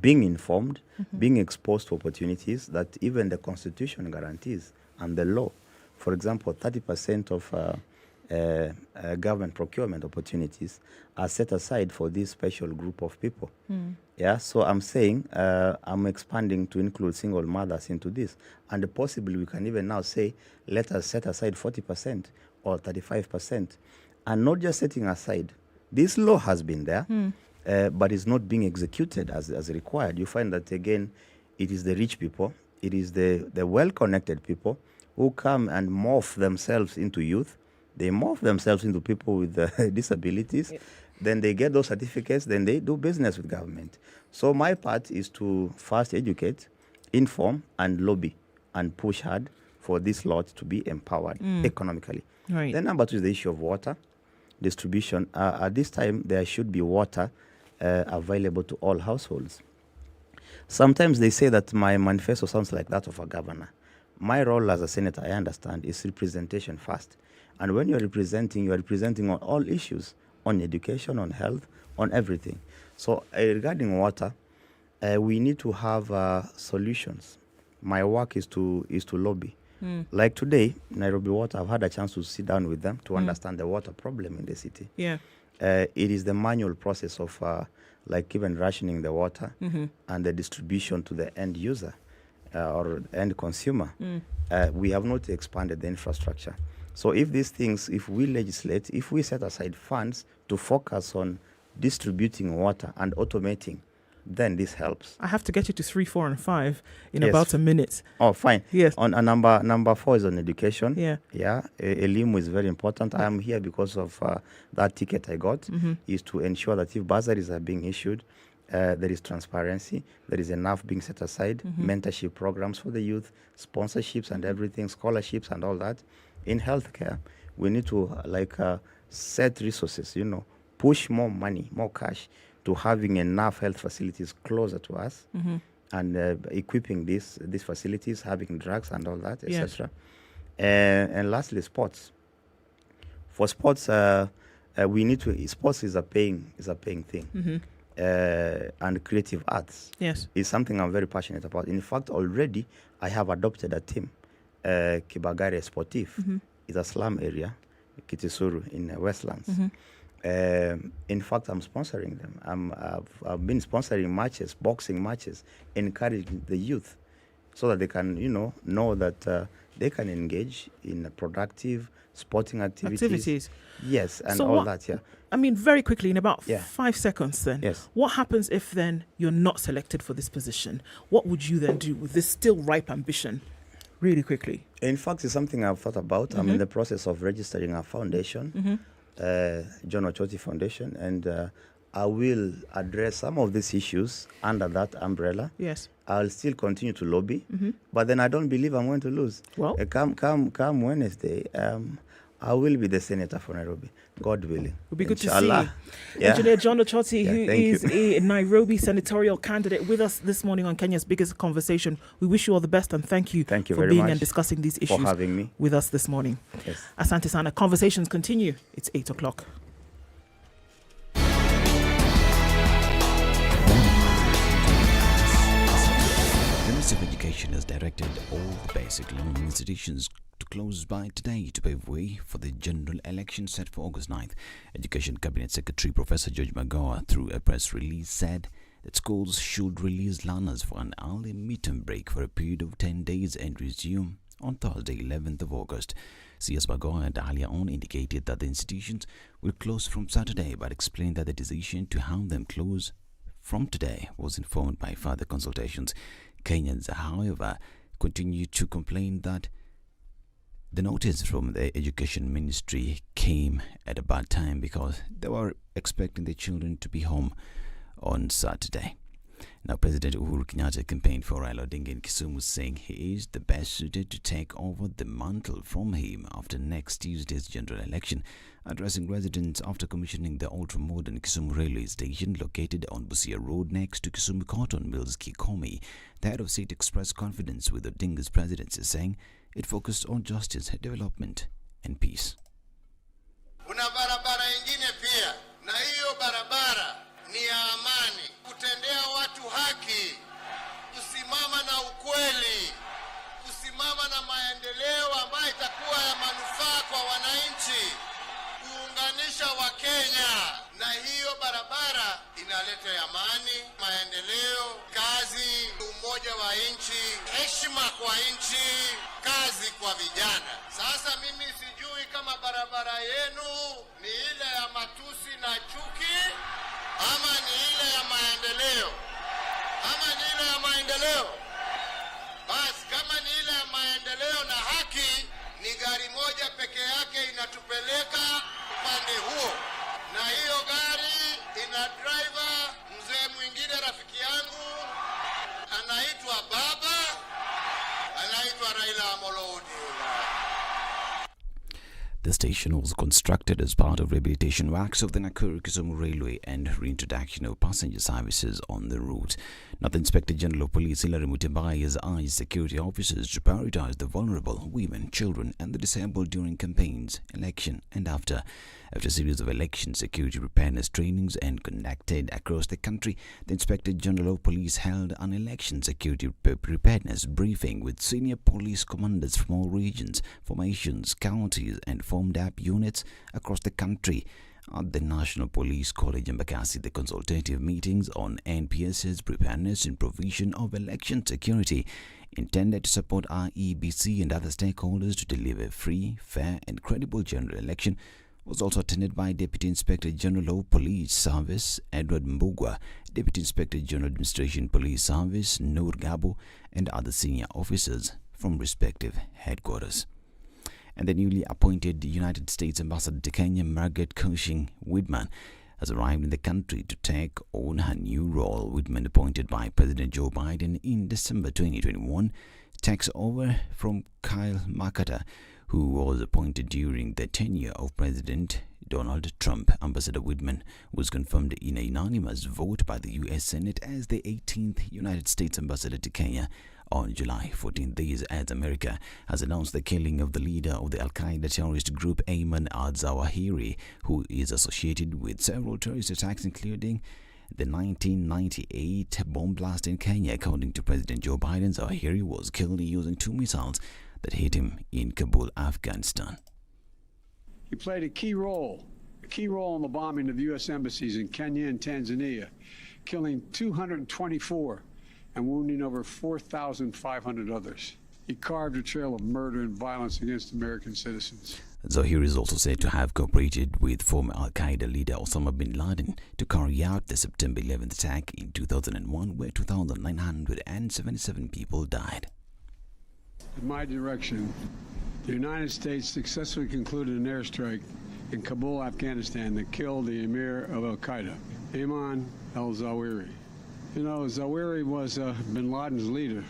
being informed, being exposed to opportunities that even the Constitution guarantees and the law. For example, 30% of government procurement opportunities are set aside for this special group of people. Yeah, so I'm saying I'm expanding to include single mothers into this. And possibly we can even now say, let us set aside 40% or 35%. And not just setting aside. This law has been there, but it's not being executed as required. You find that, again, it is the rich people, it is the well-connected people who come and morph themselves into youth. They morph themselves into people with disabilities. Yep. Then they get those certificates, then they do business with government. So my part is to first educate, inform, and lobby, and push hard for this lot to be empowered economically. Right. Then number 2 is the issue of water distribution. At this time, there should be water available to all households. Sometimes they say that my manifesto sounds like that of a governor. My role as a senator, I understand, is representation first. And when you're representing on all issues, on education, on health, on everything. So regarding water, we need to have solutions. My work is to lobby. Like today, Nairobi Water, I've had a chance to sit down with them to understand the water problem in the city. Yeah. It is the manual process of like even rationing the water and the distribution to the end user or end consumer. We have not expanded the infrastructure. So if these things, if we legislate, if we set aside funds to focus on distributing water and automating, then this helps. I have to get you to 3, 4, and 5 in about a minute. Oh, fine. Yes. On number 4 is on education. Yeah. Yeah. Elimu is very important. I am here because of that ticket I got, is to ensure that if bursaries are being issued, there is transparency, there is enough being set aside, mentorship programs for the youth, sponsorships and everything, scholarships and all that. In healthcare, we need to set resources, push more money, more cash to having enough health facilities closer to us and equipping these facilities, having drugs and all that, etc. And lastly, sports. For sports, we need to. Sports is a paying thing, and creative arts is something I'm very passionate about. In fact, already I have adopted a team. Kibagare Sportif is a slum area, Kitisuru in Westlands. In fact, I'm sponsoring them. I've been sponsoring matches, boxing matches, encouraging the youth so that they can, know that they can engage in productive sporting activities. Yes, and so all that, yeah. I mean, very quickly, in about 5 seconds then, yes. What happens if then you're not selected for this position? What would you then do with this still ripe ambition? Really quickly. In fact, it's something I've thought about. I'm in the process of registering a foundation. John Ochoti Foundation, and I will address some of these issues under that umbrella. Yes. I'll still continue to lobby, but then I don't believe I'm going to lose. Well, come Wednesday, I will be the senator for Nairobi, God willing. It would be good Inshallah. to see Engineer John Ochoti, who is you. a Nairobi senatorial candidate, with us this morning on Kenya's Biggest Conversation. We wish you all the best and thank you for very being much and discussing these issues for having me with us this morning. Yes. Asante Sana. Conversations continue. It's 8 o'clock. The Ministry of Education has directed all the basic learning institutions to close by today to pave way for the general election set for August 9th. Education Cabinet Secretary Professor George Magoha, through a press release, said that schools should release learners for an early midterm break for a period of 10 days and resume on Thursday, 11th of August. CS Magoha had earlier on indicated that the institutions will close from Saturday, but explained that the decision to have them close from today was informed by further consultations. Kenyans, however, continue to complain that the notice from the Education Ministry came at a bad time because they were expecting their children to be home on Saturday. Now, President Uhuru Kenyatta campaigned for Raila Odinga in Kisumu, saying he is the best suited to take over the mantle from him after next Tuesday's general election. Addressing residents after commissioning the ultra-modern Kisumu railway station located on Busia Road next to Kisumu Cotton Mills Kikomi, the head of state expressed confidence with Odinga's presidency, saying it focused on justice, development and peace. Kuna barabara ingine pia, na hiyo barabara ni ya amani, kutendea watu haki, kusimama na ukweli, kusimama na maendeleo ambayo itakuwa ya manufaa kwa wananchi, kuunganisha Wakenya, na hiyo barabara inaleta amani, maendeleo, kazi, umoja wa nchi, heshima kwa nchi, kazi kwa vijana. Sasa mimi sijui kama barabara yenu ni ile ya matusi na chuki ama ni ile ya maendeleo. Basi kama ni ile ya maendeleo na haki, ni gari moja peke yake inatupeleka upande huo, na hiyo gari ina driver mzee mwingine rafiki yangu anaitwa Baba, anaitwa Raila Amolo Odinga. The station was constructed as part of rehabilitation works of the Nakuru-Kisumu Railway and reintroduction of passenger services on the route. Now, the Inspector General of Police Hilary Mutembai has urged security officers to prioritize the vulnerable, women, children and the disabled during campaigns, election and after. After a series of election security preparedness trainings and conducted across the country, the Inspector General of Police held an election security preparedness briefing with senior police commanders from all regions, formations, counties and formed up units across the country. At the National Police College in Bakassi, the consultative meetings on NPS's preparedness and provision of election security intended to support IEBC and other stakeholders to deliver free, fair and credible general election was also attended by Deputy Inspector General of Police Service Edward Mbugwa, Deputy Inspector General Administration Police Service Noor Gabo and other senior officers from respective headquarters. And the newly appointed United States Ambassador to Kenya, Margaret Cushing Whitman, has arrived in the country to take on her new role. Whitman, appointed by President Joe Biden in December 2021, takes over from Kyle Makata, who was appointed during the tenure of President Donald Trump. Ambassador Whitman was confirmed in a unanimous vote by the U.S. Senate as the 18th United States Ambassador to Kenya on July 14th. This as America has announced the killing of the leader of the Al-Qaeda terrorist group Ayman al-Zawahiri, who is associated with several terrorist attacks, including the 1998 bomb blast in Kenya. According to President Joe Biden, Zawahiri was killed using 2 missiles that hit him in Kabul, Afghanistan. He played a key role in the bombing of the U.S. embassies in Kenya and Tanzania, killing 224 and wounding over 4,500 others. He carved a trail of murder and violence against American citizens. Zawahiri is also said to have cooperated with former Al-Qaeda leader Osama bin Laden to carry out the September 11th attack in 2001, where 2,977 people died. In my direction, the United States successfully concluded an airstrike in Kabul, Afghanistan, that killed the emir of Al-Qaeda, Ayman al-Zawahiri. You know, Zawahiri was bin Laden's leader.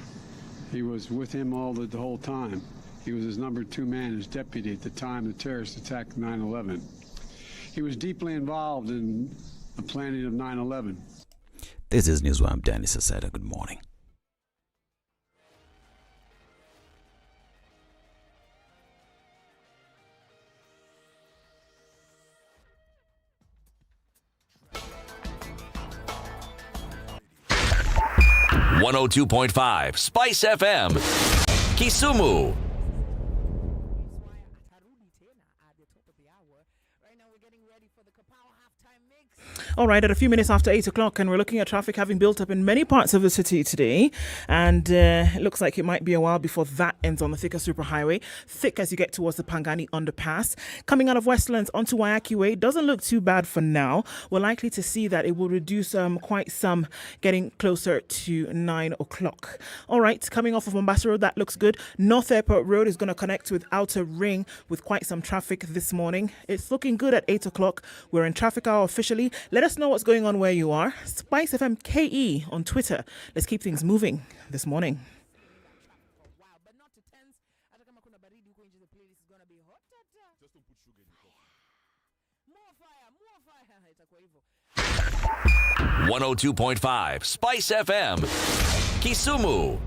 He was with him the whole time. He was his number 2 man, his deputy at the time the terrorist attack 9/11. He was deeply involved in the planning of 9/11. This is Newswire. I'm Danny Saseta. Good morning. .5 Spice FM, Kisumu. All right, at a few minutes after 8 o'clock, and we're looking at traffic having built up in many parts of the city today. And it looks like it might be a while before that ends on the Thika Superhighway. Thick as you get towards the Pangani underpass. Coming out of Westlands onto Wayaki Way doesn't look too bad for now. We're likely to see that it will reduce quite some getting closer to 9 o'clock. All right, coming off of Mombasa Road, that looks good. North Airport Road is going to connect with Outer Ring with quite some traffic this morning. It's looking good at 8 o'clock. We're in traffic hour officially. Let us know what's going on where you are. SpiceFM KE on Twitter. Let's keep things moving this morning. .5 Spice FM, Kisumu.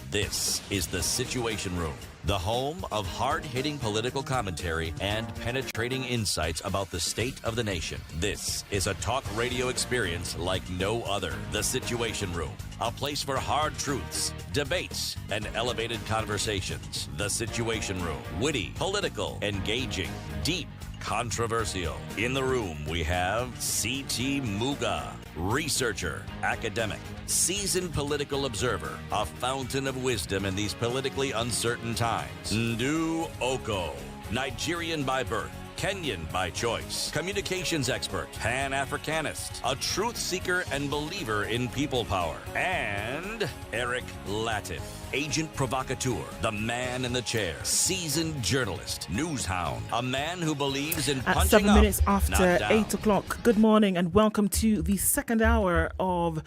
This is the Situation Room, the home of hard-hitting political commentary and penetrating insights about the state of the nation. This is a talk radio experience like no other. The Situation Room, a place for hard truths, debates, and elevated conversations. The Situation Room, witty, political, engaging, deep, controversial. In the room, we have C.T. Muga, researcher, academic, seasoned political observer, a fountain of wisdom in these politically uncertain times. Ndu Oko, Nigerian by birth, Kenyan by choice, communications expert, Pan-Africanist, a truth seeker and believer in people power, and Eric Latif, agent provocateur, the man in the chair, seasoned journalist, news hound, a man who believes in punching at 7 up, minutes after not down. 8 o'clock. Good morning and welcome to the second hour of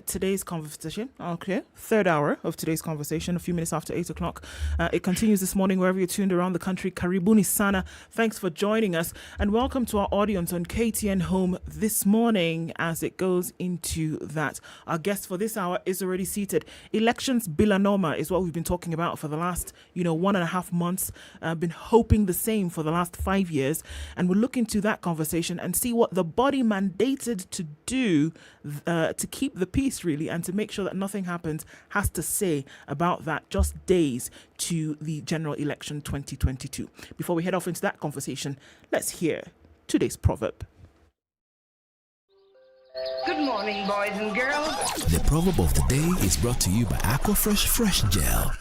today's conversation. Okay, third hour of today's conversation, a few minutes after 8 o'clock. It continues this morning wherever you're tuned around the country. Karibuni sana. Thanks for joining us and welcome to our audience on KTN Home this morning as it goes into that. Our guest for this hour is already seated. Elections Bilanoma is what we've been talking about for the last, 1.5 months. Been hoping the same for the last 5 years. And we'll look into that conversation and see what the body mandated to do to keep the peace, really, and to make sure that nothing happens, has to say about that just days to the general election 2022. Before we head off into that conversation, let's hear today's proverb. Good morning, boys and girls. The proverb of the day is brought to you by Aquafresh Fresh Gel.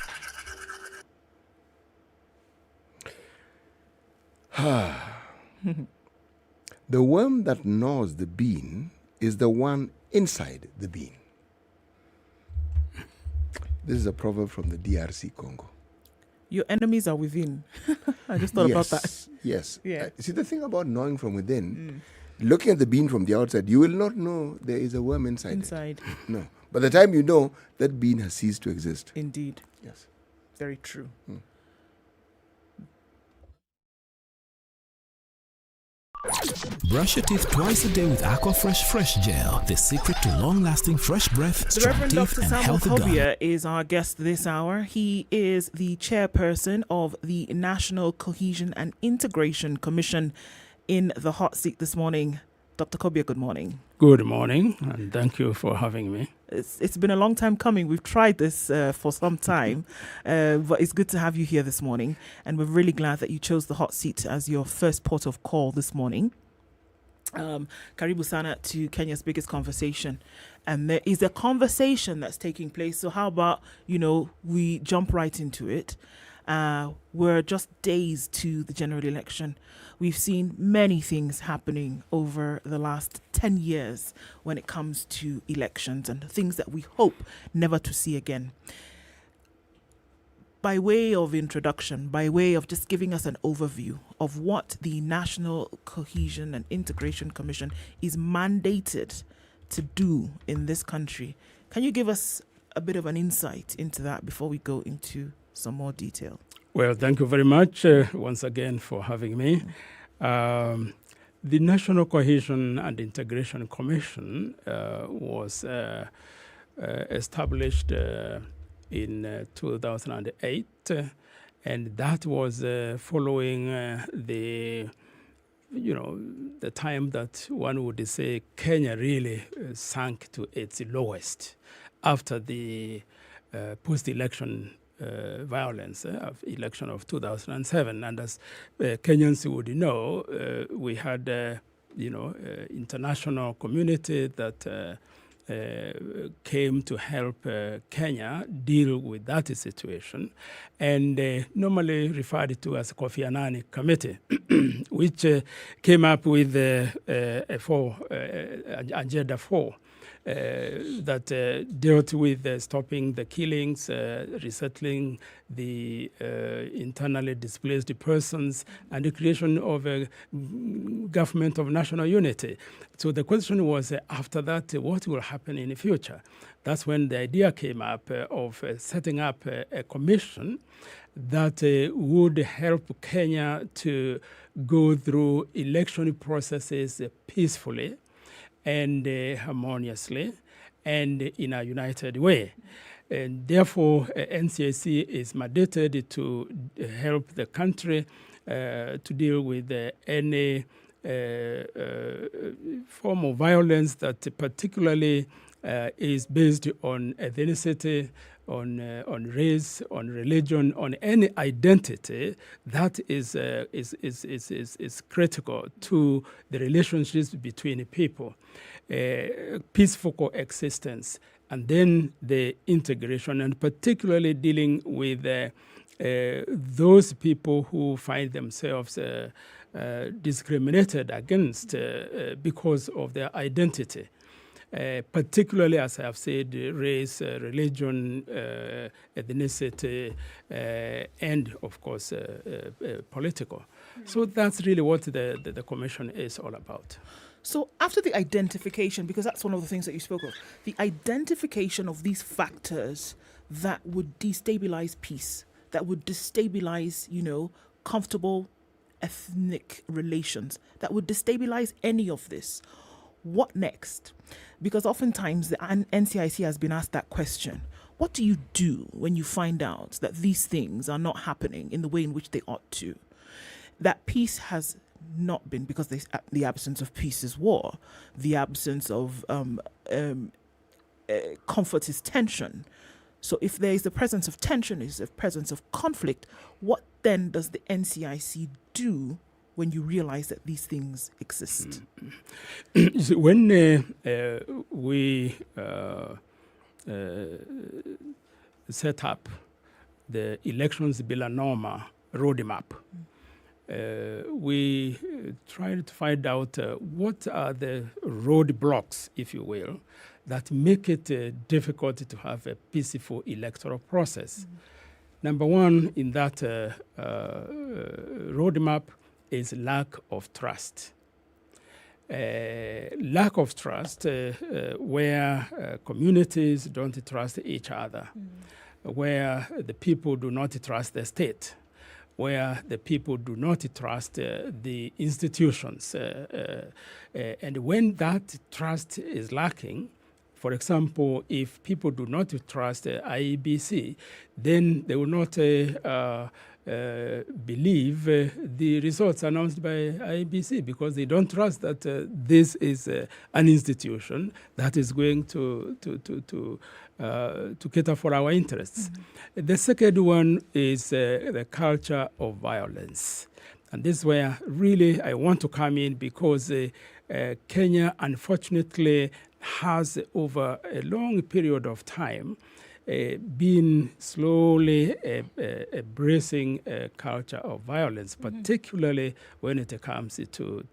The worm that gnaws the bean is the one inside the bean. This is a proverb from the DRC Congo. Your enemies are within. I just thought about that. Yes. Yeah. See, the thing about gnawing from within, looking at the bean from the outside, you will not know there is a worm inside it. No. By the time you know, that bean has ceased to exist. Indeed. Yes. Very true. Brush your teeth twice a day with Aquafresh Fresh Gel, the secret to long-lasting fresh breath, The strong Reverend teeth, Dr. and Samuel healthy gum. Kobia is our guest this hour. He is the chairperson of the National Cohesion and Integration Commission in the hot seat this morning. Dr. Kobia, good morning. Good morning, and thank you for having me. It's been a long time coming. We've tried this for some time, but it's good to have you here this morning. And we're really glad that you chose the hot seat as your first port of call this morning. Karibu sana to Kenya's biggest conversation. And there is a conversation that's taking place. So how about, we jump right into it. We're just days to the general election. We've seen many things happening over the last 10 years when it comes to elections and things that we hope never to see again. by way of introduction, by way of just giving us an overview of what the National Cohesion and Integration Commission is mandated to do in this country, can you give us a bit of an insight into that before we go into some more detail? Well, thank you very much once again for having me. The National Cohesion and Integration Commission was established in 2008, and that was following the time that one would say Kenya really sank to its lowest after the post-election violence of election of 2007. And as Kenyans would know, we had international community that came to help Kenya deal with that situation, and normally referred to as Kofi Annan Committee, which came up with Agenda 4 that dealt with stopping the killings, resettling the internally displaced persons, and the creation of a government of national unity. So the question was, after that, what will happen in the future? That's when the idea came up of setting up a commission that would help Kenya to go through election processes peacefully and harmoniously and in a united way. And therefore, NCIC is mandated to help the country to deal with any form of violence that particularly is based on ethnicity, on race, on religion, on any identity that is critical to the relationships between people, peaceful coexistence, and then the integration, and particularly dealing with those people who find themselves discriminated against because of their identity. Particularly, as I have said, race, religion, ethnicity, and, of course, political. So that's really what the Commission is all about. So after the identification, because that's one of the things that you spoke of, the identification of these factors that would destabilize peace, that would destabilize, comfortable ethnic relations, that would destabilize any of this. What next? Because oftentimes the NCIC has been asked that question. What do you do when you find out that these things are not happening in the way in which they ought to? That peace has not been, because the absence of peace is war. The absence of comfort is tension. So if there is the presence of tension, is the presence of conflict, what then does the NCIC do when you realize that these things exist? So when we set up the Elections Bill and Norma roadmap, we tried to find out what are the roadblocks, if you will, that make it difficult to have a peaceful electoral process. Number one in that roadmap is lack of trust. Lack of trust where communities don't trust each other, where the people do not trust the state, where the people do not trust the institutions. And when that trust is lacking, for example, if people do not trust IEBC, then they will not believe the results announced by IEBC, because they don't trust that this is an institution that is going to cater for our interests. The second one is the culture of violence. And this is where really I want to come in, because Kenya, unfortunately, has over a long period of time been slowly embracing a culture of violence, particularly when it comes to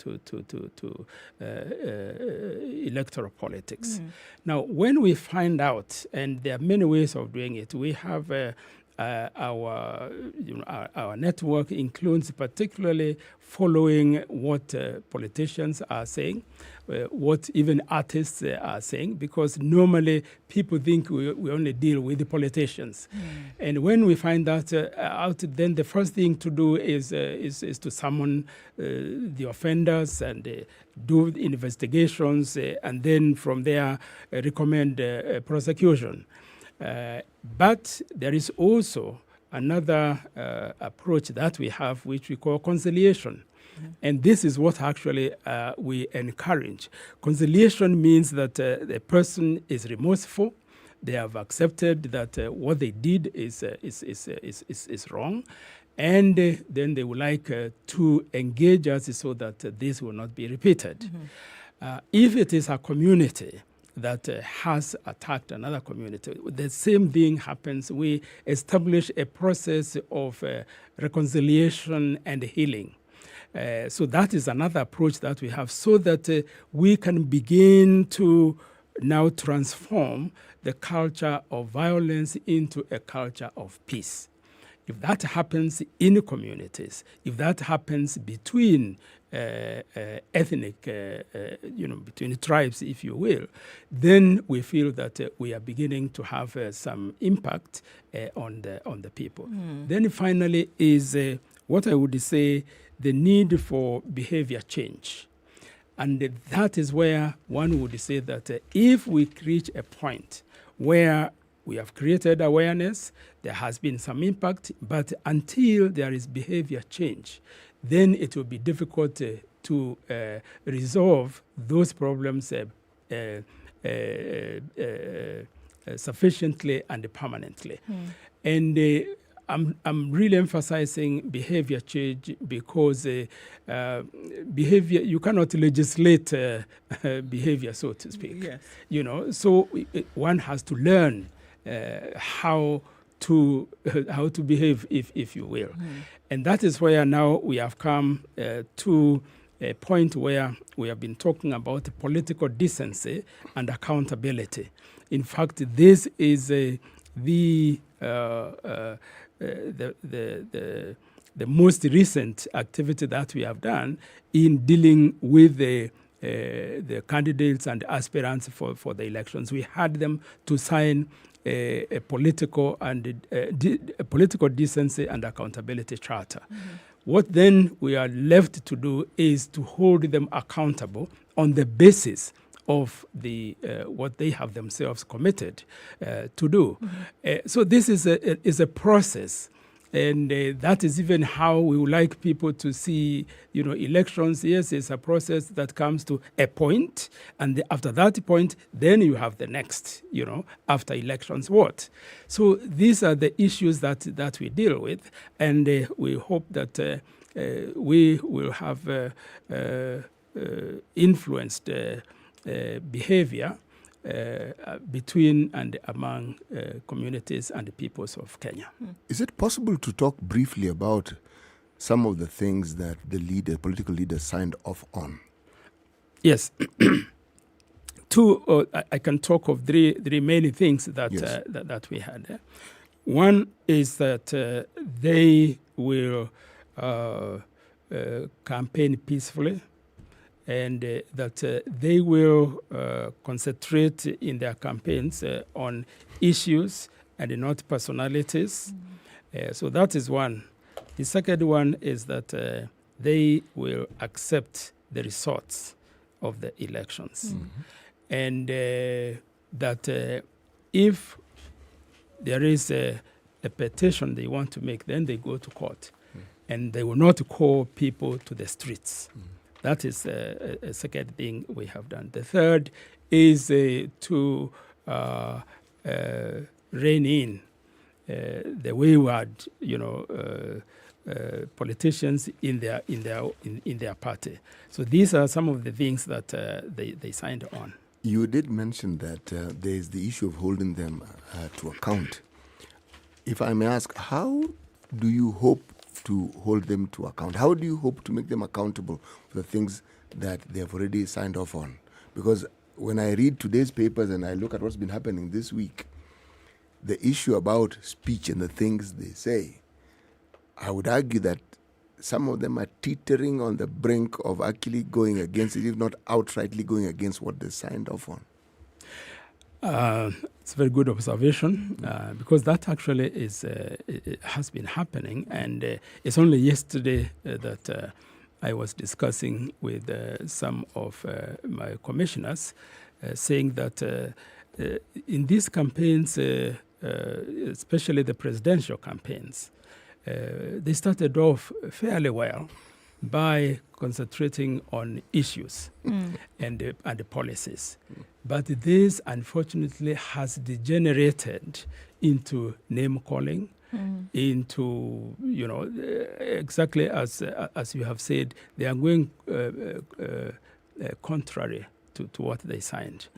electoral politics. Now, when we find out, and there are many ways of doing it, we have our network includes particularly following what politicians are saying, what even artists are saying, because normally people think we only deal with the politicians. And when we find that out, then the first thing to do is to summon the offenders and do investigations, and then from there recommend prosecution. But there is also another approach that we have, which we call conciliation. And this is what actually we encourage. Conciliation means that the person is remorseful. They have accepted that what they did is wrong. And then they would like to engage us so that this will not be repeated. If it is a community that has attacked another community, the same thing happens. We establish a process of reconciliation and healing. So that is another approach that we have, so that we can begin to now transform the culture of violence into a culture of peace. If that happens in communities, if that happens between ethnic, between tribes, if you will, then we feel that we are beginning to have some impact on the people. Then finally is what I would say, the need for behavior change. And that is where one would say that if we reach a point where we have created awareness, there has been some impact, but until there is behavior change, then it will be difficult to resolve those problems sufficiently and permanently. And I'm really emphasizing behavior change because behavior, you cannot legislate behavior, so to speak. Yes. So one has to learn how to behave, if you will. And that is where now we have come to a point where we have been talking about political decency and accountability. In fact, this is the most recent activity that we have done in dealing with the candidates and aspirants for the elections. We had them to sign a political decency and accountability charter. What then we are left to do is to hold them accountable on the basis of the what they have themselves committed to do. So this is a process, and that is even how we would like people to see, elections. Yes, it's a process that comes to a point, and after that point, then you have the next, after elections, what? So these are the issues that we deal with, and we hope that we will have influenced behavior between and among communities and peoples of Kenya. Is it possible to talk briefly about some of the things that the political leaders signed off on? Yes. I can talk of three main things that we had. One is that they will campaign peacefully, and that they will concentrate in their campaigns on issues and not personalities. So that is one. The second one is that they will accept the results of the elections. And that if there is a petition they want to make, then they go to court. And they will not call people to the streets. That is a second thing we have done. The third is to rein in the wayward, politicians in their party. So these are some of the things that they signed on. You did mention that there is the issue of holding them to account. If I may ask, how do you hope to hold them to account? How do you hope to make them accountable for the things that they have already signed off on? Because when I read today's papers and I look at what's been happening this week, the issue about speech and the things they say, I would argue that some of them are teetering on the brink of actually going against it, if not outrightly going against what they signed off on. It's a very good observation because that actually it has been happening, and it's only yesterday that I was discussing with some of my commissioners, saying that in these campaigns, especially the presidential campaigns, they started off fairly well by concentrating on issues and the policies. But this, unfortunately, has degenerated into name-calling, into, exactly as you have said, they are going contrary to what they signed.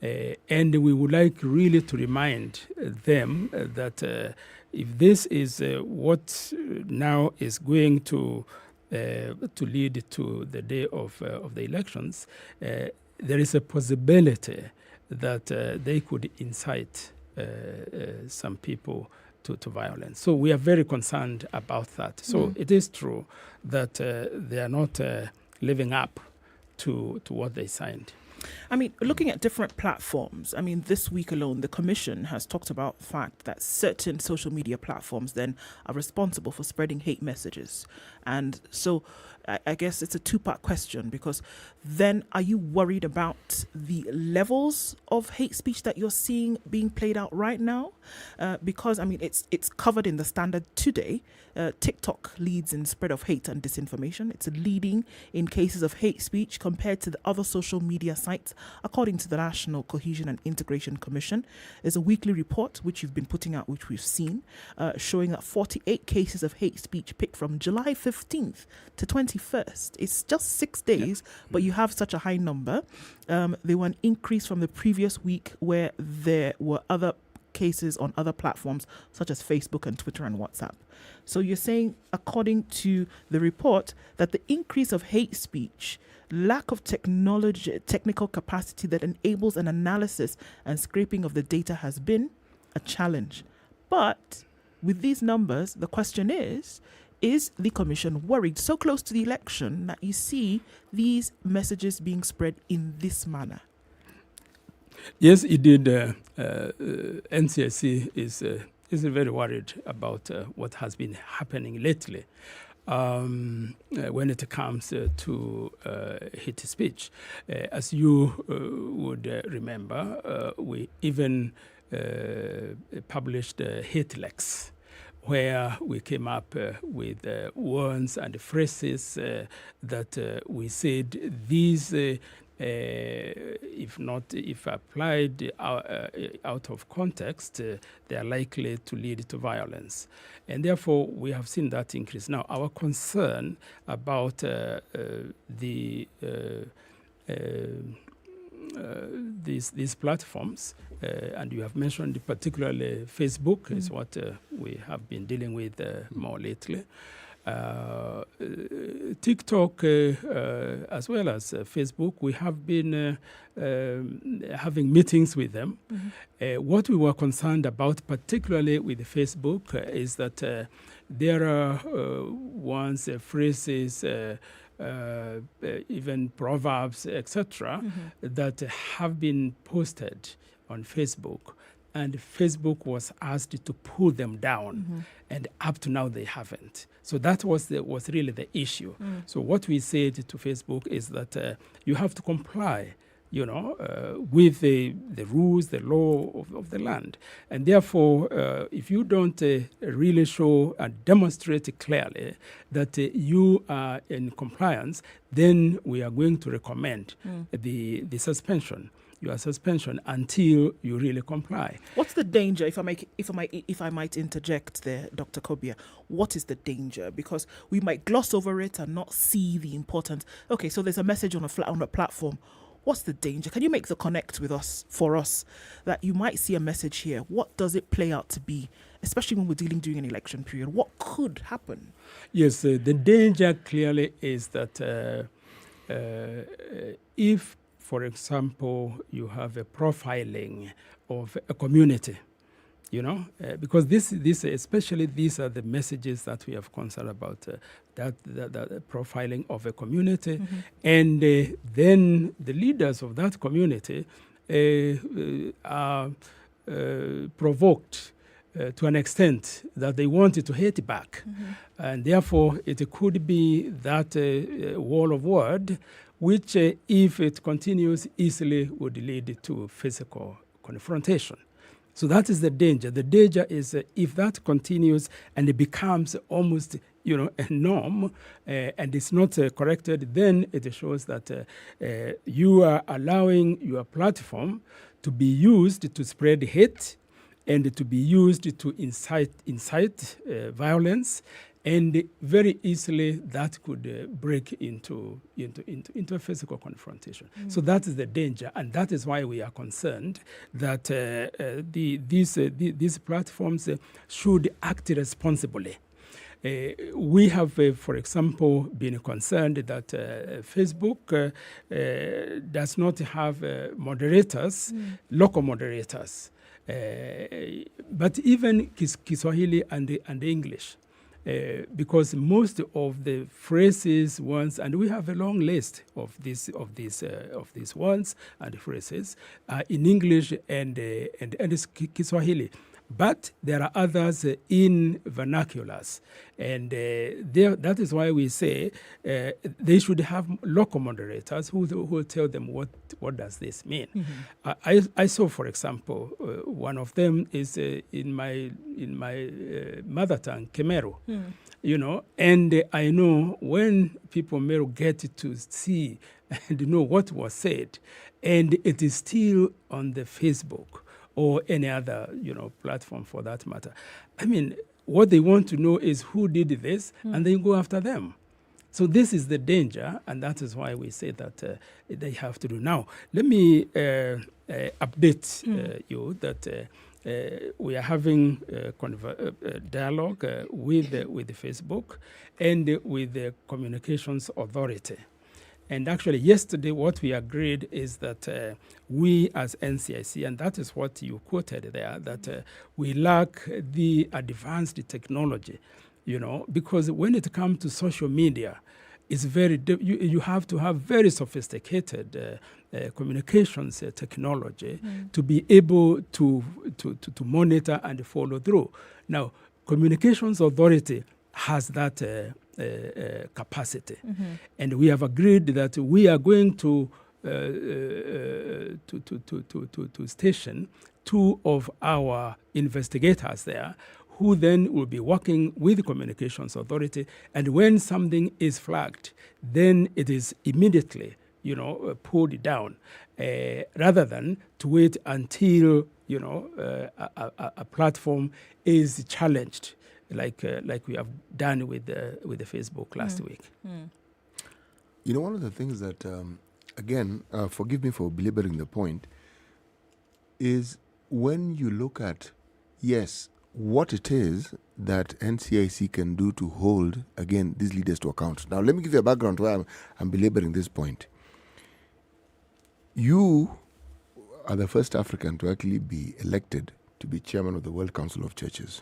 And we would like really to remind them that if this is what now is going to lead to the day of the elections, there is a possibility that they could incite some people to violence. So we are very concerned about that. So it is true that they are not living up to what they signed. I mean, looking at different platforms, I mean, this week alone, the Commission has talked about the fact that certain social media platforms then are responsible for spreading hate messages. And so I guess it's a two-part question, because then are you worried about the levels of hate speech that you're seeing being played out right now? Because, I mean, it's covered in the Standard today. TikTok leads in spread of hate and disinformation. It's leading in cases of hate speech compared to the other social media sites, according to the National Cohesion and Integration Commission. There's a weekly report which you've been putting out, which we've seen, showing that 48 cases of hate speech picked from July 15th to 21st. It's just 6 days, but you have such a high number. They were an increase from the previous week where there were other cases on other platforms such as Facebook and Twitter and WhatsApp. So you're saying, according to the report, that the increase of hate speech, lack of technical capacity that enables an analysis and scraping of the data has been a challenge. But with these numbers, the question is the Commission worried so close to the election that you see these messages being spread in this manner? Yes, indeed. NCSC is very worried about what has been happening lately when it comes to hate speech. As you would remember, we even published Hate Lex, where we came up with words and phrases that we said these, if applied out of context, they are likely to lead to violence. And therefore, we have seen that increase. Now, our concern about these platforms, and you have mentioned particularly Facebook, is what we have been dealing with more lately. TikTok, as well as Facebook, we have been having meetings with them. What we were concerned about, particularly with Facebook, is that there are words, phrases, even proverbs, etc., that have been posted on Facebook, and Facebook was asked to pull them down, and up to now they haven't. So that was really the issue. So what we said to Facebook is that you have to comply, with the rules, the law of the land. And therefore, if you don't really show and demonstrate clearly that you are in compliance, then we are going to recommend the suspension. Your suspension until you really comply. What's the danger, if I might interject there, Dr. Kobia? What is the danger? Because we might gloss over it and not see the importance. Okay, so there's a message on a platform. What's the danger? Can you make the connect with us, for us, that you might see a message here? What does it play out to be, especially when we're dealing during an election period? What could happen? Yes, the danger clearly is that if, for example, you have a profiling of a community, because this especially these are the messages that we have concerned about, that profiling of a community, and then the leaders of that community are provoked to an extent that they wanted to hate back, and therefore it could be that wall of word, which if it continues easily would lead to physical confrontation. So that is the danger. The danger is if that continues and it becomes almost, a norm, and it's not corrected, then it shows that you are allowing your platform to be used to spread hate and to be used to incite violence, and very easily that could break into a physical confrontation. So that is the danger, and that is why we are concerned that these platforms should act responsibly. We have, for example, been concerned that Facebook does not have moderators, local moderators, but even Kiswahili and English. Because most of the phrases, words, and we have a long list of these words and phrases in English and Kiswahili. But there are others in vernaculars, and that is why we say they should have local moderators who will tell them what does this mean. I saw, for example, one of them is in my mother tongue, Kemeru, and I know when people Meru get to see and know what was said, and it is still on the Facebook or any other, platform for that matter. I mean, what they want to know is who did this, and then go after them. So this is the danger, and that is why we say that they have to do. Now, let me update you that we are having dialogue with Facebook and with the Communications Authority. And actually, yesterday, what we agreed is that we as NCIC, and that is what you quoted there, that we lack the advanced technology, because when it comes to social media, it's very you have to have very sophisticated communications technology to be able to monitor and follow through. Now, Communications Authority has that capacity, and we have agreed that we are going to station two of our investigators there, who then will be working with the Communications Authority, and when something is flagged, then it is immediately, pulled down, rather than to wait until, a platform is challenged, like we have done with the Facebook last week. One of the things that, again, forgive me for belaboring the point, is when you look at, yes, what it is that NCIC can do to hold, again, these leaders to account. Now, let me give you a background why I'm belaboring this point. You are the first African to actually be elected to be chairman of the World Council of Churches.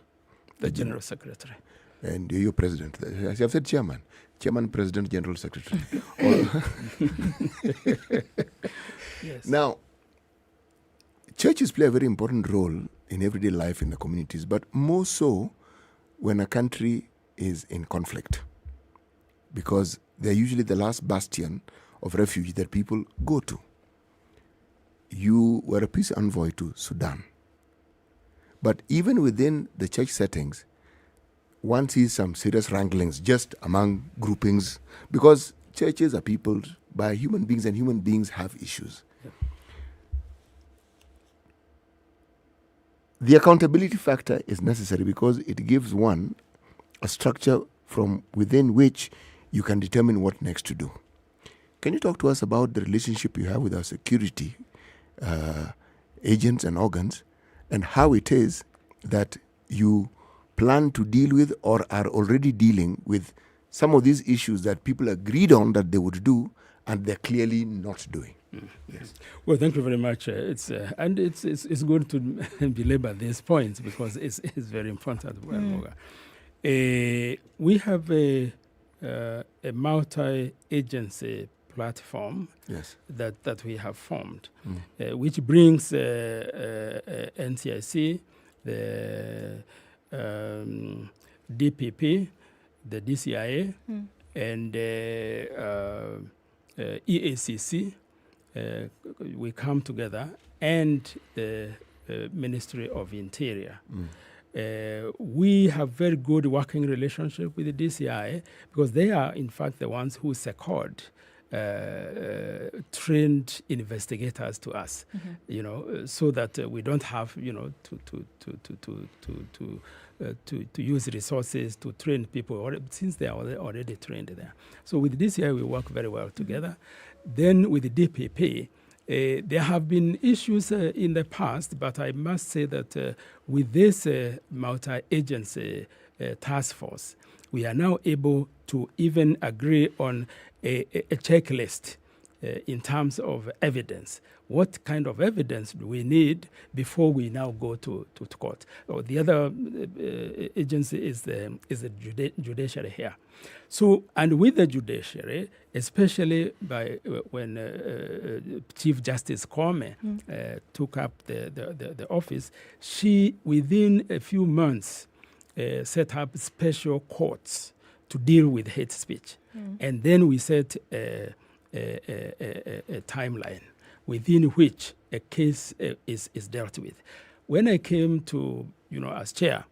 The General Secretary. And you're president. As I've said, chairman, president, general secretary. Yes. Now, churches play a very important role in everyday life in the communities, but more so when a country is in conflict, because they're usually the last bastion of refuge that people go to. You were a peace envoy to Sudan. But even within the church settings, one sees some serious wranglings just among groupings, because churches are peopled by human beings, and human beings have issues. Yep. The accountability factor is necessary because it gives one a structure from within which you can determine what next to do. Can you talk to us about the relationship you have with our security agents and organs, and how it is that you plan to deal with or are already dealing with some of these issues that people agreed on that they would do and they're clearly not doing? Yes. Well, thank you very much. It's good to belabor these points because it's very important. We have a multi-agency platform that we have formed, which brings NCIC, the DPP, the DCIA, and EACC. We come together, and the Ministry of Interior. We have very good working relationship with the DCI because they are, in fact, the ones who secured trained investigators to us, so that we don't have, to use resources to train people since they are already trained there. So with the DCI, we work very well together. Then with the DPP, there have been issues in the past, but I must say that with this multi-agency task force, we are now able to even agree on a checklist in terms of evidence. What kind of evidence do we need before we now go to court? The other agency is the judiciary here. So, and with the judiciary, especially when Chief Justice Kwame took up the office, she, within a few months, set up special courts to deal with hate speech. And then we set a timeline within which a case is dealt with. When I came to, as chair,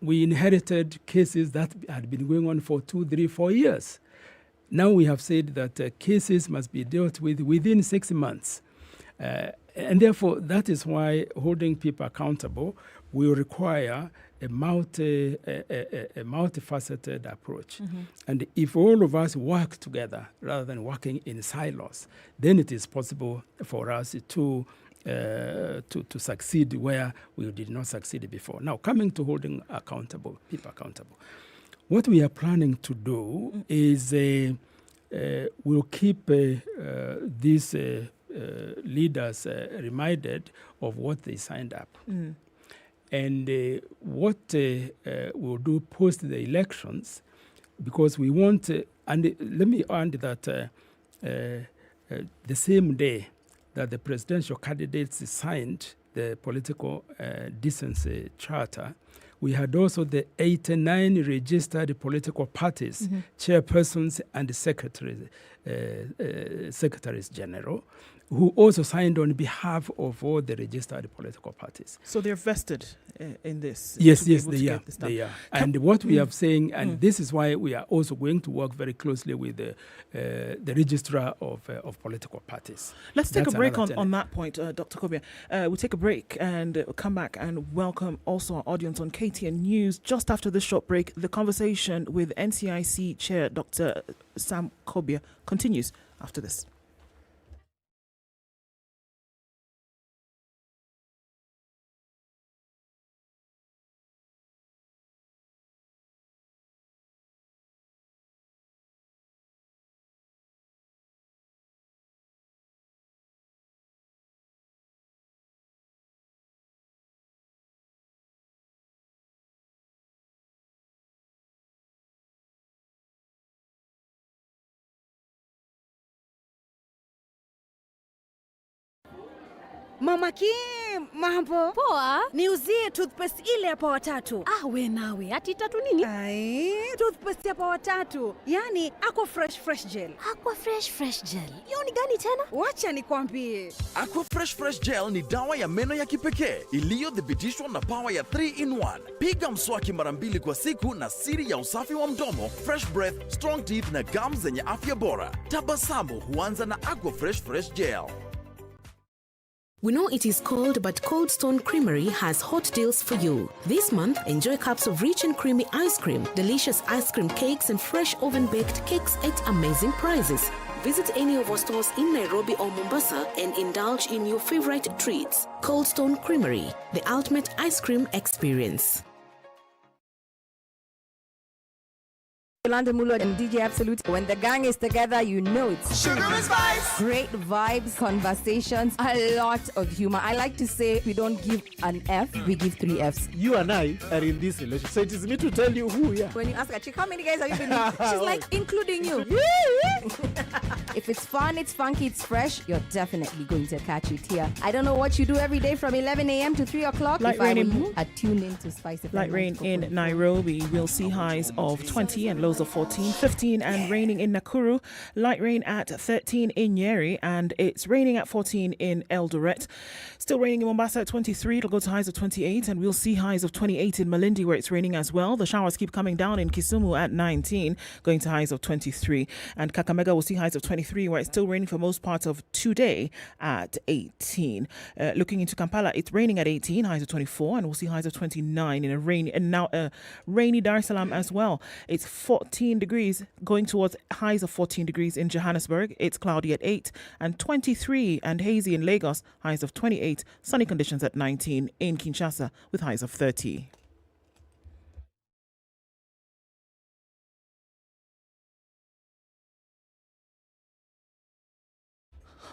we inherited cases that had been going on for 2, 3, 4 years. Now we have said that cases must be dealt with within 6 months. And therefore, that is why holding people accountable will require a multifaceted approach. And if all of us work together rather than working in silos, then it is possible for us to succeed where we did not succeed before. Now, coming to holding people accountable, what we are planning to do is we'll keep these leaders reminded of what they signed up. And what we'll do post the elections, because we want, and let me add that the same day that the presidential candidates signed the political decency charter, we had also the 89 registered political parties, chairpersons and secretaries general, who also signed on behalf of all the registered political parties. So they're vested in this? Yes, they are. And what we are saying, and this is why we are also going to work very closely with the registrar of political parties. Let's take a break on that point, Dr. Kobia. We'll take a break and come back and welcome also our audience on KTN News. Just after this short break, the conversation with NCIC Chair Dr. Sam Kobia continues after this. Mama Kim, mambo poa. Niuzie toothpaste ile ya Power 3. We nawe ati 3 nini? Toothpaste ya Power 3, yani Aqua Fresh Gel. Aqua Fresh Gel. Hiyo ni gani tena? Wacha nikwambie. Aqua Fresh Gel ni dawa ya meno ya kipekee iliyothibitishwa na power ya 3-in-1. Piga mswaki mara 2 kwa siku na siri ya usafi wa mdomo, fresh breath, strong teeth na gums zenye afya bora. Tabasamu huanza na Aqua Fresh Gel. We know it is cold, but Cold Stone Creamery has hot deals for you. This month, enjoy cups of rich and creamy ice cream, delicious ice cream cakes, and fresh oven-baked cakes at amazing prices. Visit any of our stores in Nairobi or Mombasa and indulge in your favorite treats. Cold Stone Creamery, the ultimate ice cream experience. London Mulo and DJ Absolute. When the gang is together, you know it's Sugar and Spice. Great vibes, conversations, a lot of humor. I like to say we don't give an F, we give 3 Fs. You and I are in this relationship, so it is me to tell you who we are. When you ask a chick, how many guys have you been with? She's like, including you. If it's fun, it's funky, it's fresh, you're definitely going to catch it here. I don't know what you do every day from 11 a.m. to 3 o'clock. Light if rain I were you, I'd tune in to SpiceFM. Light rain in Nairobi. We'll see highs of 20 and lows of 14, 15 and raining in Nakuru. Light rain at 13 in Nyeri, and it's raining at 14 in Eldoret. Still raining in Mombasa at 23. It'll go to highs of 28, and we'll see highs of 28 in Malindi, where it's raining as well. The showers keep coming down in Kisumu at 19, going to highs of 23. And Kakamega will see highs of 23, where it's still raining for most parts of today at 18. Looking into Kampala, it's raining at 18, highs of 24, and we'll see highs of 29 in a rainy Dar es Salaam as well. It's 14 degrees, going towards highs of 14 degrees in Johannesburg. It's cloudy at 8 and 23 and hazy in Lagos, highs of 28. Sunny conditions at 19 in Kinshasa with highs of 30.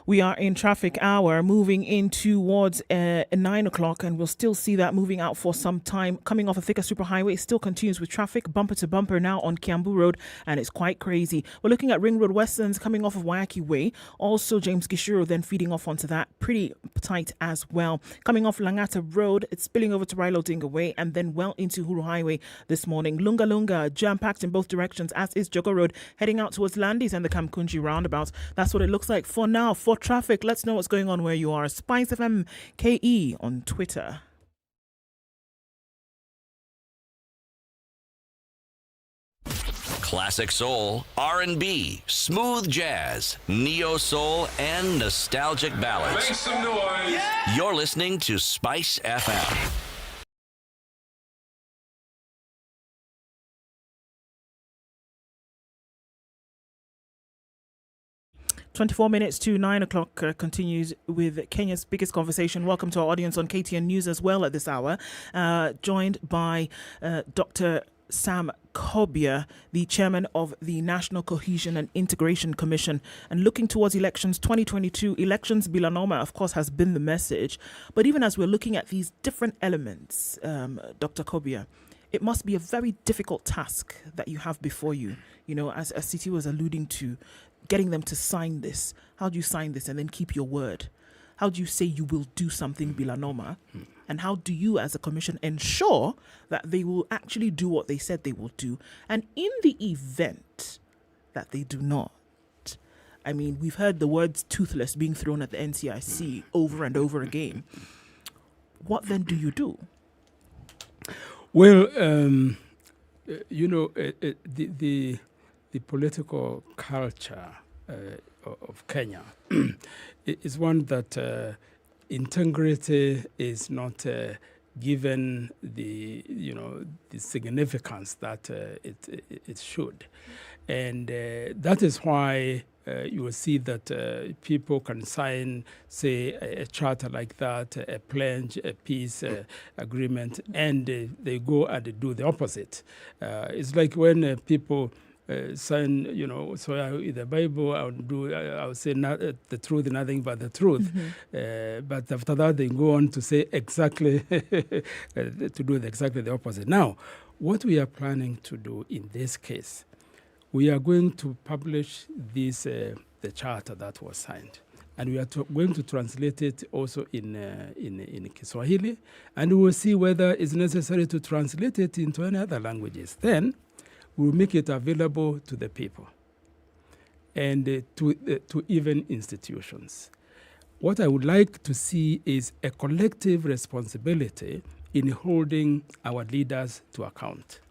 We are in traffic hour, moving in towards 9 o'clock, and we'll still see that moving out for some time. Coming off a thicker superhighway, it still continues with traffic, bumper to bumper now on Kiambu Road, and it's quite crazy. We're looking at Ring Road Westerns coming off of Wayaki Way. Also, James Gishuru then feeding off onto that, pretty tight as well. Coming off Langata Road, it's spilling over to Railo Odinga Way, and then well into Huru Highway this morning. Lunga Lunga, jam-packed in both directions, as is Jogo Road, heading out towards Landis and the Kamkunji roundabout. That's what it looks like for now. For traffic, let's know what's going on where you are. SpiceFM KE on Twitter. Classic soul, R&B, smooth jazz, neo soul, and nostalgic ballads. Make some noise. Yeah. You're listening to Spice FM. 24 minutes to 9 o'clock continues with Kenya's biggest conversation. Welcome to our audience on KTN News as well at this hour. Joined by Dr. Sam Kobia, the chairman of the National Cohesion and Integration Commission. And looking towards elections 2022, elections bila noma, of course, has been the message. But even as we're looking at these different elements, Dr. Kobia, it must be a very difficult task that you have before you. You know, as CT was alluding to, getting them to sign this. How do you sign this and then keep your word? How do you say you will do something bila noma? And how do you as a commission ensure that they will actually do what they said they will do? And in the event that they do not, I mean, we've heard the words toothless being thrown at the NCIC over and over again. What then do you do? Well, you know, the political culture of Kenya is one that integrity is not given the significance that it should, and that is why you will see that people can sign, say, a charter like that, a pledge, a peace agreement, and they go and do the opposite. It's like when people sign, you know, so in the Bible, I would say not, the truth, nothing but the truth. Mm-hmm. But after that, they go on to say exactly, to do exactly the opposite. Now, what we are planning to do in this case, we are going to publish this, the charter that was signed. And we are going to translate it also in Kiswahili. And we will see whether it's necessary to translate it into any other languages. Then, we'll make it available to the people and to even institutions. What I would like to see is a collective responsibility in holding our leaders to account.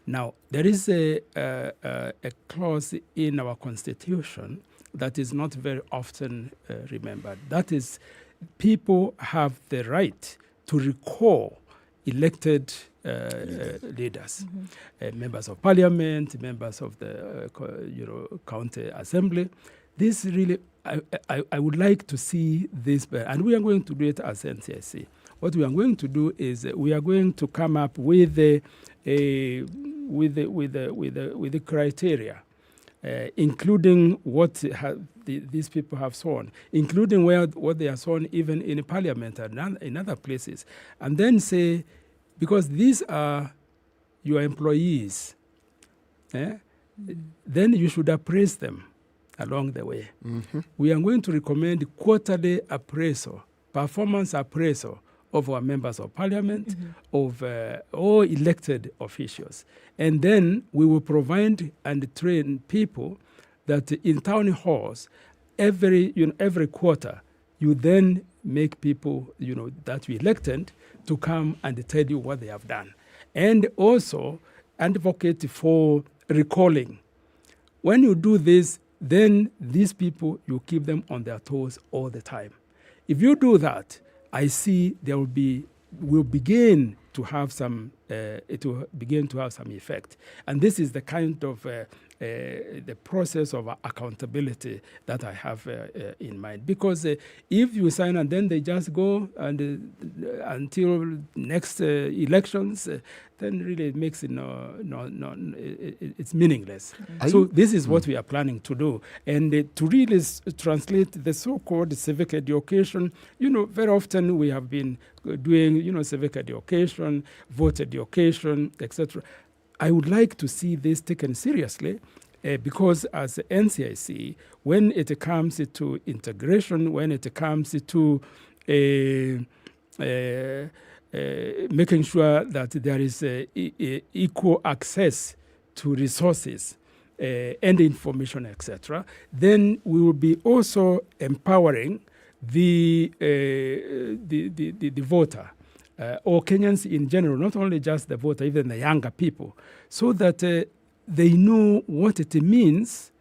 Now, there is a clause in our constitution that is not very often remembered. That is, people have the right to recall elected leaders, members of parliament, members of the county assembly. This really, I would like to see this, and we are going to do it as NCIC. What we are going to do is we are going to come up with with the criteria, including what these people have sworn, including what they are sworn even in Parliament and in other places, and then say, because these are your employees, then you should appraise them along the way. We are going to recommend quarterly appraisal, performance appraisal of our members of parliament, of all elected officials. And then we will provide and train people that in town halls, every quarter, you then make people, that we elected to come and tell you what they have done. And also advocate for recalling. When you do this, then these people, you keep them on their toes all the time. If you do that, I see will begin to have some, it will begin to have some effect. And this is the kind of the process of accountability that I have in mind. Because if you sign and then they just go and until next elections, then really it makes it it's meaningless. So this is what we are planning to do. And to really translate the so-called civic education, very often we have been doing, civic education, vote education, etc. I would like to see this taken seriously because as NCIC, when it comes to integration, when it comes to making sure that there is equal access to resources and information, etc., then we will be also empowering the voter. Or Kenyans in general, not only just the voter, even the younger people, so that they know what it means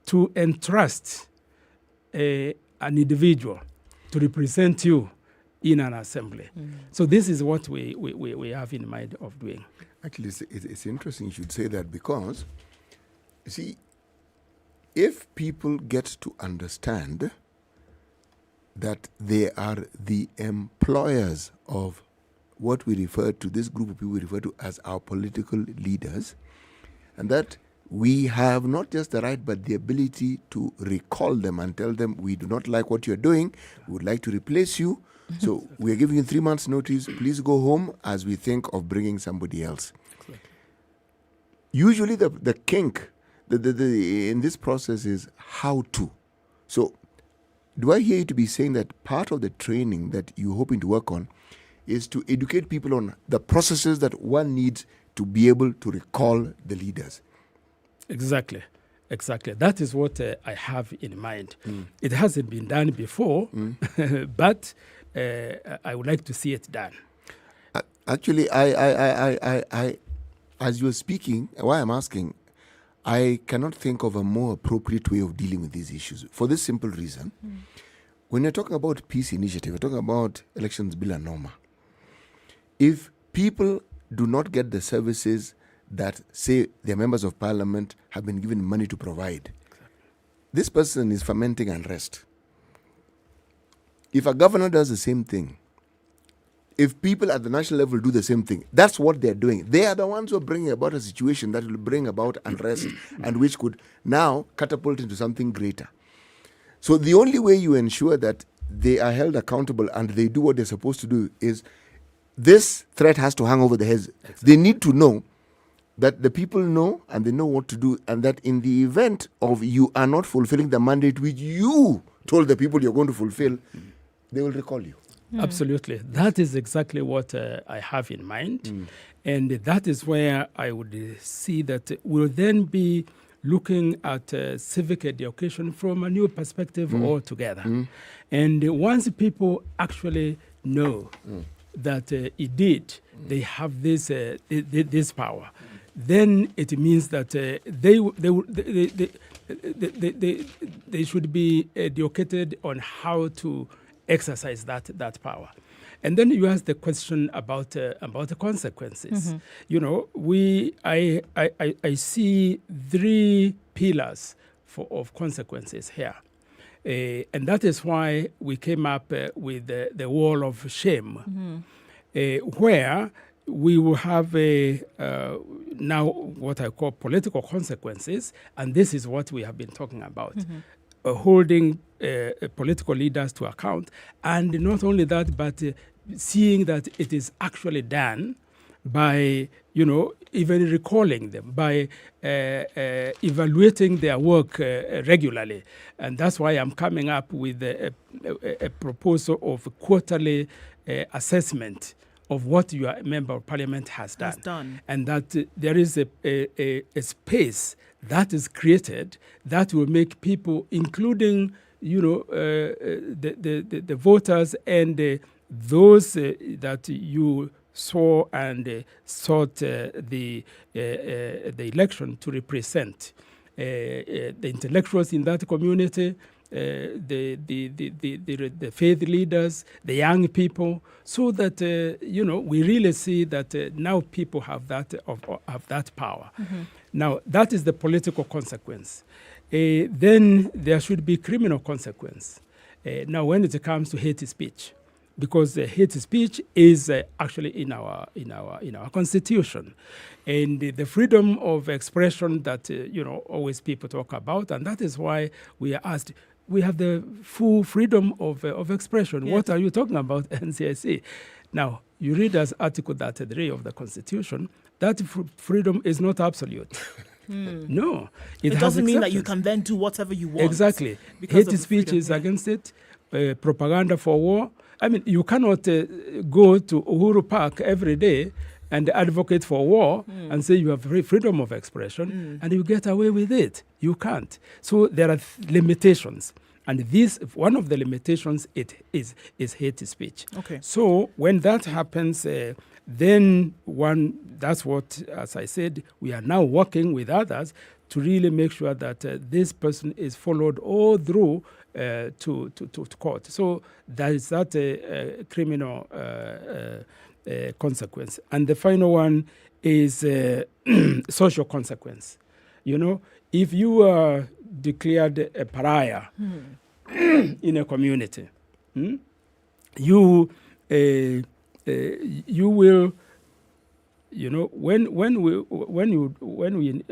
to entrust an individual to represent you in an assembly. So this is what we have in mind of doing. Actually, it's interesting you should say that because, you see, if people get to understand that they are the employers of what we refer to, this group of people we refer to as our political leaders, and that we have not just the right but the ability to recall them and tell them we do not like what you're doing, we would like to replace you, so we are giving you 3 months notice, please go home as we think of bringing somebody else. Exactly. Usually the kink in this process is how to. So do I hear you to be saying that part of the training that you're hoping to work on is to educate people on the processes that one needs to be able to recall the leaders? Exactly. That is what I have in mind. It hasn't been done before, but I would like to see it done. Actually, I as you're speaking, why I'm asking, I cannot think of a more appropriate way of dealing with these issues for this simple reason. When you're talking about peace initiative, we're talking about elections bila norma. If people do not get the services that, say, their members of parliament have been given money to provide, this person is fermenting unrest. If a governor does the same thing, if people at the national level do the same thing, that's what they're doing. They are the ones who are bringing about a situation that will bring about unrest and which could now catapult into something greater. So the only way you ensure that they are held accountable and they do what they're supposed to do is this threat has to hang over their heads. Exactly. They need to know that the people know and they know what to do, and that in the event of you are not fulfilling the mandate which you told the people you're going to fulfill, they will recall you. Absolutely. That is exactly what I have in mind. And that is where I would see that we'll then be looking at civic education from a new perspective altogether. And once people actually know that indeed they have this power, then it means that they should be educated on how to exercise that power. And then you ask the question about the consequences. I see 3 pillars of consequences here. And that is why we came up with the wall of shame, where we will have now what I call political consequences, and this is what we have been talking about, holding political leaders to account, and not only that, but seeing that it is actually done by, even recalling them, by evaluating their work regularly. And that's why I'm coming up with a proposal of quarterly assessment of what your member of parliament has done. And that there is a space that is created that will make people, including, the voters and those that you saw and sought the election to represent, the intellectuals in that community, the faith leaders, the young people, so that we really see that now people have that power. Now that is the political consequence. Then there should be criminal consequence. Now, when it comes to hate speech, because hate speech is actually in our constitution, and the freedom of expression that always people talk about, and that is why we are asked. We have the full freedom of expression. Yes. What are you talking about, NCIC? Now, you read as Article 33 of the Constitution, that freedom is not absolute. No. It doesn't mean that you can then do whatever you want. Exactly. Hate speech is against it. Propaganda for war. I mean, you cannot go to Uhuru Park every day and advocate for war and say you have freedom of expression and you get away with it. You can't. So there are limitations. And this, one of the limitations is hate speech. Okay. So when that happens, then that's what, as I said, we are now working with others to really make sure that this person is followed all through to court. So there is that criminal consequence. And the final one is social consequence. If you are declared a pariah in a community, you will, when we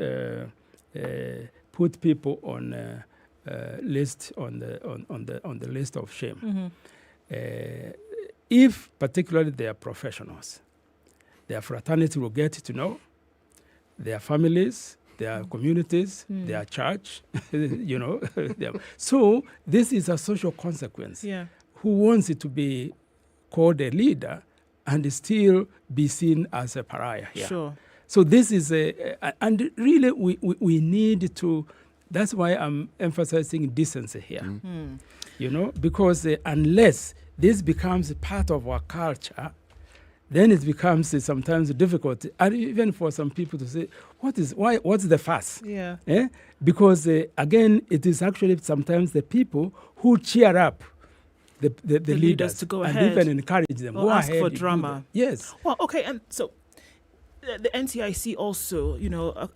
put people on list on the list of shame, if particularly they are professionals, their fraternity will get to know their families, their communities, their church, So this is a social consequence. Yeah. Who wants it to be called a leader and still be seen as a pariah here? Sure. So this is and really we need to, that's why I'm emphasizing decency here. Because unless this becomes part of our culture, then it becomes sometimes difficult, and even for some people to say, what's the fuss? Yeah. Because again, it is actually sometimes the people who cheer up the leaders to go and ahead, even encourage them. or go ask ahead, for drama. Yes. Well, okay, and so the NTIC also,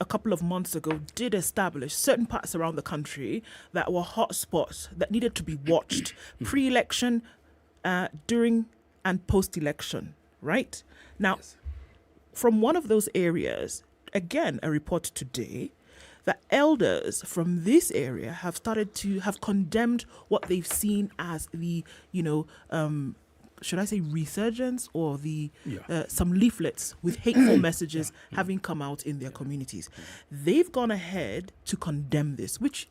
a couple of months ago did establish certain parts around the country that were hotspots that needed to be watched pre-election, during and post-election. Right? Now, from one of those areas, again, a report today that elders from this area have started to have condemned what they've seen as the, should I say resurgence or the some leaflets with hateful messages having come out in their communities. They've gone ahead to condemn this, which,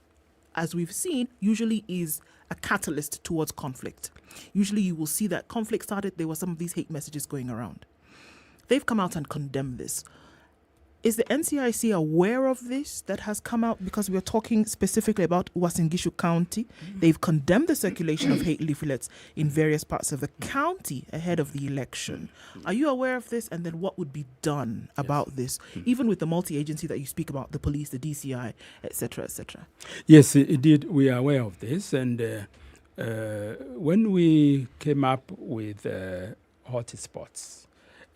as we've seen, usually is a catalyst towards conflict. Usually you will see that conflict started, there were some of these hate messages going around. They've come out and condemned this. Is the NCIC aware of this that has come out? Because we are talking specifically about Uasin Gishu County. They've condemned the circulation of hate leaflets in various parts of the county ahead of the election. Are you aware of this? And then what would be done about this, even with the multi-agency that you speak about, the police, the DCI, etc., etc.? Yes, indeed, we are aware of this. And when we came up with hotspots,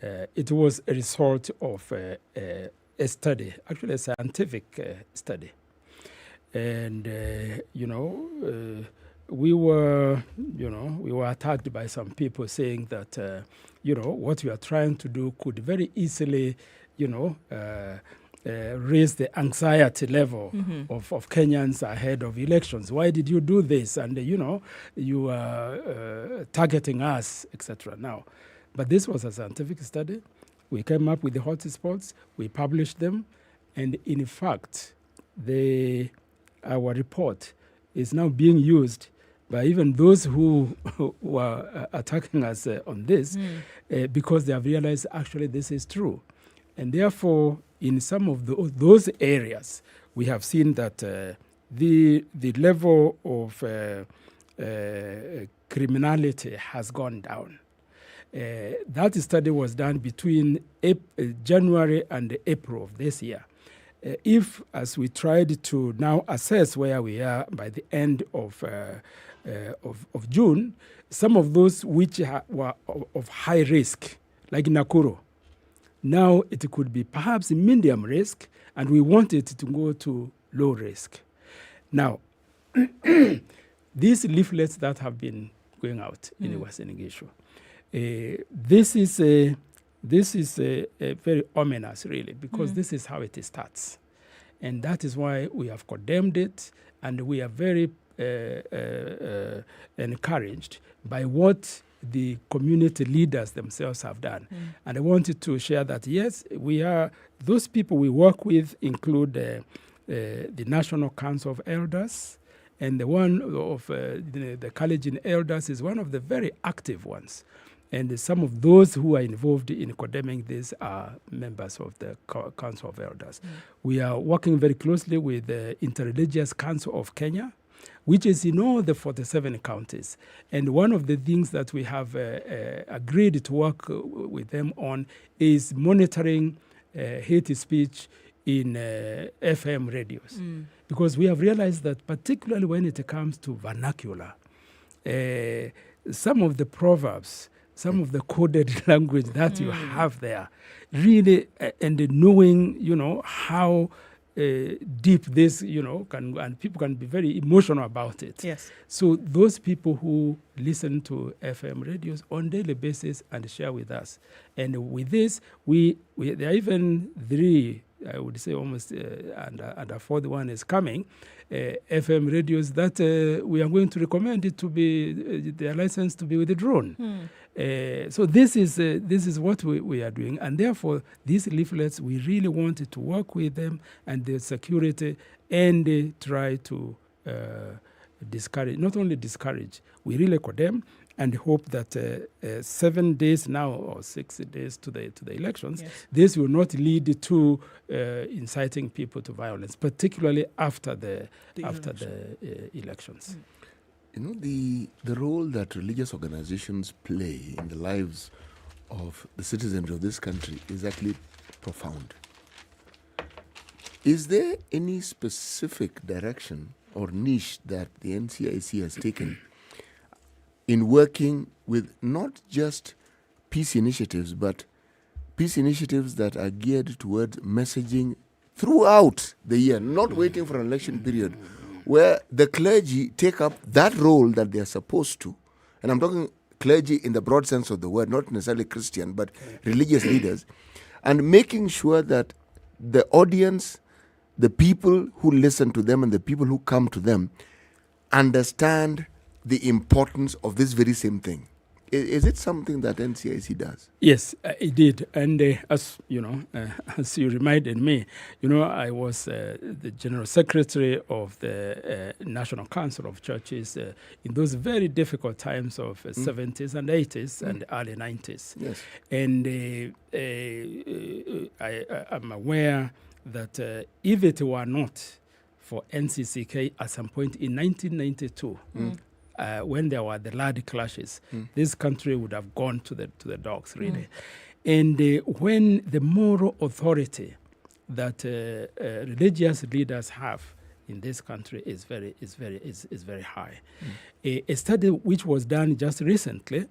it was a result of a study, actually a scientific study. And, we were attacked by some people saying that, what you are trying to do could very easily, raise the anxiety level of Kenyans ahead of elections. Why did you do this? And, you are targeting us, etc. Now, but this was a scientific study. We came up with the hotspots. We published them. And in fact, our report is now being used by even those who were attacking us on this because they have realized actually this is true. And therefore, in some of those areas, we have seen that the level of criminality has gone down. That study was done between January and April of this year. If, as we tried to now assess where we are by the end of June, some of those which were of high risk, like Nakuru, now it could be perhaps medium risk, and we want it to go to low risk. Now, these leaflets that have been going out in the Western Issue, this is very ominous, really, because this is how it starts. And that is why we have condemned it, and we are very encouraged by what the community leaders themselves have done. And I wanted to share that, yes, those people we work with include the National Council of Elders, and the one of the Kalenjin Elders is one of the very active ones. And some of those who are involved in condemning this are members of the Council of Elders. We are working very closely with the Interreligious Council of Kenya, which is in all the 47 counties. And one of the things that we have agreed to work with them on is monitoring hate speech in FM radios. Because we have realized that particularly when it comes to vernacular, some of the proverbs, some of the coded language that you have there, really, and knowing, how deep this, can, and people can be very emotional about it. Yes. So those people who listen to FM radios on daily basis and share with us, and with this, there are even 3, I would say almost, and a 4th one is coming, FM radios that we are going to recommend it to be their license to be withdrawn. So this is what we are doing, and therefore these leaflets, we really wanted to work with them and the security and try to discourage, not only discourage, we really condemn and hope that 7 days now or 6 days to the elections, this will not lead to inciting people to violence, particularly after the elections. The role that religious organizations play in the lives of the citizens of this country is actually profound. Is there any specific direction or niche that the NCIC has taken in working with not just peace initiatives, but peace initiatives that are geared towards messaging throughout the year, not waiting for an election period, where the clergy take up that role that they are supposed to? And I'm talking clergy in the broad sense of the word, not necessarily Christian, but religious leaders, and making sure that the audience, the people who listen to them and the people who come to them understand the importance of this very same thing. Is it something that NCIC does? Yes, it did. And as you know, as you reminded me, I was the General Secretary of the National Council of Churches in those very difficult times of 70s and 80s and early 90s. Yes. And I'm aware that if it were not for NCCK at some point in 1992, when there were the Lad clashes, this country would have gone to the dogs, really. And when the moral authority that religious leaders have in this country is very high. A study which was done just recently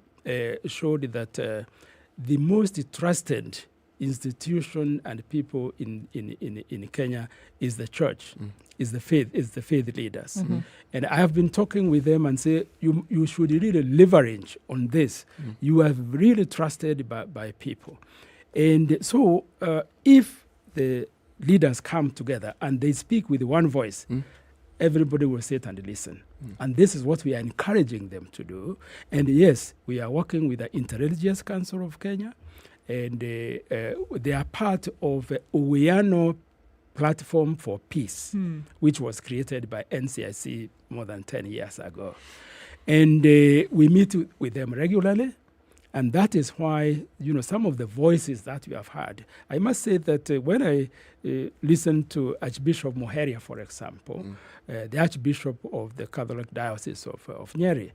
showed that the most trusted institution and people in Kenya is the church, is the faith leaders. And I have been talking with them and say, you should really leverage on this. You are really trusted by people. And so if the leaders come together and they speak with one voice, everybody will sit and listen. And this is what we are encouraging them to do. And yes, we are working with the Interreligious Council of Kenya, and they are part of Uwiano Platform for Peace, which was created by NCIC more than 10 years ago. And we meet with them regularly. And that is why, some of the voices that you have heard. I must say that when I listen to Archbishop Muheria, for example, the Archbishop of the Catholic Diocese of Nyeri,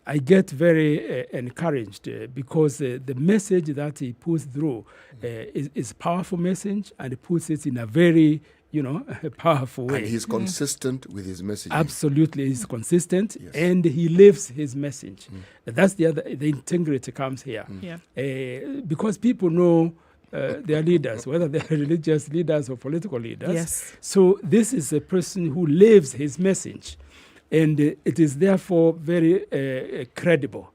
I get very encouraged because the message that he puts through is a powerful message, and he puts it in a very powerful way. And he's consistent with his message. Absolutely, he's consistent, and he lives his message. That's the integrity comes here. Because people know their leaders, whether they're religious leaders or political leaders. So this is a person who lives his message, and it is therefore very credible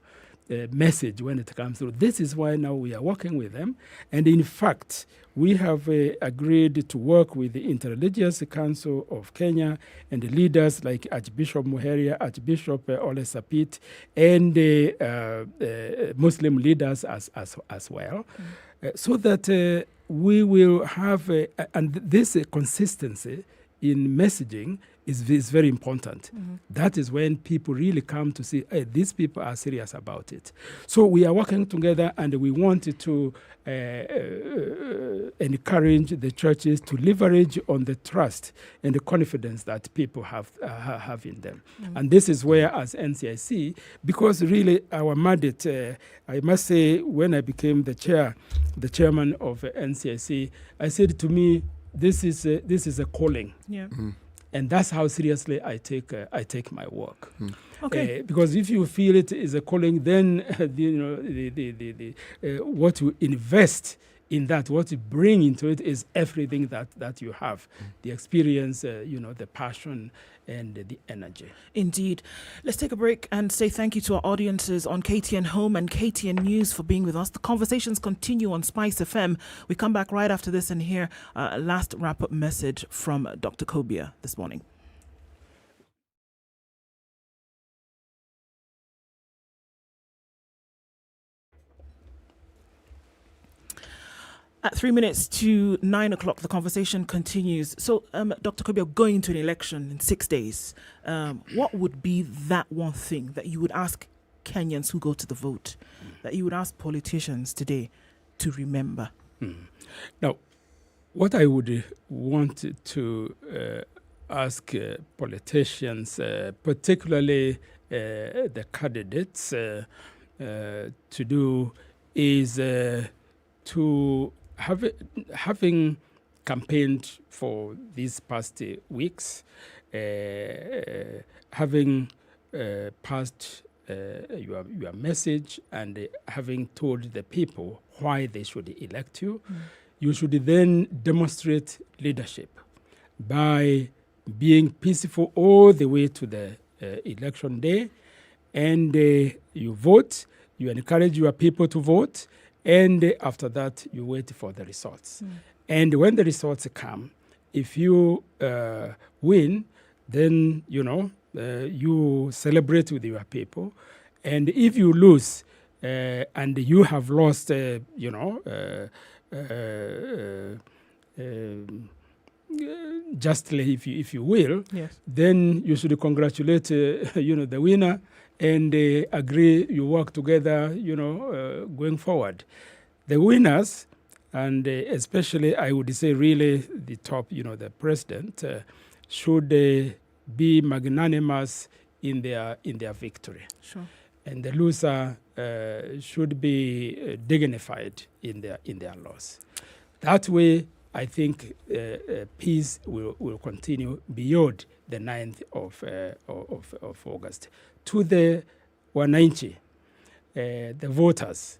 message when it comes through. This is why now we are working with them. And in fact, we have agreed to work with the Interreligious Council of Kenya and the leaders like Archbishop Muheria, Archbishop Ole Sapit, and Muslim leaders as well, so that we will have, and this consistency in messaging is very important. That is when people really come to see, hey, these people are serious about it. So we are working together, and we wanted to encourage the churches to leverage on the trust and the confidence that people have in them. And this is where, as NCIC, because really our mandate, I must say, when I became the chairman of NCIC, I said to me, this is a calling. And that's how seriously I take my work. Okay. Because if you feel it is a calling, then what you invest in that, what you bring into it, is everything that you have, the experience, the passion, and the energy. Indeed. Let's take a break and say thank you to our audiences on KTN Home and KTN News for being with us. The conversations continue on SpiceFM. We come back right after this and hear a last wrap-up message from Dr. Kobia this morning. At 3 minutes to 9 o'clock, the conversation continues. So, Dr. Kobia, going into an election in 6 days, what would be that one thing that you would ask Kenyans who go to the vote, that you would ask politicians today to remember? Now, what I would want to ask politicians, particularly the candidates, to do is to having campaigned for these past weeks, having passed your message and having told the people why they should elect you, you should then demonstrate leadership by being peaceful all the way to the election day, and you vote, you encourage your people to vote, and after that, you wait for the results. And when the results come, if you win, then, you celebrate with your people. And if you lose, and you have lost, justly, if you will, then you should congratulate, the winner, and agree you work together, going forward. The winners, and especially I would say really the top, the president, should be magnanimous in their victory. Sure. And the loser should be dignified in their loss. That way, I think peace will continue beyond the 9th of August. To the wananchi, the voters,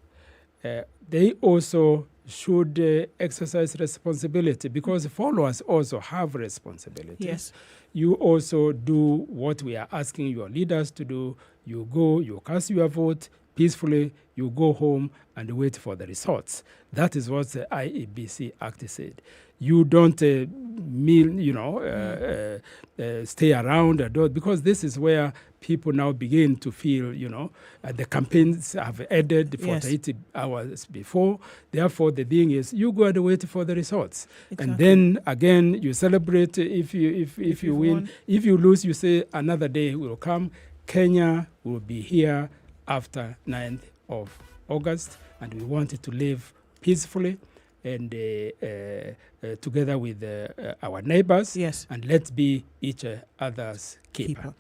they also should exercise responsibility, because followers also have responsibilities. Yes. You also do what we are asking your leaders to do. You go, you cast your vote peacefully, you go home and wait for the results. That is what the IEBC Act said. You don't stay around, because this is where people now begin to feel, the campaigns have ended 48 hours before. Therefore, the thing is, you go and wait for the results. Exactly. And then, again, you celebrate if you win. won. If you lose, you say another day will come. Kenya will be here after 9th of August, and we want it to live peacefully and together with our neighbors. Yes. And let's be each other's keeper.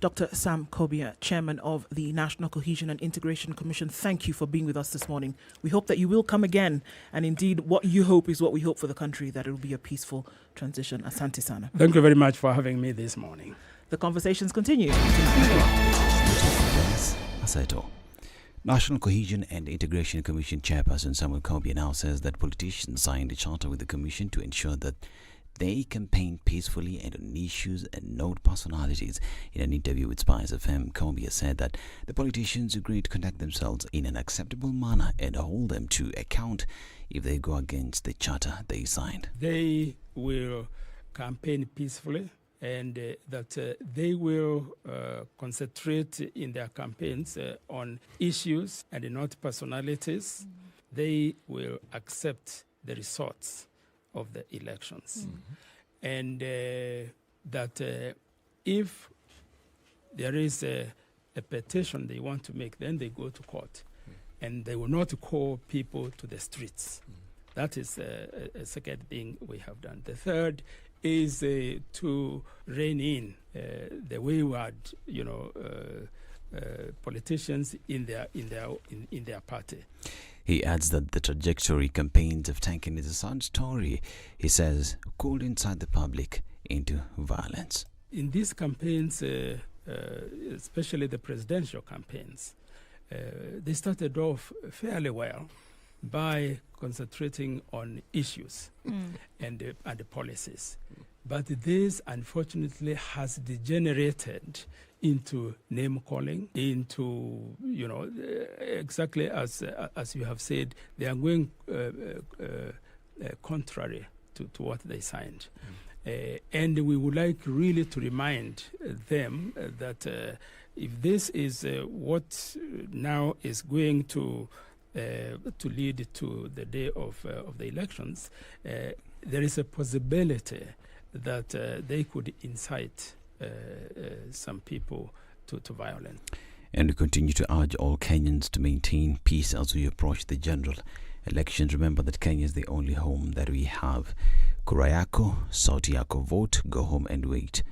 Dr. Sam Kobia, Chairman of the National Cohesion and Integration Commission, thank you for being with us this morning. We hope that you will come again. And indeed, what you hope is what we hope for the country, that it will be a peaceful transition. Asante sana. Thank you very much for having me this morning. The conversations continue. Asaito. National Cohesion and Integration Commission Chairperson Samuel Kobia now says that politicians signed a charter with the Commission to ensure that they campaign peacefully and on issues and not personalities. In an interview with SpiceFM, Kobia said that the politicians agreed to conduct themselves in an acceptable manner and hold them to account if they go against the charter they signed. They will campaign peacefully, and that they will concentrate in their campaigns on issues and not personalities. They will accept the results of the elections. And that if there is a petition they want to make, then they go to court. And they will not call people to the streets. That is a second thing we have done. The third is to rein in the wayward, politicians in their party. He adds that the trajectory campaigns have taken is a sad story. He says, could incite the public into violence. In these campaigns, especially the presidential campaigns, they started off fairly well by concentrating on issues and the policies. But this, unfortunately, has degenerated into name-calling, into, exactly as you have said, they are going contrary to what they signed. And we would like really to remind them that if this is what now is going to lead to the day of the elections, there is a possibility that they could incite some people to violence. And we continue to urge all Kenyans to maintain peace as we approach the general elections. Remember that Kenya is the only home that we have. Kura yako, sauti yako, vote, go home and wait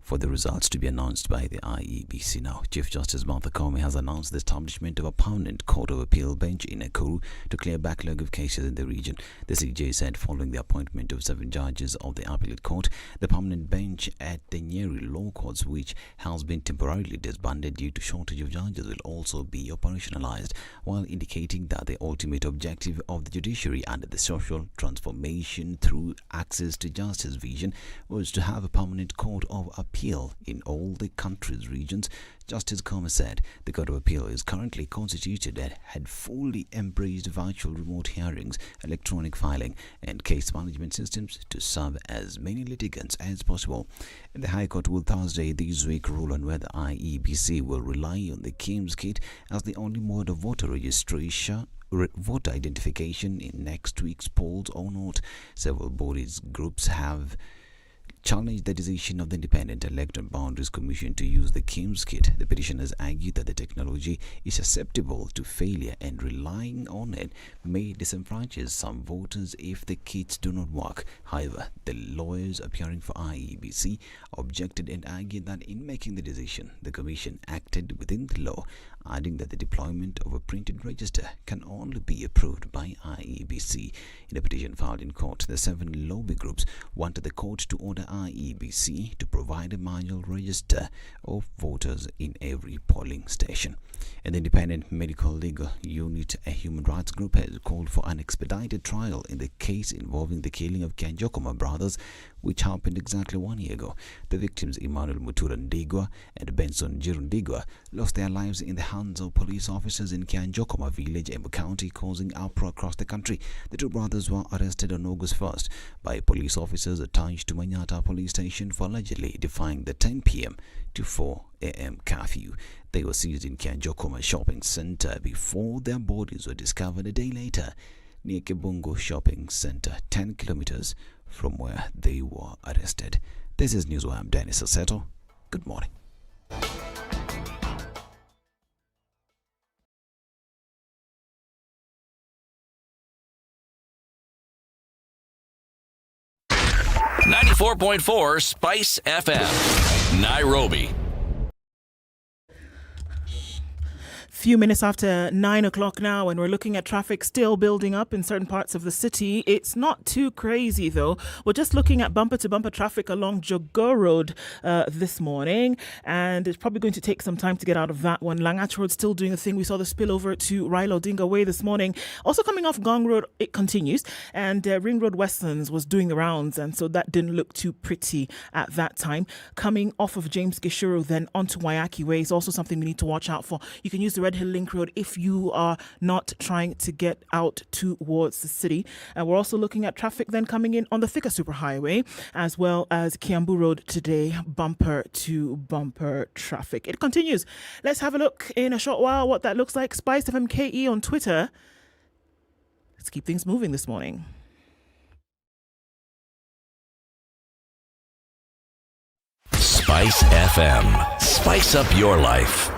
for the results to be announced by the IEBC. Now, Chief Justice Martha Koome has announced the establishment of a permanent Court of Appeal bench in Nakuru to clear backlog of cases in the region. The CJ said following the appointment of 7 judges of the appellate court, the permanent bench at the Nyeri Law Courts, which has been temporarily disbanded due to shortage of judges, will also be operationalized, while indicating that the ultimate objective of the judiciary under the social transformation through access to justice vision was to have a permanent Court of Appeal in all the country's regions. Justice Koome said the Court of Appeal is currently constituted and had fully embraced virtual remote hearings, electronic filing and case management systems to serve as many litigants as possible. The High Court will Thursday this week rule on whether IEBC will rely on the KIMS kit as the only mode of voter registration, voter identification in next week's polls or not. Several bodies groups have challenged the decision of the Independent Electoral Boundaries Commission to use the KIMS kit. The petitioners argued that the technology is susceptible to failure and relying on it may disenfranchise some voters if the kits do not work. However, the lawyers appearing for IEBC objected and argued that in making the decision, the Commission acted within the law, adding that the deployment of a printed register can only be approved by IEBC. In a petition filed in court, the 7 lobby groups wanted the court to order IEBC to provide a manual register of voters in every polling station. An independent medical legal unit, a human rights group, has called for an expedited trial in the case involving the killing of Kanjokoma brothers, which happened exactly 1 year ago. The victims, Emmanuel Mutura Ndigwa and Benson Jirundigwa, lost their lives in the hands of police officers in Kanjokoma village, Embu County, causing uproar across the country. The two brothers were arrested on August 1st by police officers attached to Manyata police station for allegedly defying the 10 p.m. to 4 a.m. curfew. They were seized in Kanjokoma shopping center before their bodies were discovered a day later near Kibungo shopping center, 10 kilometers from where they were arrested. This is News Wire. I'm Dennis Aseto. Good morning. .4 Spice FM, Nairobi. Few minutes after 9 o'clock now, and we're looking at traffic still building up in certain parts of the city. It's not too crazy though. We're just looking at bumper to bumper traffic along Jogoo Road this morning, and it's probably going to take some time to get out of that one. Langach Road still doing the thing. We saw the spillover to Raila Odinga Way this morning. Also coming off Gong Road, it continues, and Ring Road Westlands was doing the rounds, and so that didn't look too pretty at that time. Coming off of James Gishuru then onto Wayaki Way is also something we need to watch out for. You can use the Red Hill Link Road if you are not trying to get out towards the city. And we're also looking at traffic then coming in on the Thika Superhighway, as well as Kiambu Road today, bumper to bumper traffic. It continues. Let's have a look in a short while what that looks like. SpiceFM KE on Twitter. Let's keep things moving this morning. Spice FM. Spice up your life.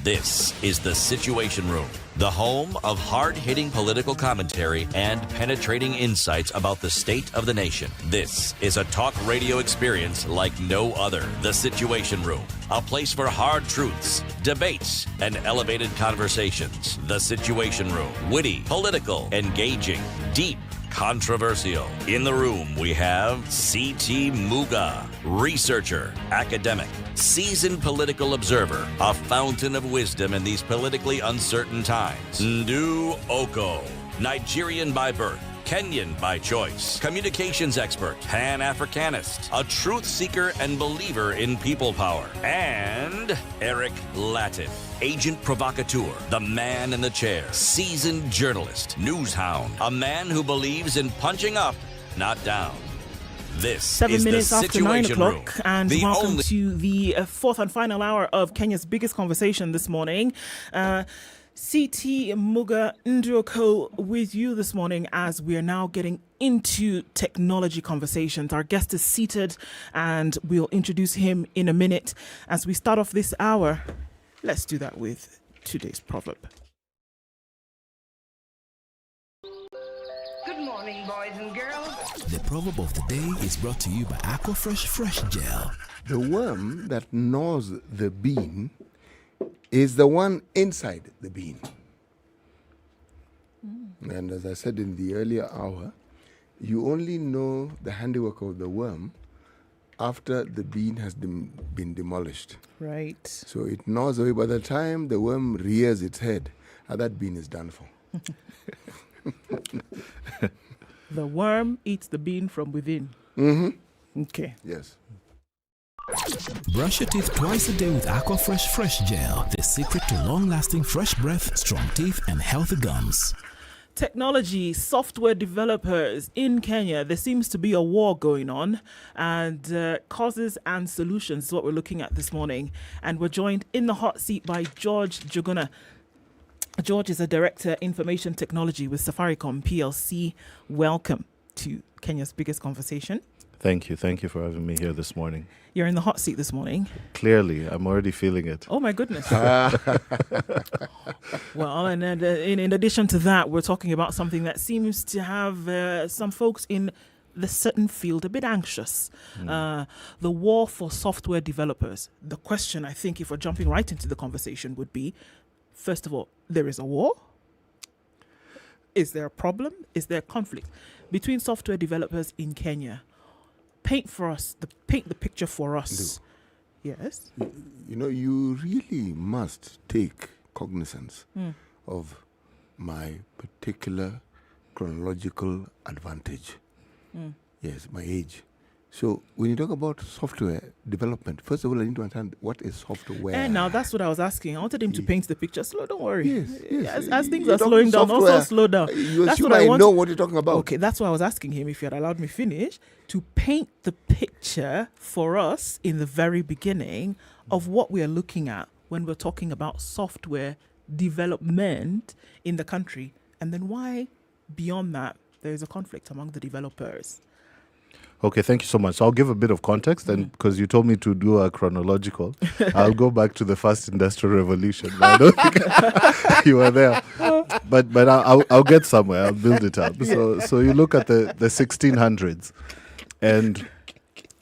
This is The Situation Room, the home of hard-hitting political commentary and penetrating insights about the state of the nation. This is a talk radio experience like no other. The Situation Room, a place for hard truths, debates, and elevated conversations. The Situation Room, witty, political, engaging, deep, controversial. In the room, we have C.T. Muga, researcher, academic, seasoned political observer, a fountain of wisdom in these politically uncertain times. Ndu Oko, Nigerian by birth, Kenyan by choice, communications expert, Pan-Africanist, a truth seeker and believer in people power, and Eric Latin, agent provocateur, the man in the chair, seasoned journalist, news hound, a man who believes in punching up, not down. This 7 is minutes the after 9 Situation Room, o'clock, and the welcome only to the fourth and final hour of Kenya's biggest conversation this morning. CT Muga Ndroko with you this morning as we are now getting into technology conversations. Our guest is seated and we'll introduce him in a minute. As we start off this hour, let's do that with today's proverb. Good morning, boys and girls. The proverb of the day is brought to you by Aquafresh Fresh Gel. The worm that gnaws the bean is the one inside the bean. And as I said in the earlier hour, you only know the handiwork of the worm after the bean has been demolished. Right. So it gnaws away. By the time the worm rears its head, that bean is done for. The worm eats the bean from within. Mm-hmm. Okay. Yes. Brush your teeth twice a day with Aquafresh Fresh Gel, the secret to long-lasting fresh breath, strong teeth, and healthy gums. Technology, software developers in Kenya, there seems to be a war going on, and causes and solutions is what we're looking at this morning. And we're joined in the hot seat by George Juguna. George is a Director Information Technology with Safaricom PLC. Welcome to Kenya's biggest conversation. Thank you. Thank you for having me here this morning. You're in the hot seat this morning. Clearly, I'm already feeling it. Oh, my goodness. Well, and in addition to that, we're talking about something that seems to have some folks in the certain field a bit anxious. The war for software developers. The question, I think, if we're jumping right into the conversation would be, first of all, there is a war? Is there a problem? Is there a conflict between software developers in Kenya? Paint the picture for us. Yes. You really must take cognizance of my particular chronological advantage. Yes, my age. So when you talk about software development, first of all, I need to understand what is software. And now that's what I was asking. I wanted him to paint the picture. Slow, don't worry. Yes. As things are slowing down, also slow down. You That's assume what I want. know what you're talking about. Okay, that's why I was asking him, if you had allowed me finish, to paint the picture for us in the very beginning of what we are looking at when we're talking about software development in the country, and then why, beyond that, there is a conflict among the developers. Okay, thank you so much. So I'll give a bit of context, and because you told me to do a chronological, I'll go back to the first industrial revolution. I don't think you were there, but I'll get somewhere. I'll build it up. So you look at the 1600s, and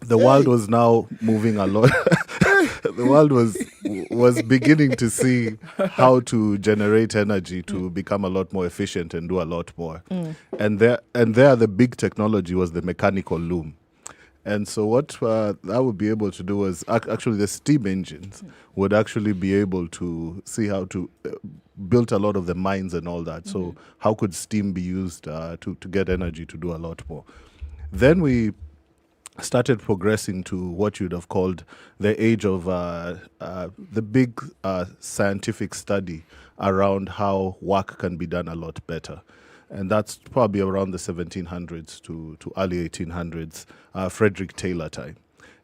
the world was now moving a lot. The world was beginning to see how to generate energy to become a lot more efficient and do a lot more. And there the big technology was the mechanical loom. And so what that would be able to do was actually the steam engines would actually be able to see how to build a lot of the mines and all that. So how could steam be used to get energy to do a lot more? Then we started progressing to what you'd have called the age of the big scientific study around how work can be done a lot better. And that's probably around the 1700s to early 1800s, Frederick Taylor time.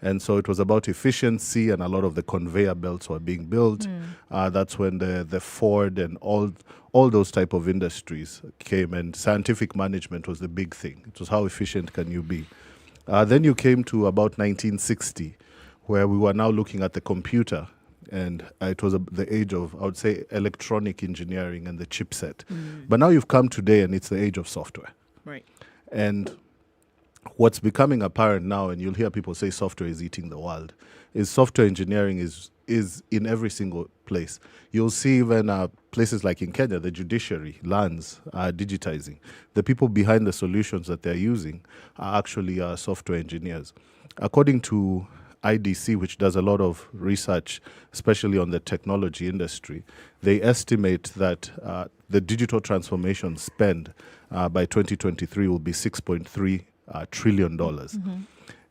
And so it was about efficiency, and a lot of the conveyor belts were being built. That's when the Ford and all those type of industries came, and scientific management was the big thing. It was how efficient can you be. Then you came to about 1960, where we were now looking at the computer, and it was the age of, I would say, electronic engineering and the chipset. But now you've come today, and it's the age of software. Right. And what's becoming apparent now, and you'll hear people say software is eating the world, is software engineering is in every single place. You'll see even places like in Kenya, the judiciary, lands are digitizing. The people behind the solutions that they're using are actually software engineers. According to IDC, which does a lot of research, especially on the technology industry, they estimate that the digital transformation spend by 2023 will be $6.3 trillion.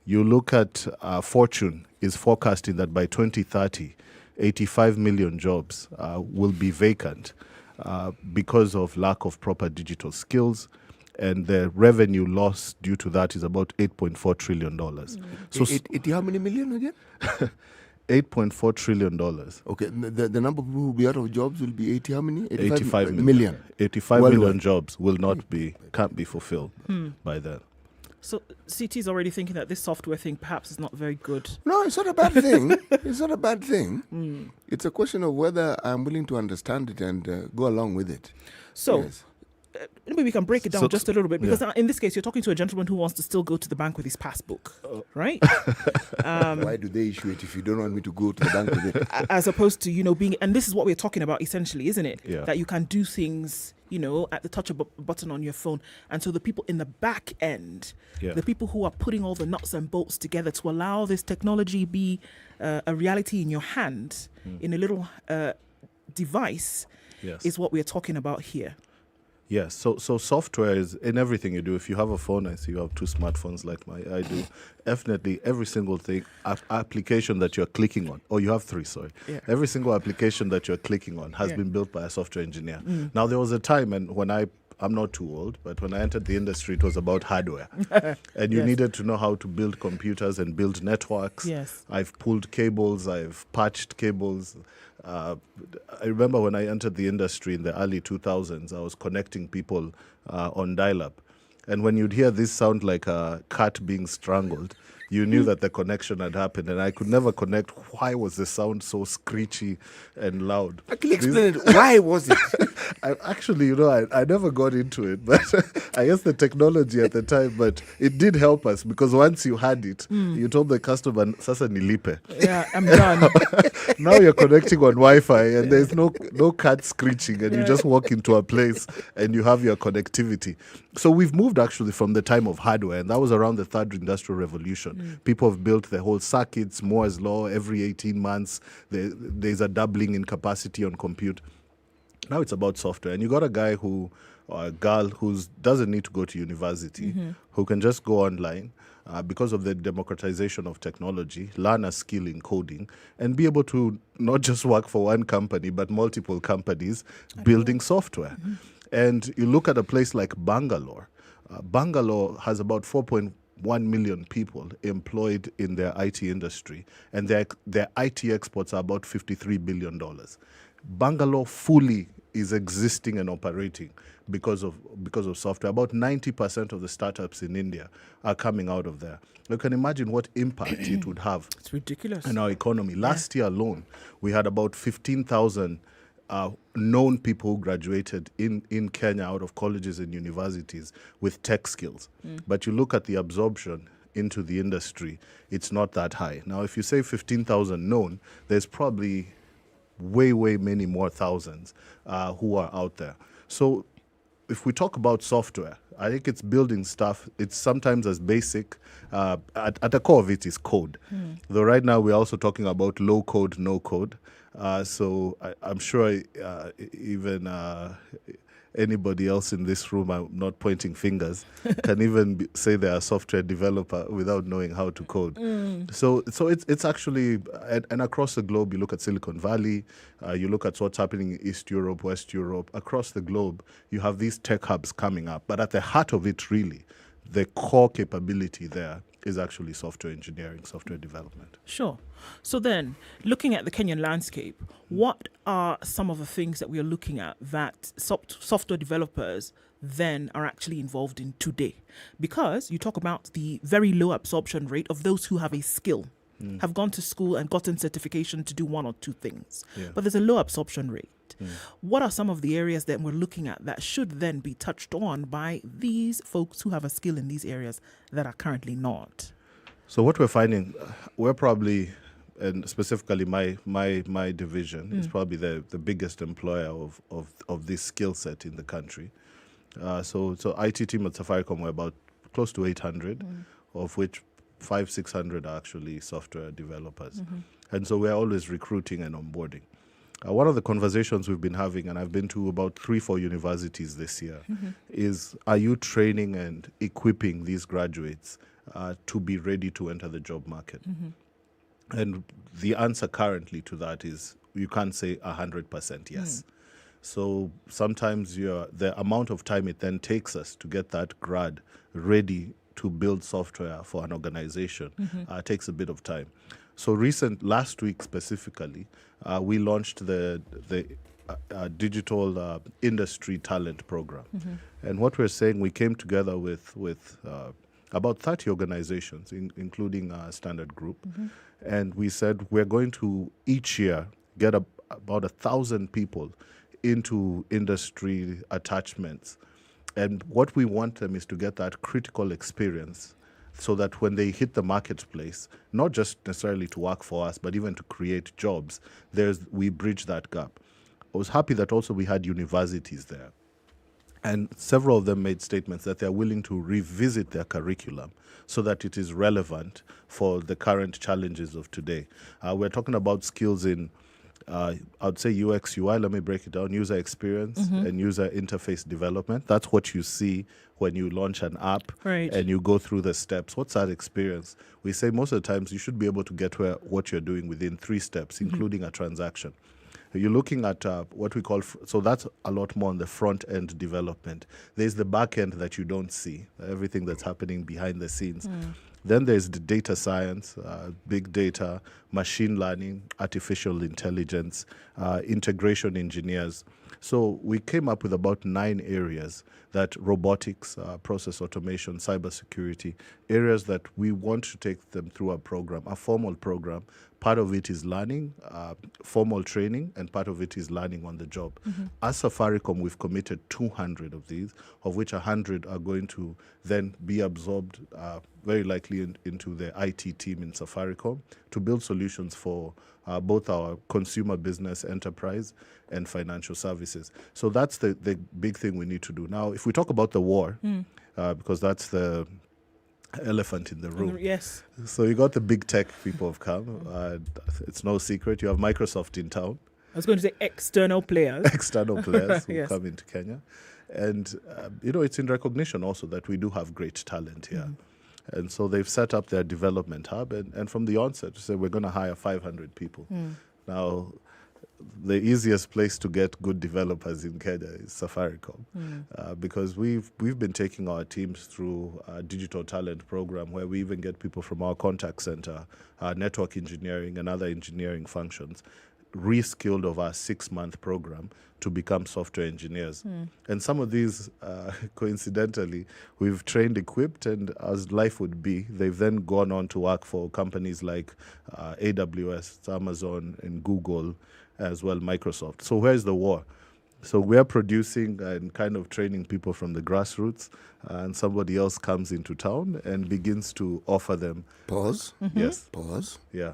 You look at Fortune is forecasting that by 2030, 85 million jobs will be vacant because of lack of proper digital skills, and the revenue loss due to that is about $8.4 trillion. So how many million again? $8.4 trillion. Okay, the number of people who will be out of jobs will be 80 how many? 85 million. 85 million jobs will can't be fulfilled by then. So CT is already thinking that this software thing perhaps is not very good. No, it's not a bad thing. It's not a bad thing. It's a question of whether I'm willing to understand it and go along with it. So maybe we can break it down just a little bit, because in this case, you're talking to a gentleman who wants to still go to the bank with his passbook, right? Why do they issue it if you don't want me to go to the bank with it? As opposed to, being, and this is what we're talking about essentially, isn't it? Yeah. That you can do things, at the touch of a button on your phone. And so the people in the back end, the people who are putting all the nuts and bolts together to allow this technology be a reality in your hand, in a little device, is what we're talking about here. Yes, so software is in everything you do. If you have a phone, I see you have two smartphones like I do. Definitely every single thing, application that you're clicking on, or you have three, sorry. Yeah. Every single application that you're clicking on has been built by a software engineer. Now, there was a time, and when I'm not too old, but when I entered the industry, it was about hardware. And you needed to know how to build computers and build networks. Yes. I've pulled cables, I've patched cables. I remember when I entered the industry in the early 2000s, I was connecting people on dial-up. And when you'd hear this sound like a cat being strangled, you knew that the connection had happened. And I could never connect why was the sound so screechy and loud. Actually, explain it. Why was it? Actually, I never got into it, but I guess the technology at the time, but it did help us because once you had it, you told the customer, sasa nilipe. Yeah, I'm done. Now you're connecting on Wi-Fi and there's no cat screeching and you just walk into a place and you have your connectivity. So we've moved actually from the time of hardware, and that was around the third industrial revolution. People have built the whole circuits, Moore's law, every 18 months. There's a doubling in capacity on compute. Now it's about software. And you got a guy or a girl who doesn't need to go to university, who can just go online because of the democratization of technology, learn a skill in coding, and be able to not just work for one company, but multiple companies building software. And you look at a place like Bangalore. Bangalore has about 4.1 million people employed in their IT industry, and their IT exports are about $53 billion. Bangalore fully is existing and operating because of software. About 90% of the startups in India are coming out of there. You can imagine what impact it would have. It's ridiculous. In our economy. Last year alone, we had about 15,000 known people who graduated in Kenya out of colleges and universities with tech skills. But you look at the absorption into the industry, it's not that high. Now, if you say 15,000 known, there's probably way many more thousands who are out there. So if we talk about software, I think it's building stuff. It's sometimes as basic. At the core of it is code. Though right now we're also talking about low code, no code. So I'm sure even anybody else in this room, I'm not pointing fingers, can even say they're a software developer without knowing how to code. So it's actually, and across the globe, you look at Silicon Valley, you look at what's happening in East Europe, West Europe, across the globe, you have these tech hubs coming up. But at the heart of it, really, the core capability there is actually software engineering, software development. Sure. So then, looking at the Kenyan landscape, what are some of the things that we are looking at that software developers then are actually involved in today? Because you talk about the very low absorption rate of those who have a skill, have gone to school and gotten certification to do one or two things. But there's a low absorption rate. What are some of the areas that we're looking at that should then be touched on by these folks who have a skill in these areas that are currently not? So what we're finding, we're probably, and specifically my division, is probably the biggest employer of this skill set in the country. So IT team at Safaricom, we're about close to 800, of which 500-600 are actually software developers. And so we're always recruiting and onboarding. One of the conversations we've been having, and I've been to about 3-4 universities this year, is are you training and equipping these graduates to be ready to enter the job market? And the answer currently to that is you can't say 100% yes. So sometimes the amount of time it then takes us to get that grad ready to build software for an organization takes a bit of time. So last week specifically, we launched the digital industry talent program. And what we're saying, we came together with about 30 organizations, including Standard Group. And we said we're going to each year get about 1,000 people into industry attachments. And what we want them is to get that critical experience so that when they hit the marketplace, not just necessarily to work for us, but even to create jobs, we bridge that gap. I was happy that also we had universities there. And several of them made statements that they're willing to revisit their curriculum so that it is relevant for the current challenges of today. We're talking about skills in, I'd say UX, UI, let me break it down, user experience and user interface development. That's what you see when you launch an app and you go through the steps. What's that experience? We say most of the times you should be able to get what you're doing within 3 steps, including a transaction. You're looking at what we call, so that's a lot more on the front end development. There's the back end that you don't see, everything that's happening behind the scenes. Then there's the data science, big data, machine learning, artificial intelligence, integration engineers. So we came up with about 9 areas that robotics, process automation, cybersecurity, areas that we want to take them through a program, a formal program. Part of it is learning, formal training, and part of it is learning on the job. As Safaricom, we've committed 200 of these, of which 100 are going to then be absorbed very likely into the IT team in Safaricom to build solutions for both our consumer business, enterprise, and financial services. So that's the big thing we need to do. Now, if we talk about the war, because that's the elephant in the room. Yes. So you got the big tech people have come. It's no secret. You have Microsoft in town. I was going to say external players. External players who Yes. come into Kenya. And, it's in recognition also that we do have great talent here. And so they've set up their development hub. And from the onset, they say we're going to hire 500 people. Now, the easiest place to get good developers in Kenya is Safaricom, because we've been taking our teams through a digital talent program where we even get people from our contact center, network engineering and other engineering functions, reskilled of our 6-month program to become software engineers. And some of these, coincidentally, we've trained, equipped, and as life would be, they've then gone on to work for companies like AWS, Amazon, and Google, as well Microsoft. So where's the war? So we're producing and kind of training people from the grassroots, and somebody else comes into town and begins to offer them. Pause. Yes. Pause. Yeah.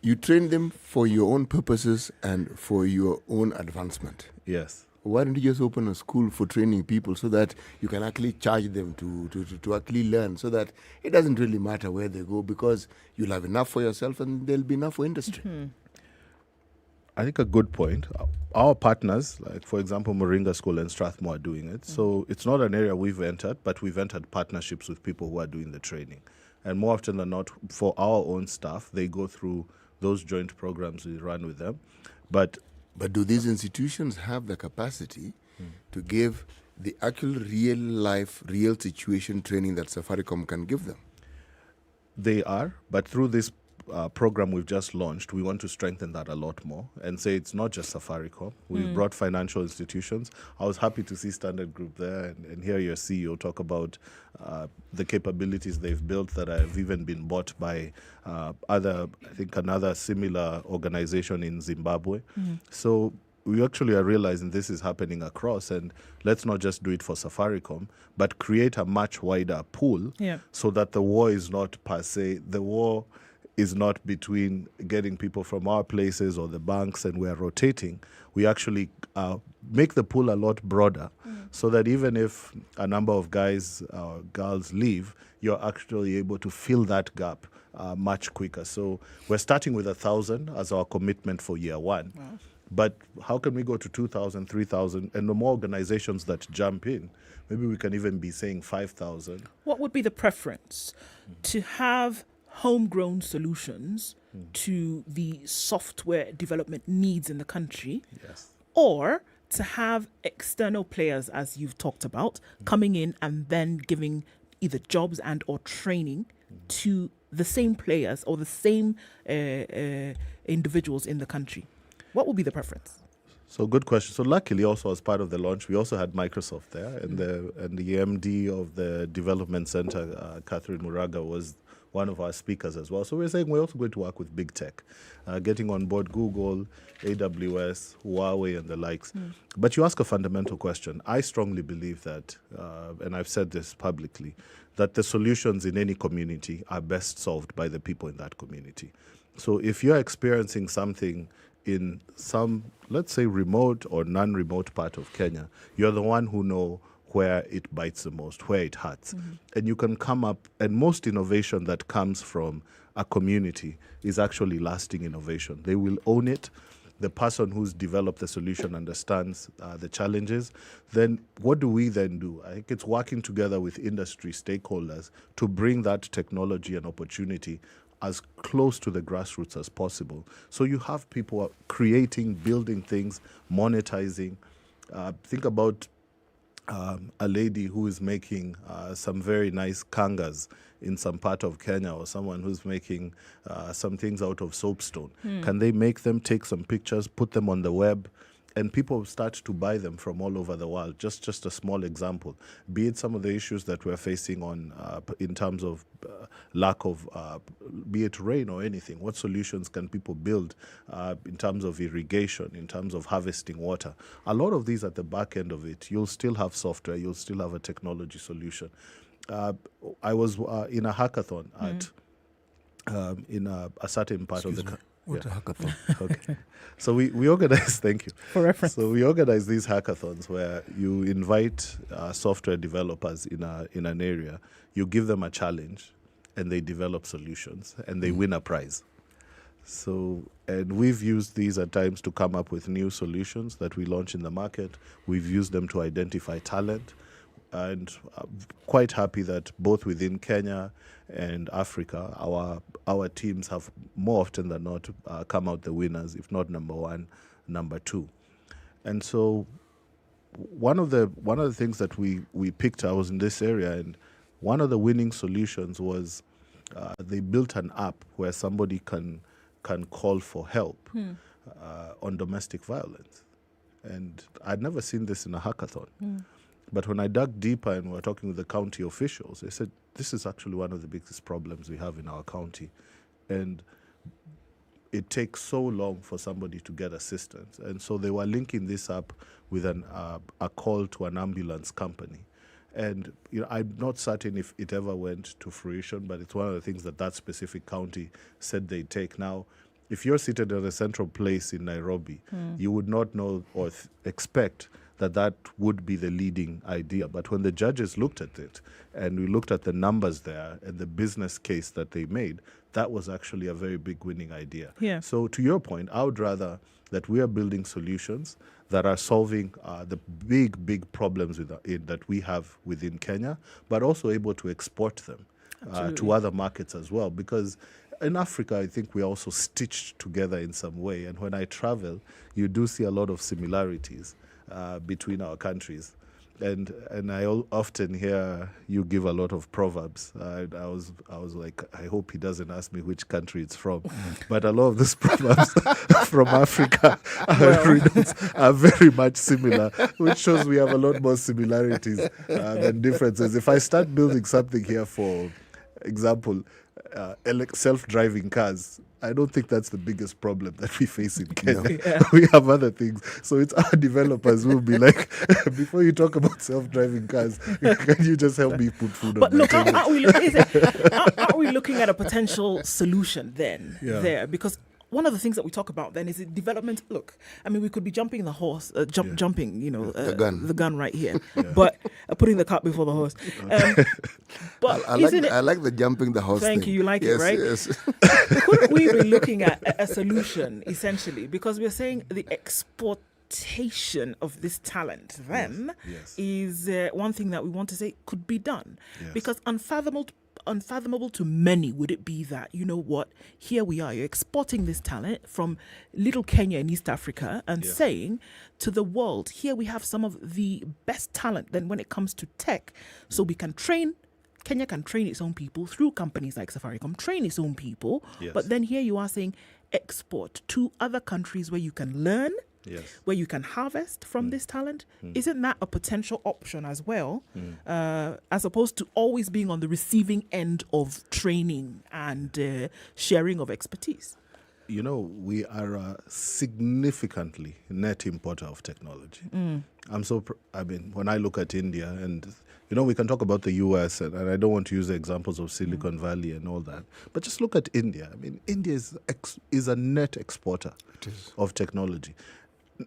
You train them for your own purposes and for your own advancement. Yes. Why don't you just open a school for training people so that you can actually charge them to actually learn, so that it doesn't really matter where they go, because you'll have enough for yourself and there'll be enough for industry. I think a good point. Our partners, like for example, Moringa School and Strathmore are doing it. So it's not an area we've entered, but we've entered partnerships with people who are doing the training. And more often than not, for our own staff, they go through those joint programs we run with them. But do these institutions have the capacity to give the actual real life, real situation training that Safaricom can give them? They are, but through this program we've just launched, we want to strengthen that a lot more and say it's not just Safaricom. We've brought financial institutions. I was happy to see Standard Group there and hear your CEO talk about the capabilities they've built that have even been bought by another similar organization in Zimbabwe. So we actually are realizing this is happening across, and let's not just do it for Safaricom, but create a much wider pool so that the war is not per se, the war is not between getting people from our places or the banks and we're rotating. We actually make the pool a lot broader so that even if a number of guys or girls leave, you're actually able to fill that gap much quicker. So we're starting with 1,000 as our commitment for year one. Wow. But how can we go to 2,000, 3,000? And the more organizations that jump in, maybe we can even be saying 5,000. What would be the preference? To have homegrown solutions to the software development needs in the country, or to have external players, as you've talked about, coming in and then giving either jobs and or training to the same players or the same individuals in the country? What would be the preference? So good question. So luckily, also as part of the launch, we also had Microsoft there, and the MD of the development center, Catherine Muraga, was one of our speakers as well. So we're saying we're also going to work with big tech, getting on board Google, AWS, Huawei, and the likes. But you ask a fundamental question. I strongly believe that, and I've said this publicly, that the solutions in any community are best solved by the people in that community. So if you're experiencing something in some, let's say, remote or non-remote part of Kenya, you're the one who know where it bites the most, where it hurts. And you can come up, and most innovation that comes from a community is actually lasting innovation. They will own it. The person who's developed the solution understands the challenges. Then what do we then do? I think it's working together with industry stakeholders to bring that technology and opportunity as close to the grassroots as possible. So you have people creating, building things, monetizing. Think about a lady who is making some very nice kangas in some part of Kenya, or someone who's making some things out of soapstone. Can they make them, take some pictures, put them on the web, and people start to buy them from all over the world. Just a small example, be it some of the issues that we're facing on in terms of lack of, be it rain or anything. What solutions can people build in terms of irrigation, in terms of harvesting water? A lot of these at the back end of it, you'll still have software, you'll still have a technology solution. I was in a hackathon at in a certain part of the country. What a hackathon. Okay. So we organize, thank you. For reference. So we organize these hackathons where you invite software developers in an area, you give them a challenge, and they develop solutions, and they win a prize. So, and we've used these at times to come up with new solutions that we launch in the market. We've used them to identify talent. And I'm quite happy that both within Kenya and Africa, our teams have more often than not come out the winners, if not number one, number two. And so one of the things that we picked, I was in this area, and one of the winning solutions was they built an app where somebody can call for help on domestic violence. And I'd never seen this in a hackathon. But when I dug deeper and we were talking with the county officials, they said, this is actually one of the biggest problems we have in our county. And it takes so long for somebody to get assistance. And so they were linking this up with a call to an ambulance company. And I'm not certain if it ever went to fruition, but it's one of the things that specific county said they take. Now, if you're seated at a central place in Nairobi, you would not know or expect that would be the leading idea. But when the judges looked at it, and we looked at the numbers there and the business case that they made, that was actually a very big winning idea. Yeah. So to your point, I would rather that we are building solutions that are solving the big problems that we have within Kenya, but also able to export them to other markets as well. Because in Africa, I think we're also stitched together in some way. And when I travel, you do see a lot of similarities between our countries. And I often hear you give a lot of proverbs. I was like, I hope he doesn't ask me which country it's from. But a lot of these proverbs from Africa are very much similar, which shows we have a lot more similarities than differences. If I start building something here, for example, self-driving cars, I don't think that's the biggest problem that we face in Kenya. No. Yeah. We have other things. So it's our developers who will be like, before you talk about self-driving cars, can you just help me put food on the table? Aren't we looking at a potential solution then there? Because one of the things that we talk about then is the development. Look, I mean, we could be jumping the horse, jumping, the gun right here, but putting the cart before the horse. But I like the jumping the horse. Thank thing. You like yes, it, right? Yes. Couldn't we be looking at a solution essentially? Because we're saying the exportation of this talent then is one thing that we want to say could be done, because unfathomable to many would it be that, you know what, here we are, you're exporting this talent from little Kenya in East Africa and saying to the world, here we have some of the best talent then when it comes to tech, so we can train. Kenya can train its own people through companies like Safaricom, train its own people, but then here you are saying export to other countries where you can learn, where you can harvest from this talent. Isn't that a potential option as well, as opposed to always being on the receiving end of training and sharing of expertise? You know, we are a significantly net importer of technology. When I look at India, and we can talk about the US, and I don't want to use the examples of Silicon Valley and all that, but just look at India. I mean, India is a net exporter of technology.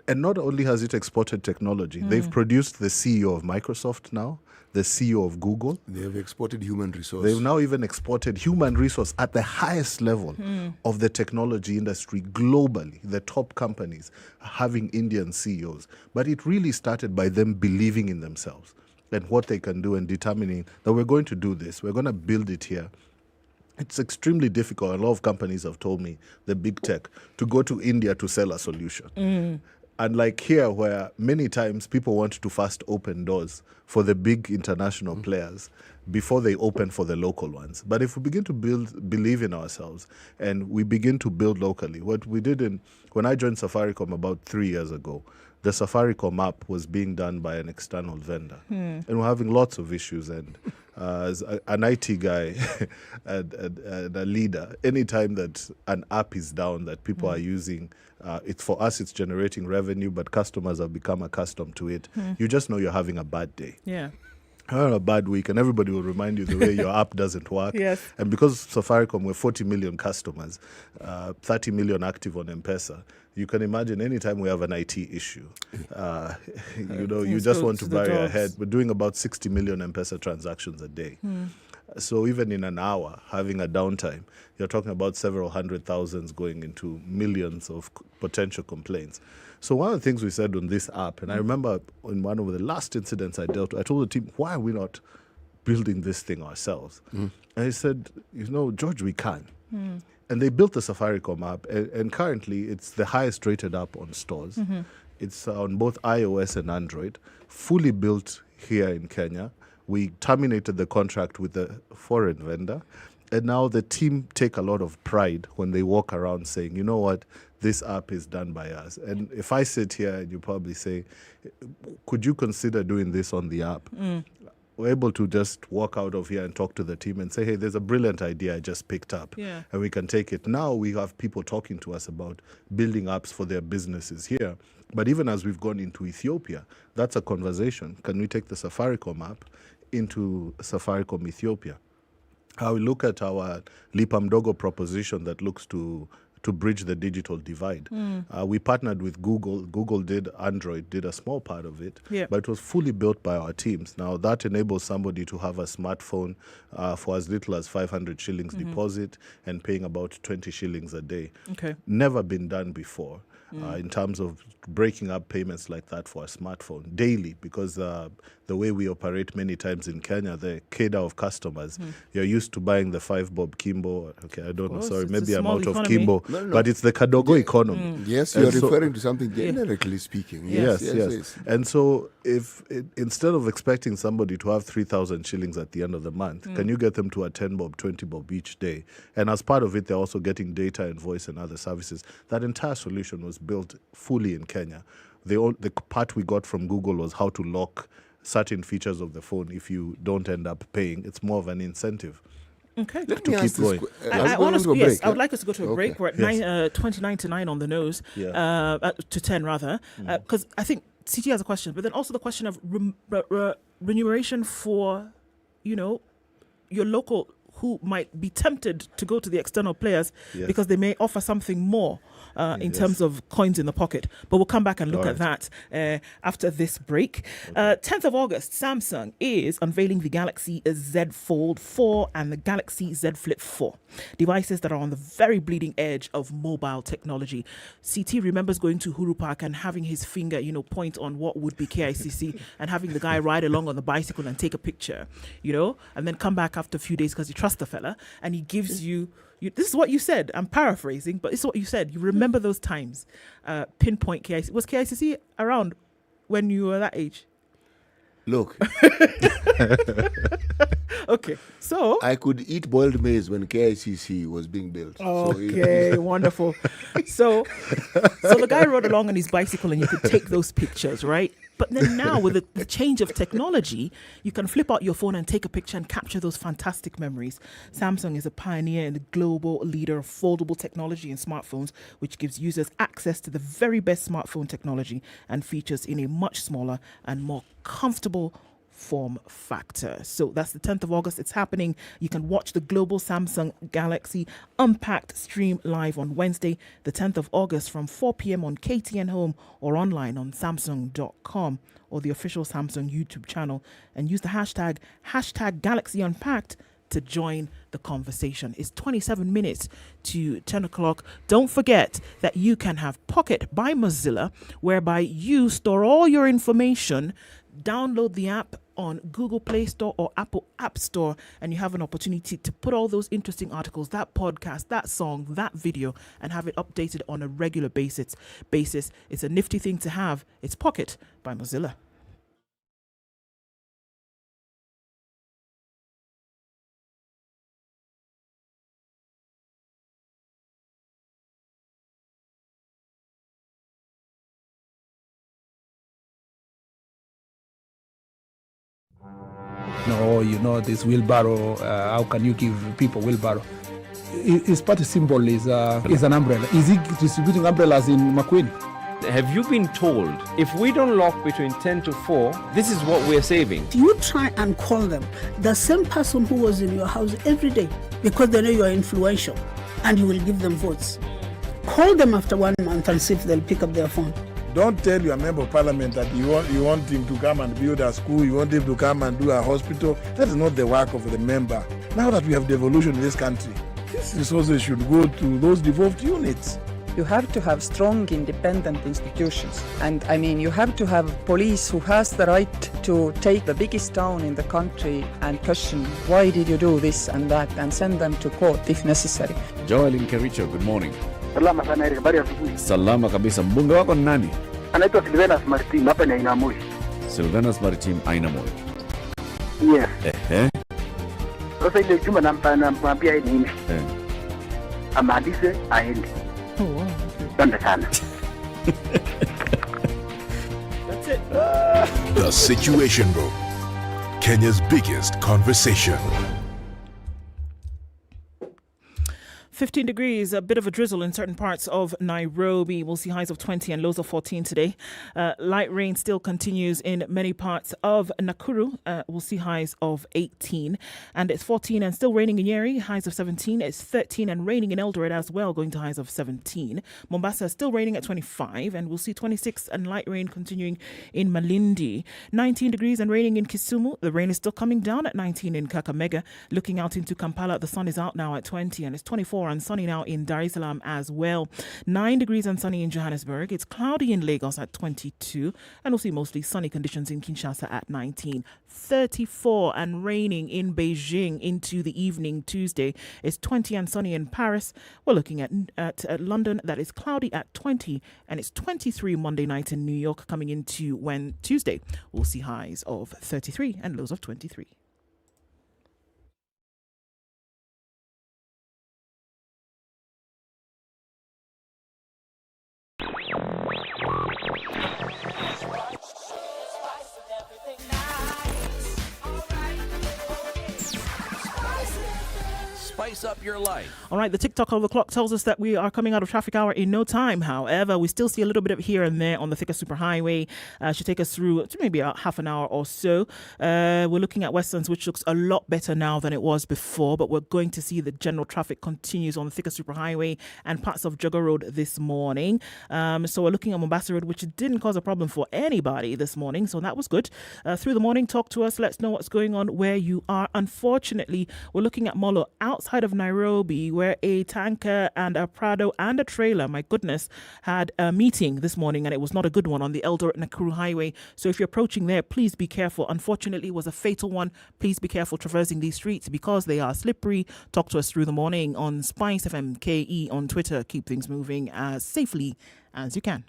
And not only has it exported technology, they've produced the CEO of Microsoft now, the CEO of Google. They have exported human resource. They've now even exported human resource at the highest level of the technology industry globally, the top companies having Indian CEOs. But it really started by them believing in themselves and what they can do and determining that we're going to do this, we're going to build it here. It's extremely difficult. A lot of companies have told me, the big tech, to go to India to sell a solution. Unlike here, where many times people want to first open doors for the big international players before they open for the local ones. But if we begin to believe in ourselves, and we begin to build locally, what we did when I joined Safaricom about 3 years ago, the Safaricom app was being done by an external vendor. And we're having lots of issues. And as an IT guy and a leader, anytime that an app is down that people are using, it's for us, it's generating revenue, but customers have become accustomed to it. You just know you're having a bad day. Yeah. A bad week, and everybody will remind you the way your app doesn't work. Yes. And because Safaricom, we're 40 million customers, 30 million active on M-Pesa, you can imagine anytime we have an IT issue, you just want to bury ahead. We're doing about 60 million M-Pesa transactions a day. So even in an hour, having a downtime, you're talking about several hundred thousands going into millions of potential complaints. So one of the things we said on this app, and I remember in one of the last incidents I dealt with, I told the team, why are we not building this thing ourselves? And I said, George, we can. And they built the Safaricom app, and currently it's the highest rated app on stores. It's on both iOS and Android, fully built here in Kenya. We terminated the contract with the foreign vendor, and now the team take a lot of pride when they walk around saying, you know what, this app is done by us. And if I sit here and you probably say, could you consider doing this on the app? We're able to just walk out of here and talk to the team and say, hey, there's a brilliant idea I just picked up. Yeah. And we can take it. Now we have people talking to us about building apps for their businesses here. But even as we've gone into Ethiopia, that's a conversation. Can we take the Safaricom app into Safaricom Ethiopia? How we look at our Lipa Mdogo proposition that looks to bridge the digital divide. We partnered with Google. Google did Android, did a small part of it, but it was fully built by our teams. Now that enables somebody to have a smartphone for as little as 500 shillings deposit and paying about 20 shillings a day. Okay. Never been done before. In terms of breaking up payments like that for a smartphone daily, because the way we operate many times in Kenya, the cadre of customers, you're used to buying the 5 bob Kimbo. Okay, I don't know, sorry, maybe I'm out of Kimbo, but it's the Kadogo economy. Yes, you're referring to something generically speaking. Yes. And so instead of expecting somebody to have 3,000 shillings at the end of the month, can you get them to a 10 bob, 20 bob each day? And as part of it, they're also getting data and voice and other services. That entire solution was built fully in Kenya. The part we got from Google was how to lock certain features of the phone if you don't end up paying. It's more of an incentive. Okay. To keep going. I would like us to go to a break. We're at 29 to 9 on the nose, to 10 rather, because I think CT has a question, but then also the question of remuneration for, your local who might be tempted to go to the external players because they may offer something more in terms of coins in the pocket. But we'll come back and look at that after this break. 10th of August, Samsung is unveiling the Galaxy Z Fold 4 and the Galaxy Z Flip 4. Devices that are on the very bleeding edge of mobile technology. CT remembers going to Huru Park and having his finger, point on what would be KICC and having the guy ride along on the bicycle and take a picture, and then come back after a few days because you trust the fella and he gives you, this is what you said, I'm paraphrasing, but this is what you said. You remember those times. Pinpoint KICC. Was KICC around when you were that age? Look. Okay, so I could eat boiled maize when KICC was being built. Okay, wonderful. So the guy rode along on his bicycle and you could take those pictures, right? But then now with the change of technology, you can flip out your phone and take a picture and capture those fantastic memories. Samsung is a pioneer and the global leader of foldable technology in smartphones, which gives users access to the very best smartphone technology and features in a much smaller and more comfortable form factor. So that's the 10th of August. It's happening. You can watch the global Samsung Galaxy Unpacked stream live on Wednesday, the 10th of August from 4 p.m. on KTN Home or online on Samsung.com or the official Samsung YouTube channel, and use the hashtag Galaxy Unpacked to join the conversation. It's 27 minutes to 10 o'clock. Don't forget that you can have Pocket by Mozilla, whereby you store all your information. Download the app on Google Play Store or Apple App Store, and you have an opportunity to put all those interesting articles, that podcast, that song, that video, and have it updated on a regular basis. It's a nifty thing to have. It's Pocket by Mozilla. no, this wheelbarrow, how can you give people wheelbarrow? His party symbol is an umbrella. Is he distributing umbrellas in Makueni? Have you been told if we don't lock between 10 to 4, this is what we're saving? You try and call them, the same person who was in your house every day, because they know you are influential and you will give them votes. Call them after 1 month and see if they'll pick up their phone. Don't tell your member of parliament that you want him to come and build a school, you want him to come and do a hospital. That is not the work of the member. Now that we have devolution in this country, these resources should go to those devolved units. You have to have strong, independent institutions. And I mean, you have to have police who has the right to take the biggest town in the country and question, why did you do this and that, and send them to court if necessary. Joel Nkericho, good morning. Salama sana Eric, habari ya asubuhi. Salama kabisa. Mbunge wako ni nani? Anaitwa Silvanus Martin, hapa ni Ainamoi. Silvanus Martin, Ainamoi. Yes. Sasa ile juma nampambia yeye nini? Amalize aende. Asante sana. That's it. The Situation Room, Kenya's biggest conversation. 15 degrees, a bit of a drizzle in certain parts of Nairobi. We'll see highs of 20 and lows of 14 today. Light rain still continues in many parts of Nakuru. We'll see highs of 18. And it's 14 and still raining in Nyeri, highs of 17. It's 13 and raining in Eldoret as well, going to highs of 17. Mombasa still raining at 25. And we'll see 26 and light rain continuing in Malindi. 19 degrees and raining in Kisumu. The rain is still coming down at 19 in Kakamega. Looking out into Kampala, the sun is out now at 20 and it's 24 and sunny now in Dar es Salaam as well. 9 degrees and sunny in Johannesburg. It's cloudy in Lagos at 22. And we'll see mostly sunny conditions in Kinshasa at 19. 34 and raining in Beijing into the evening Tuesday. It's 20 and sunny in Paris. We're looking at London. That is cloudy at 20. And it's 23 Monday night in New York coming into Tuesday. We'll see highs of 33 and lows of 23. Spice up your life. All right, the TikTok of the clock tells us that we are coming out of traffic hour in no time. However, we still see a little bit of here and there on the thicker superhighway. Should take us through to maybe about half an hour or so. We're looking at Westlands, which looks a lot better now than it was before, but we're going to see the general traffic continues on the thicker superhighway and parts of Jogger Road this morning. So we're looking at Mombasa Road, which didn't cause a problem for anybody this morning, so that was good. Through the morning, talk to us. Let's know what's going on where you are. Unfortunately, we're looking at Molo outside of Nairobi, where a tanker and a Prado and a trailer, my goodness, had a meeting this morning, and it was not a good one on the Eldoret Nakuru highway. So if you're approaching there, please be careful. Unfortunately, it was a fatal one. Please be careful traversing these streets because they are slippery. Talk to us through the morning on SpiceFM KE on Twitter. Keep things moving as safely as you can.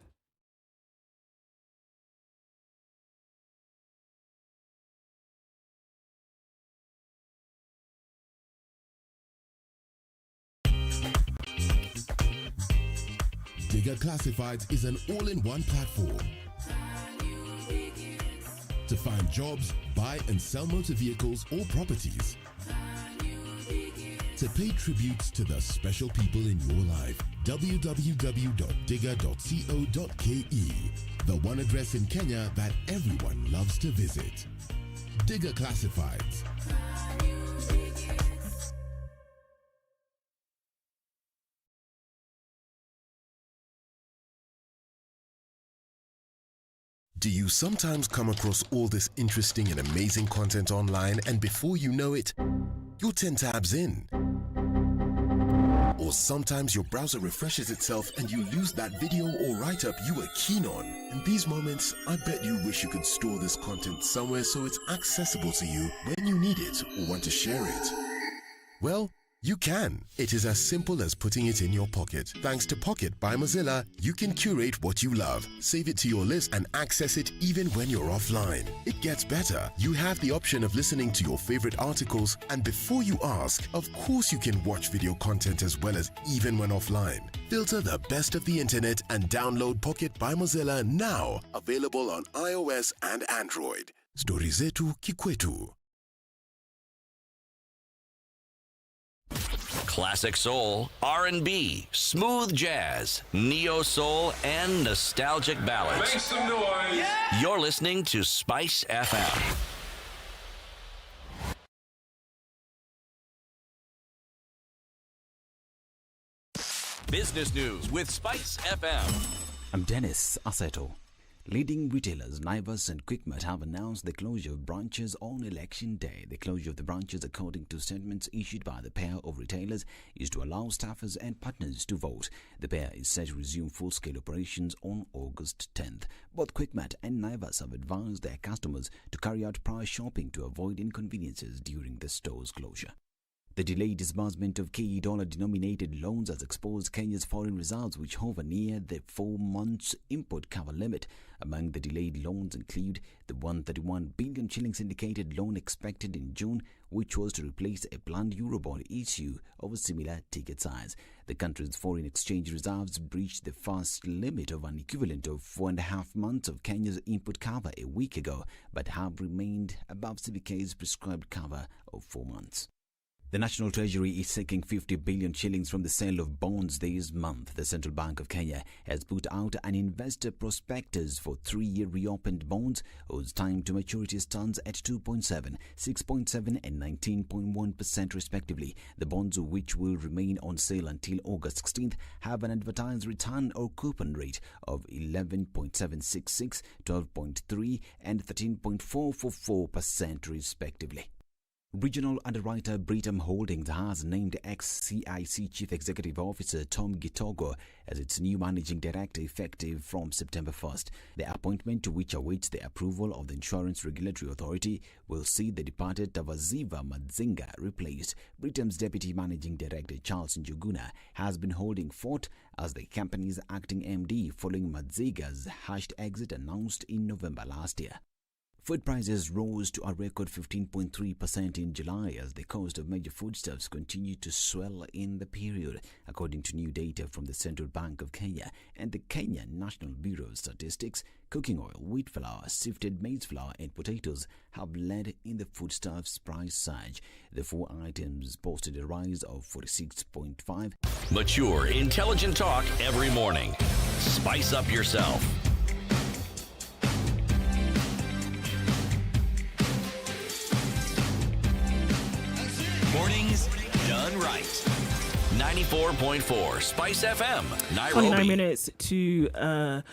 Digger Classifieds is an all-in-one platform to find jobs, buy and sell motor vehicles or properties, to pay tributes to the special people in your life. www.digger.co.ke, the one address in Kenya that everyone loves to visit. Digger Classifieds. Do you sometimes come across all this interesting and amazing content online and before you know it, you're 10 tabs in? Or sometimes your browser refreshes itself and you lose that video or write-up you were keen on. In these moments, I bet you wish you could store this content somewhere so it's accessible to you when you need it or want to share it. Well, you can. It is as simple as putting it in your pocket. Thanks to Pocket by Mozilla, you can curate what you love, save it to your list, and access it even when you're offline. It gets better. You have the option of listening to your favorite articles, and before you ask, of course you can watch video content as well as even when offline. Filter the best of the internet and download Pocket by Mozilla now. Available on iOS and Android. Stori zetu kikwetu. Classic soul, R&B, smooth jazz, neo soul, and nostalgic ballads. Make some noise. You're listening to Spice FM. Business news with Spice FM. I'm Dennis Aseto. Leading retailers Naivas and Quickmart have announced the closure of branches on Election Day. The closure of the branches, according to statements issued by the pair of retailers, is to allow staffers and partners to vote. The pair is set to resume full-scale operations on August 10th. Both Quickmart and Naivas have advised their customers to carry out prior shopping to avoid inconveniences during the store's closure. The delayed disbursement of KE dollar-denominated loans has exposed Kenya's foreign reserves, which hover near the 4 months import cover limit. Among the delayed loans include the 131 billion shilling syndicated loan expected in June, which was to replace a planned Eurobond issue of a similar ticket size. The country's foreign exchange reserves breached the first limit of an equivalent of 4.5 months of Kenya's import cover a week ago, but have remained above CBK's prescribed cover of 4 months. The National Treasury is seeking 50 billion shillings from the sale of bonds this month. The Central Bank of Kenya has put out an investor prospectus for 3-year reopened bonds whose time to maturity stands at 2.7, 6.7 and 19.1% respectively. The bonds, which will remain on sale until August 16th, have an advertised return or coupon rate of 11.766, 12.3 and 13.444% respectively. Regional underwriter Britam Holdings has named ex-CIC Chief Executive Officer Tom Gitogo as its new managing director effective from September 1st. The appointment, to which awaits the approval of the Insurance Regulatory Authority, will see the departed Tavaziva Madzinga replaced. Britam's Deputy Managing Director Charles Njuguna has been holding fort as the company's acting MD following Madzinga's hushed exit announced in November last year. Food prices rose to a record 15.3% in July as the cost of major foodstuffs continued to swell in the period, according to new data from the Central Bank of Kenya and the Kenyan National Bureau of Statistics. Cooking oil, wheat flour, sifted maize flour and potatoes have led in the foodstuffs price surge. The 4 items posted a rise of 46.5%. Mature, intelligent talk every morning. Spice up yourself. Mornings done right. 94.4 Spice FM, Nairobi. 29 minutes to 10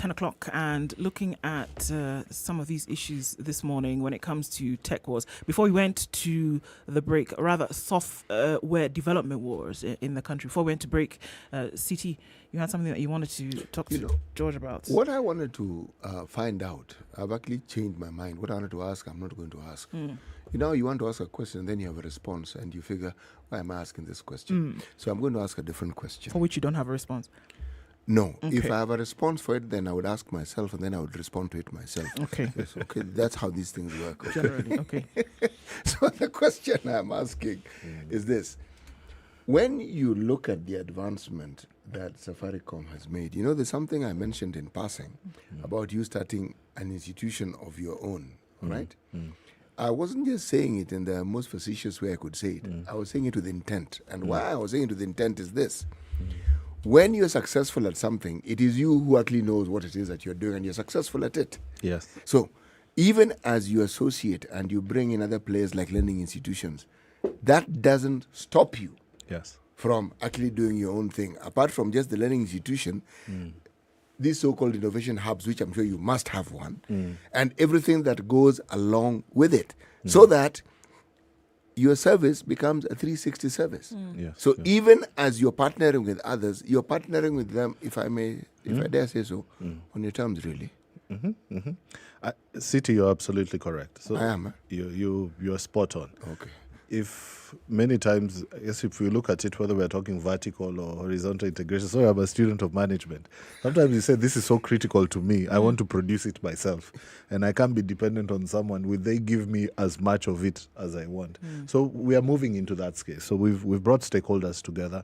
o'clock, and looking at some of these issues this morning when it comes to tech wars. Before we went to the break, rather software development wars in the country. Before we went to break, CT, you had something that you wanted to talk to George about. What I wanted to find out, I've actually changed my mind. What I wanted to ask, I'm not going to ask. You know, you want to ask a question, and then you have a response, and you figure, why am I asking this question? So I'm going to ask a different question. For which you don't have a response? No. Okay. If I have a response for it, then I would ask myself, and then I would respond to it myself. Okay. Yes, okay. That's how these things work. Okay? Generally, okay. So the question I'm asking is this. When you look at the advancement that Safaricom has made, you know, there's something I mentioned in passing about you starting an institution of your own, right? I wasn't just saying it in the most facetious way I could say it. I was saying it with intent. And why I was saying it with intent is this. When you're successful at something, it is you who actually knows what it is that you're doing, and you're successful at it. Yes. So even as you associate and you bring in other players like lending institutions, that doesn't stop you from actually doing your own thing. Apart from just the lending institution, these so-called innovation hubs, which I'm sure you must have one, and everything that goes along with it, so that your service becomes a 360 service. So even as you're partnering with others, you're partnering with them, if I dare say so, on your terms, really. City, you're absolutely correct. So I am. You're spot on. Okay. If many times, I guess if we look at it, whether we're talking vertical or horizontal integration, so I'm a student of management. Sometimes you say, this is so critical to me, I want to produce it myself. And I can't be dependent on someone. Will they give me as much of it as I want? So we are moving into that space. So we've brought stakeholders together.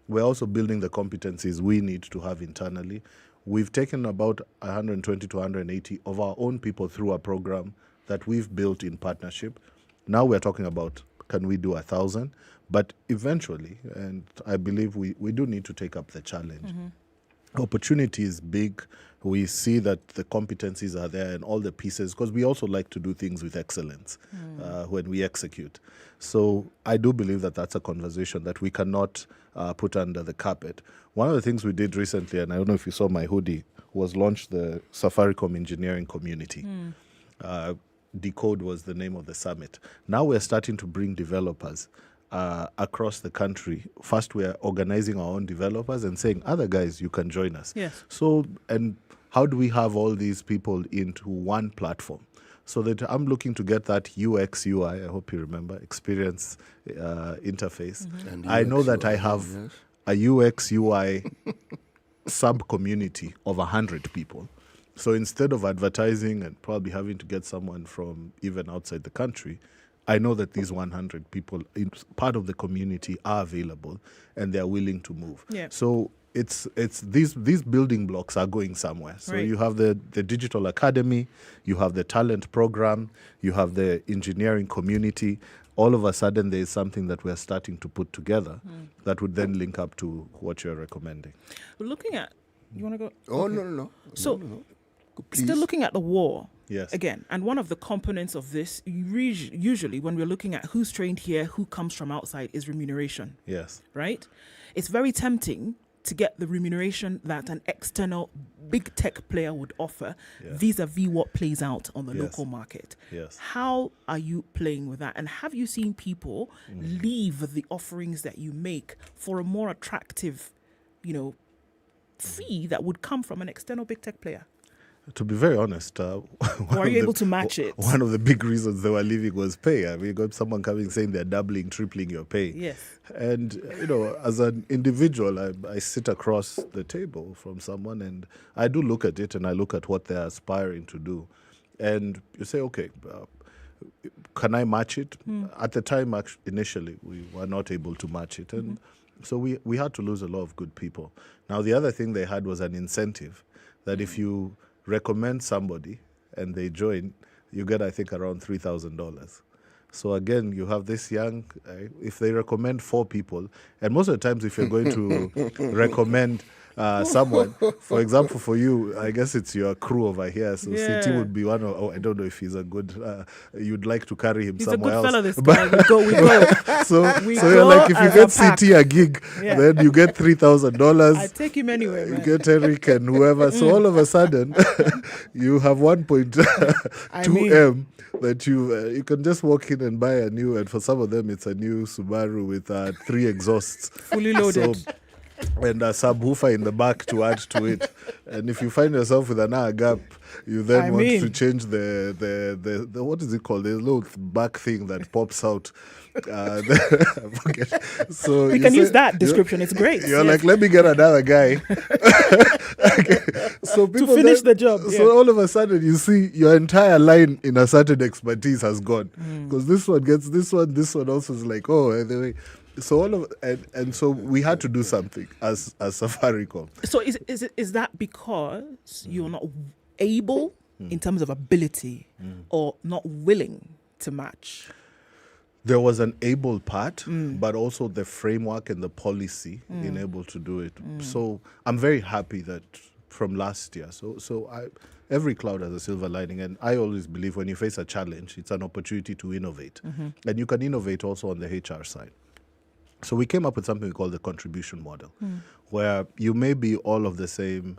We're also building the competencies we need to have internally. We've taken about 120 to 180 of our own people through a program that we've built in partnership. Now we're talking about Can we do 1,000? But eventually, and I believe we do need to take up the challenge. Opportunity is big. We see that the competencies are there and all the pieces, because we also like to do things with excellence when we execute. So I do believe that that's a conversation that we cannot put under the carpet. One of the things we did recently, and I don't know if you saw my hoodie, was launch the Safaricom Engineering Community. Decode was the name of the summit. Now we're starting to bring developers across the country. First, we're organizing our own developers and saying, other guys, you can join us. Yes. So, and how do we have all these people into one platform? So that I'm looking to get that UX, UI, I hope you remember, experience interface. And I know UX, that I UI, have yes. a UX, UI sub-community of 100 people. So instead of advertising and probably having to get someone from even outside the country, I know that these 100 people, part of the community, are available and they're willing to move. Yeah. So it's these building blocks are going somewhere. So Right. you have the digital academy, you have the talent program, you have the engineering community. All of a sudden, there is something that we're starting to put together that would then link up to what you're recommending. We're looking at, you want to go? Oh, Okay. no. So, No. still looking at the war. Yes. Again, and one of the components of this, usually when we're looking at who's trained here, who comes from outside, is remuneration. Yes. Right? It's very tempting to get the remuneration that an external big tech player would offer vis-a-vis what plays out on the local market. Yes. How are you playing with that? And have you seen people leave the offerings that you make for a more attractive, fee that would come from an external big tech player? To be very honest, Or are you able to match it? One of the big reasons they were leaving was pay. I mean, you got someone coming saying they're doubling, tripling your pay. Yes. And, as an individual, I sit across the table from someone and I do look at it and I look at what they're aspiring to do. And you say, okay, can I match it? At the time, initially, we were not able to match it. And so we had to lose a lot of good people. Now, the other thing they had was an incentive that if you recommend somebody and they join, you get, I think, around $3,000. So again, you have this young, if they recommend 4 people, and most of the times if you're going to recommend someone, for example, for you, I guess it's your crew over here, so CT would be one of, I don't know if he's a good, you'd like to carry him somewhere else. He's a good fella, this guy. We go. So you're like, if you get CT a gig, then you get $3,000. I take him anywhere, man. You get Eric and whoever. So all of a sudden, you have 1.2 M that you can just walk in and buy a new, and for some of them, it's a new Subaru with 3 exhausts. Fully loaded. So, and a subwoofer in the back to add to it. And if you find yourself with an hour gap, you then want to change the what is it called? The little back thing that pops out. So we can use that description. It's great. You're like, let me get another guy. So people to finish the job. So all of a sudden, you see your entire line in a certain expertise has gone, because this one gets this one also is like, oh, anyway. So all of and so we had to do something as Safaricom. So is that because you're not able in terms of ability or not willing to match? There was an able part, but also the framework and the policy in able to do it. So I'm very happy that from last year. So every cloud has a silver lining, and I always believe when you face a challenge, it's an opportunity to innovate, and you can innovate also on the HR side. So we came up with something we call the contribution model, where you may be all of the same,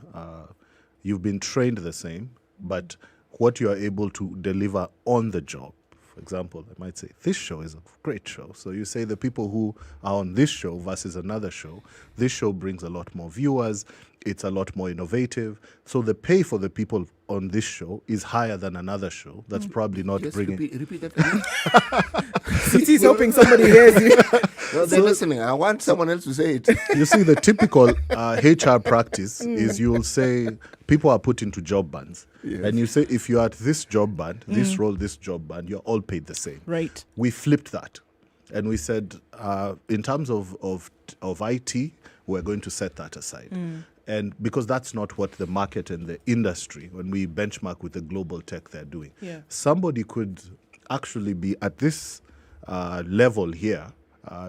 you've been trained the same, but what you are able to deliver on the job. For example, I might say, this show is a great show. So you say the people who are on this show versus another show, this show brings a lot more viewers, it's a lot more innovative. So the pay for the people on this show is higher than another show that's probably not bringing... Repeat that again. CT's hoping somebody hears you. No, they're listening. I want someone else to say it. You see, the typical HR practice is you'll say people are put into job bands. Yes. And you say if you're at this job band, this role, this job band, you're all paid the same. Right. We flipped that. And we said, in terms of IT, we're going to set that aside. And because that's not what the market and the industry, when we benchmark with the global tech they're doing. Yeah. Somebody could actually be at this level here,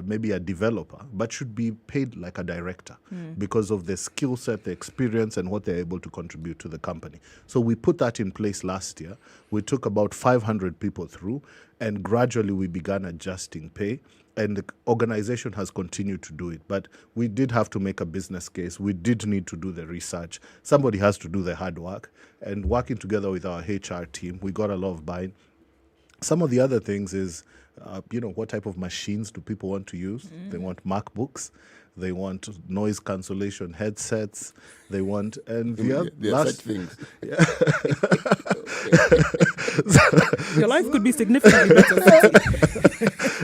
maybe a developer, but should be paid like a director because of the skill set, the experience, and what they're able to contribute to the company. So we put that in place last year. We took about 500 people through, and gradually we began adjusting pay. And the organization has continued to do it. But we did have to make a business case. We did need to do the research. Somebody has to do the hard work. And working together with our HR team, we got a lot of buy-in. Some of the other things is, what type of machines do people want to use? They want MacBooks. They want noise cancellation headsets. They want, and there are such things. Your life could be significantly better.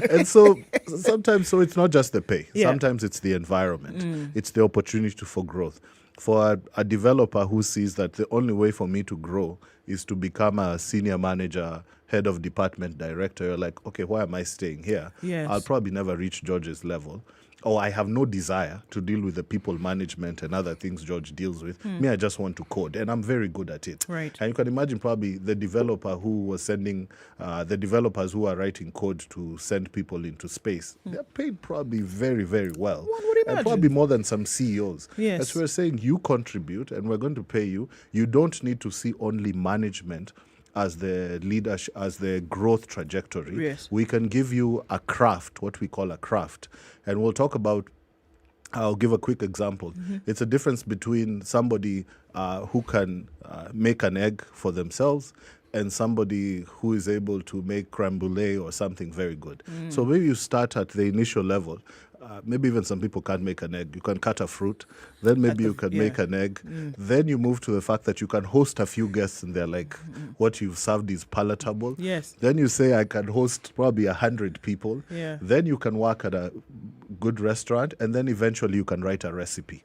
And so sometimes, it's not just the pay. Yeah. Sometimes it's the environment. It's the opportunity for growth. For a developer who sees that the only way for me to grow is to become a senior manager, head of department, director, you're like, okay, why am I staying here? Yes. I'll probably never reach George's level. Or I have no desire to deal with the people management and other things George deals with. Me, I just want to code, and I'm very good at it. Right. And you can imagine probably the developer who was sending, the developers who are writing code to send people into space. They're paid probably very, very well. One would imagine. And probably more than some CEOs. Yes. As we're saying, you contribute, and we're going to pay you. You don't need to see only management as the leadership, as the growth trajectory. Yes. We can give you a craft, what we call a craft. And we'll talk about, I'll give a quick example. It's a difference between somebody who can make an egg for themselves and somebody who is able to make creme brulee or something very good. So maybe you start at the initial level. Maybe even some people can't make an egg. You can cut a fruit, then maybe you can make an egg. Then you move to the fact that you can host a few guests and they're like, what you've served is palatable. Yes. Then you say, I can host probably 100 people. Yeah. Then you can work at a good restaurant, and then eventually you can write a recipe.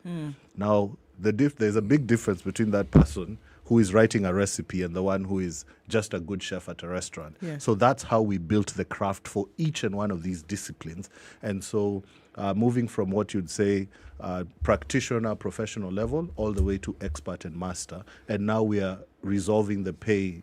Now, there's a big difference between that person who is writing a recipe and the one who is just a good chef at a restaurant. Yes. So that's how we built the craft for each and one of these disciplines. And so moving from what you'd say practitioner, professional level, all the way to expert and master. And now we are resolving the pay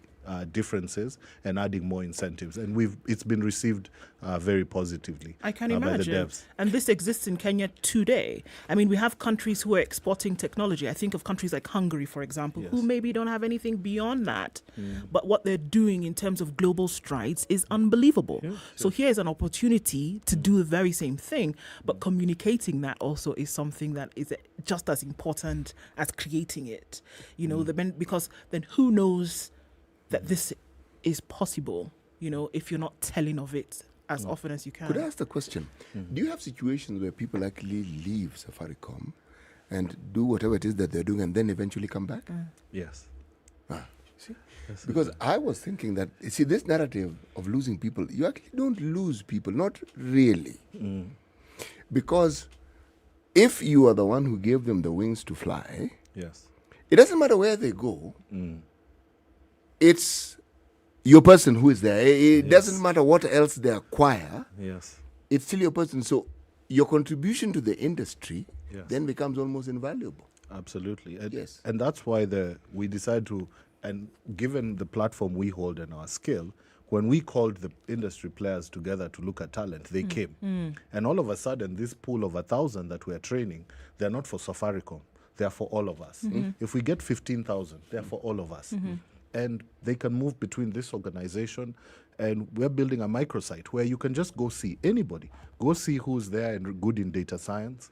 differences and adding more incentives. And it's been received very positively. I can by the imagine. devs. And this exists in Kenya today. I mean, we have countries who are exporting technology. I think of countries like Hungary, for example, who maybe don't have anything beyond that. But what they're doing in terms of global strides is unbelievable. So here's an opportunity to do the very same thing, but communicating that also is something that is just as important as creating it. Because then who knows that this is possible, if you're not telling of it as often as you can. Could I ask the question? Do you have situations where people actually leave Safaricom and do whatever it is that they're doing and then eventually come back? Yes. See? Because I was thinking that, this narrative of losing people, you actually don't lose people, not really. Because if you are the one who gave them the wings to fly, it doesn't matter where they go. It's your person who is there. It doesn't matter what else they acquire. It's still your person. So your contribution to the industry then becomes almost invaluable. Absolutely. And that's why we decided to, and given the platform we hold and our skill, when we called the industry players together to look at talent, they came. And all of a sudden, this pool of 1,000 that we're training, they're not for Safaricom. They're for all of us. If we get 15,000, they're for all of us. And they can move between this organization, and we're building a microsite where you can just go see anybody. Go see who's there and good in data science.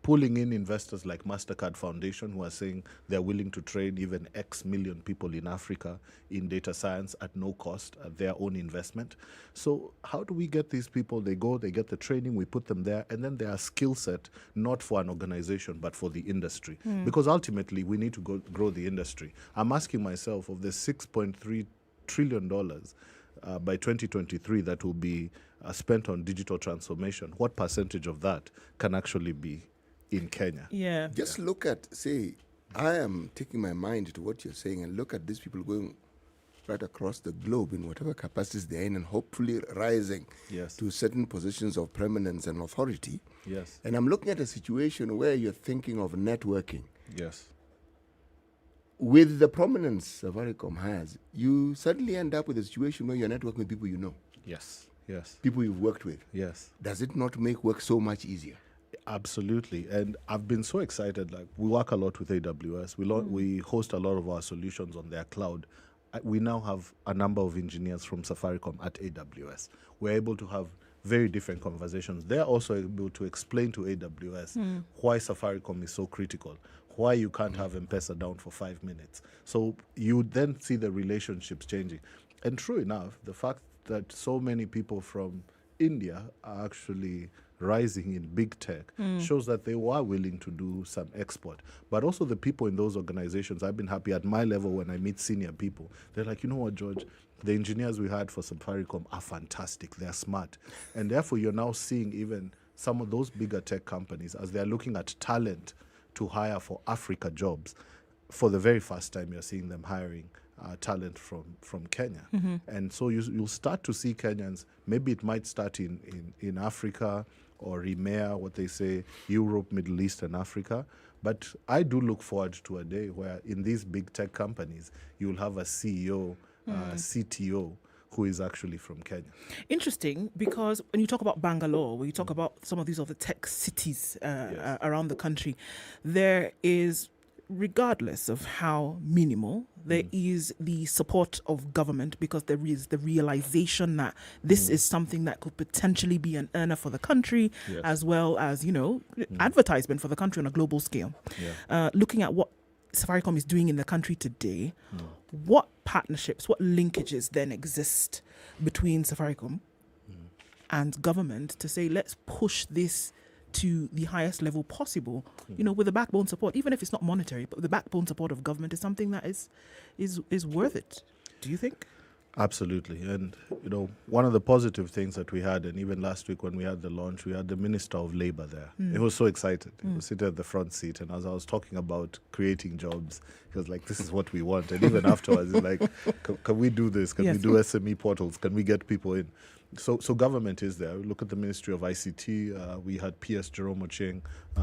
Pulling in investors like MasterCard Foundation, who are saying they're willing to train even X million people in Africa in data science at no cost, at their own investment. So how do we get these people? They go, they get the training, we put them there, and then their skill set, not for an organization, but for the industry. Because ultimately, we need to grow the industry. I'm asking myself, of the $6.3 trillion by 2023 that will be spent on digital transformation, what percentage of that can actually be in Kenya? Just look at, I am taking my mind to what you're saying and look at these people going right across the globe in whatever capacities they're in and hopefully rising to certain positions of preeminence and authority. And I'm looking at a situation where you're thinking of networking. With the prominence Safaricom has, you suddenly end up with a situation where you're networking with people you know. Yes, yes. People you've worked with. Yes. Does it not make work so much easier? Absolutely. And I've been so excited. Like, we work a lot with AWS. We host a lot of our solutions on their cloud. We now have a number of engineers from Safaricom at AWS. We're able to have very different conversations. They're also able to explain to AWS why Safaricom is so critical, why you can't have M-Pesa down for 5 minutes. So you then see the relationships changing. And true enough, the fact that so many people from India are actually rising in big tech shows that they were willing to do some export. But also the people in those organizations, I've been happy at my level when I meet senior people. They're like, you know what, George, the engineers we had for Safaricom are fantastic. They're smart. And therefore, you're now seeing even some of those bigger tech companies, as they're looking at talent to hire for Africa jobs, for the very first time, you're seeing them hiring talent from Kenya. And so you'll start to see Kenyans, maybe it might start in Africa or EMEA, what they say, Europe, Middle East, and Africa. But I do look forward to a day where in these big tech companies, you'll have a CEO, CTO, who is actually from Kenya. Interesting, because when you talk about Bangalore, when you talk about some of these other tech cities around the country, there is, regardless of how minimal, there is the support of government, because there is the realization that this is something that could potentially be an earner for the country, as well as, advertisement for the country on a global scale. Looking at what Safaricom is doing in the country today, what partnerships, what linkages then exist between Safaricom and government to say, let's push this to the highest level possible, with the backbone support, even if it's not monetary, but the backbone support of government is something that is worth it, do you think? Absolutely. And, one of the positive things that we had, and even last week when we had the launch, we had the Minister of Labour there. He was so excited. He was sitting at the front seat, and as I was talking about creating jobs, he was like, this is what we want. And even afterwards, he's like, can we do this? Can we do SME portals? Can we get people in? So government is there. Look at the Ministry of ICT. We had PS Jerome Ocheng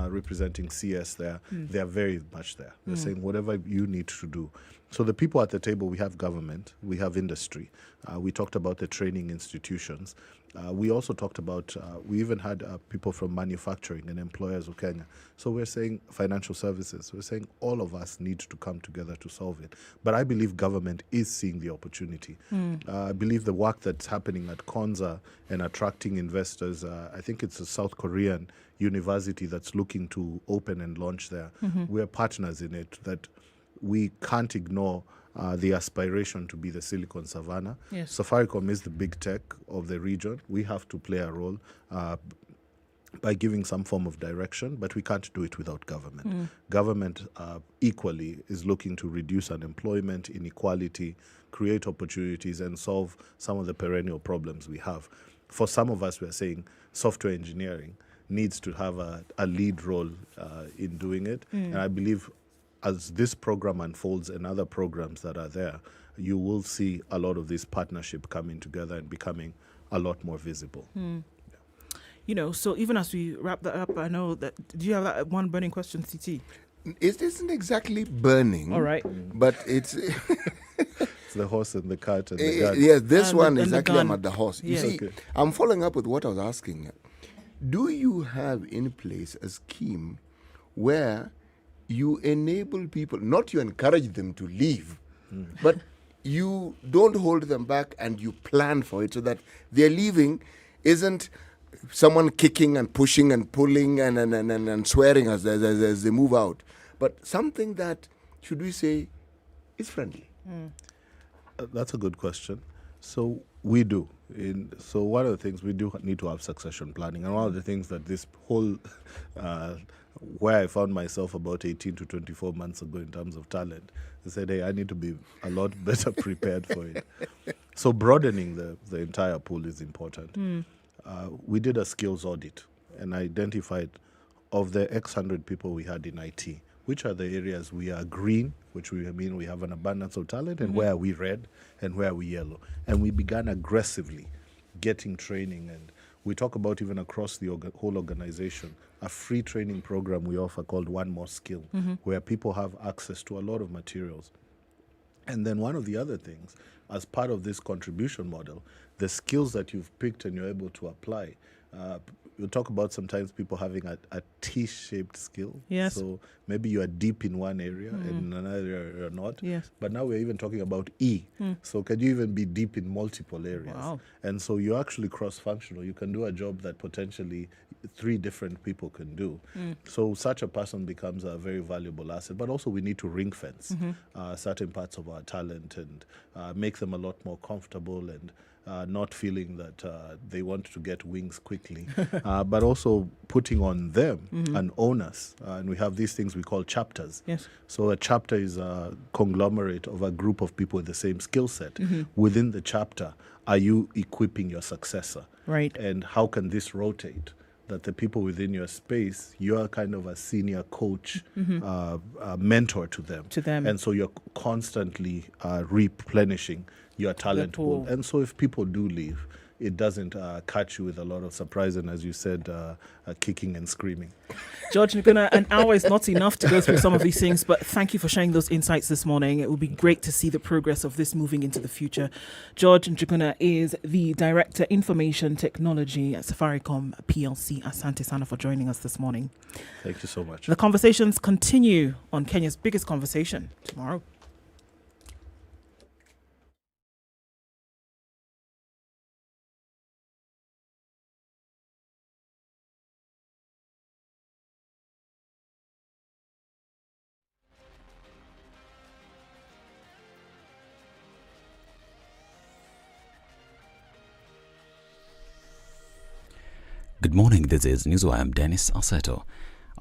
representing CS there. They are very much there. They're saying whatever you need to do. So the people at the table, we have government, we have industry. We talked about the training institutions. We also talked about, we even had people from manufacturing and employers of Kenya. So we're saying financial services. We're saying all of us need to come together to solve it. But I believe government is seeing the opportunity. I believe the work that's happening at Konza and attracting investors, I think it's a South Korean university that's looking to open and launch there. We're partners in it, that we can't ignore the aspiration to be the Silicon Savannah. Safaricom is the big tech of the region. We have to play a role by giving some form of direction, but we can't do it without government. Government equally is looking to reduce unemployment, inequality, create opportunities, and solve some of the perennial problems we have. For some of us, we're saying software engineering needs to have a lead role in doing it. And I believe as this program unfolds and other programs that are there, you will see a lot of this partnership coming together and becoming a lot more visible. So even as we wrap that up, I know that, do you have that one burning question, CT? It isn't exactly burning. All right. But it's... It's the horse and the cart and the gun. Yes, this and one the, is and actually I'm at the horse. You see, Okay. I'm following up with what I was asking. Do you have in place a scheme where you enable people, not you encourage them to leave, but you don't hold them back and you plan for it so that their leaving isn't someone kicking and pushing and pulling and swearing as they move out, but something that, should we say, is friendly? That's a good question. So we do. So one of the things, we do need to have succession planning. And one of the things that this whole, where I found myself about 18 to 24 months ago in terms of talent, I said, hey, I need to be a lot better prepared for it. So broadening the entire pool is important. We did a skills audit and identified, of the X 100 people we had in IT, which are the areas we are green, which we mean we have an abundance of talent, and where are we red and where are we yellow. And we began aggressively getting training, and we talk about even across the whole organization, a free training program we offer called One More Skill, where people have access to a lot of materials. And then one of the other things, as part of this contribution model, the skills that you've picked and you're able to apply. You talk about sometimes people having a T-shaped skill. Yes. So maybe you are deep in one area and in another area you're not. Yes. But now we're even talking about E. So can you even be deep in multiple areas? Wow. And so you're actually cross-functional. You can do a job that potentially 3 different people can do. So such a person becomes a very valuable asset. But also we need to ring fence certain parts of our talent and make them a lot more comfortable and not feeling that they want to get wings quickly, but also putting on them an onus. And we have these things we call chapters. Yes. So a chapter is a conglomerate of a group of people with the same skill set. Within the chapter, are you equipping your successor? Right. And how can this rotate? That the people within your space, you're kind of a senior coach, mentor to them. And so you're constantly replenishing your talent pool. And so if people do leave, it doesn't catch you with a lot of surprise and, as you said, kicking and screaming. George Njuguna, an hour is not enough to go through some of these things, but thank you for sharing those insights this morning. It would be great to see the progress of this moving into the future. George Njuguna is the Director, Information Technology at Safaricom PLC. Asante Sana for joining us this morning. Thank you so much. The conversations continue on Kenya's Biggest Conversation tomorrow. Good morning, this is News. I am Dennis Aseto.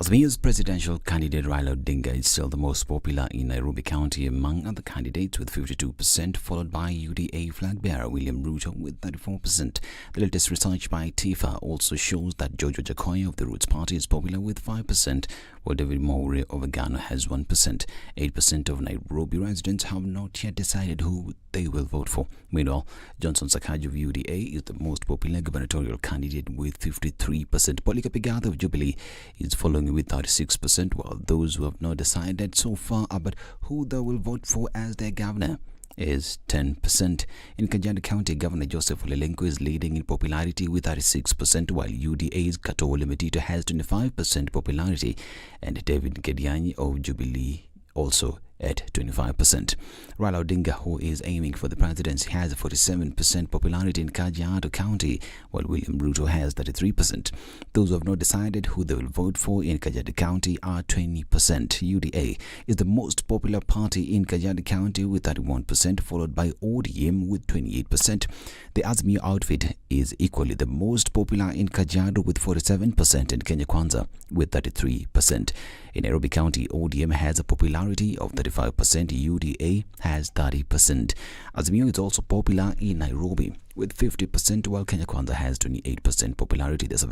Azmia's presidential candidate Raila Odinga is still the most popular in Nairobi County among other candidates with 52%, followed by UDA flag bearer William Ruto with 34%. The latest research by TIFA also shows that Jojo Jakoya of the Roots Party is popular with 5%, while David Maure of Ghana has 1%. 8% of Nairobi residents have not yet decided who they will vote for. Meanwhile, Johnson Sakaja of UDA is the most popular gubernatorial candidate with 53%. Polycarp Igathe of Jubilee is following with 36%, while those who have not decided so far about who they will vote for as their governor is 10%. In Kajiado County, Governor Joseph Olelenko is leading in popularity with 36%, while UDA's Kato Lemetito has 25% popularity, and David Gedianyi of Jubilee also at 25%. Raila Odinga, who is aiming for the presidency, has 47% popularity in Kajiado County, while William Ruto has 33%. Those who have not decided who they will vote for in Kajiado County are 20%. UDA is the most popular party in Kajiado County with 31%, followed by ODM with 28%. The Azimio outfit is equally the most popular in Kajiado with 47%, and Kenya Kwanza with 33%. In Nairobi County, ODM has a popularity of 35%, UDA has 30%. Azimio is also popular in Nairobi with 50%, while Kenya Kwanza has 28% popularity. The survey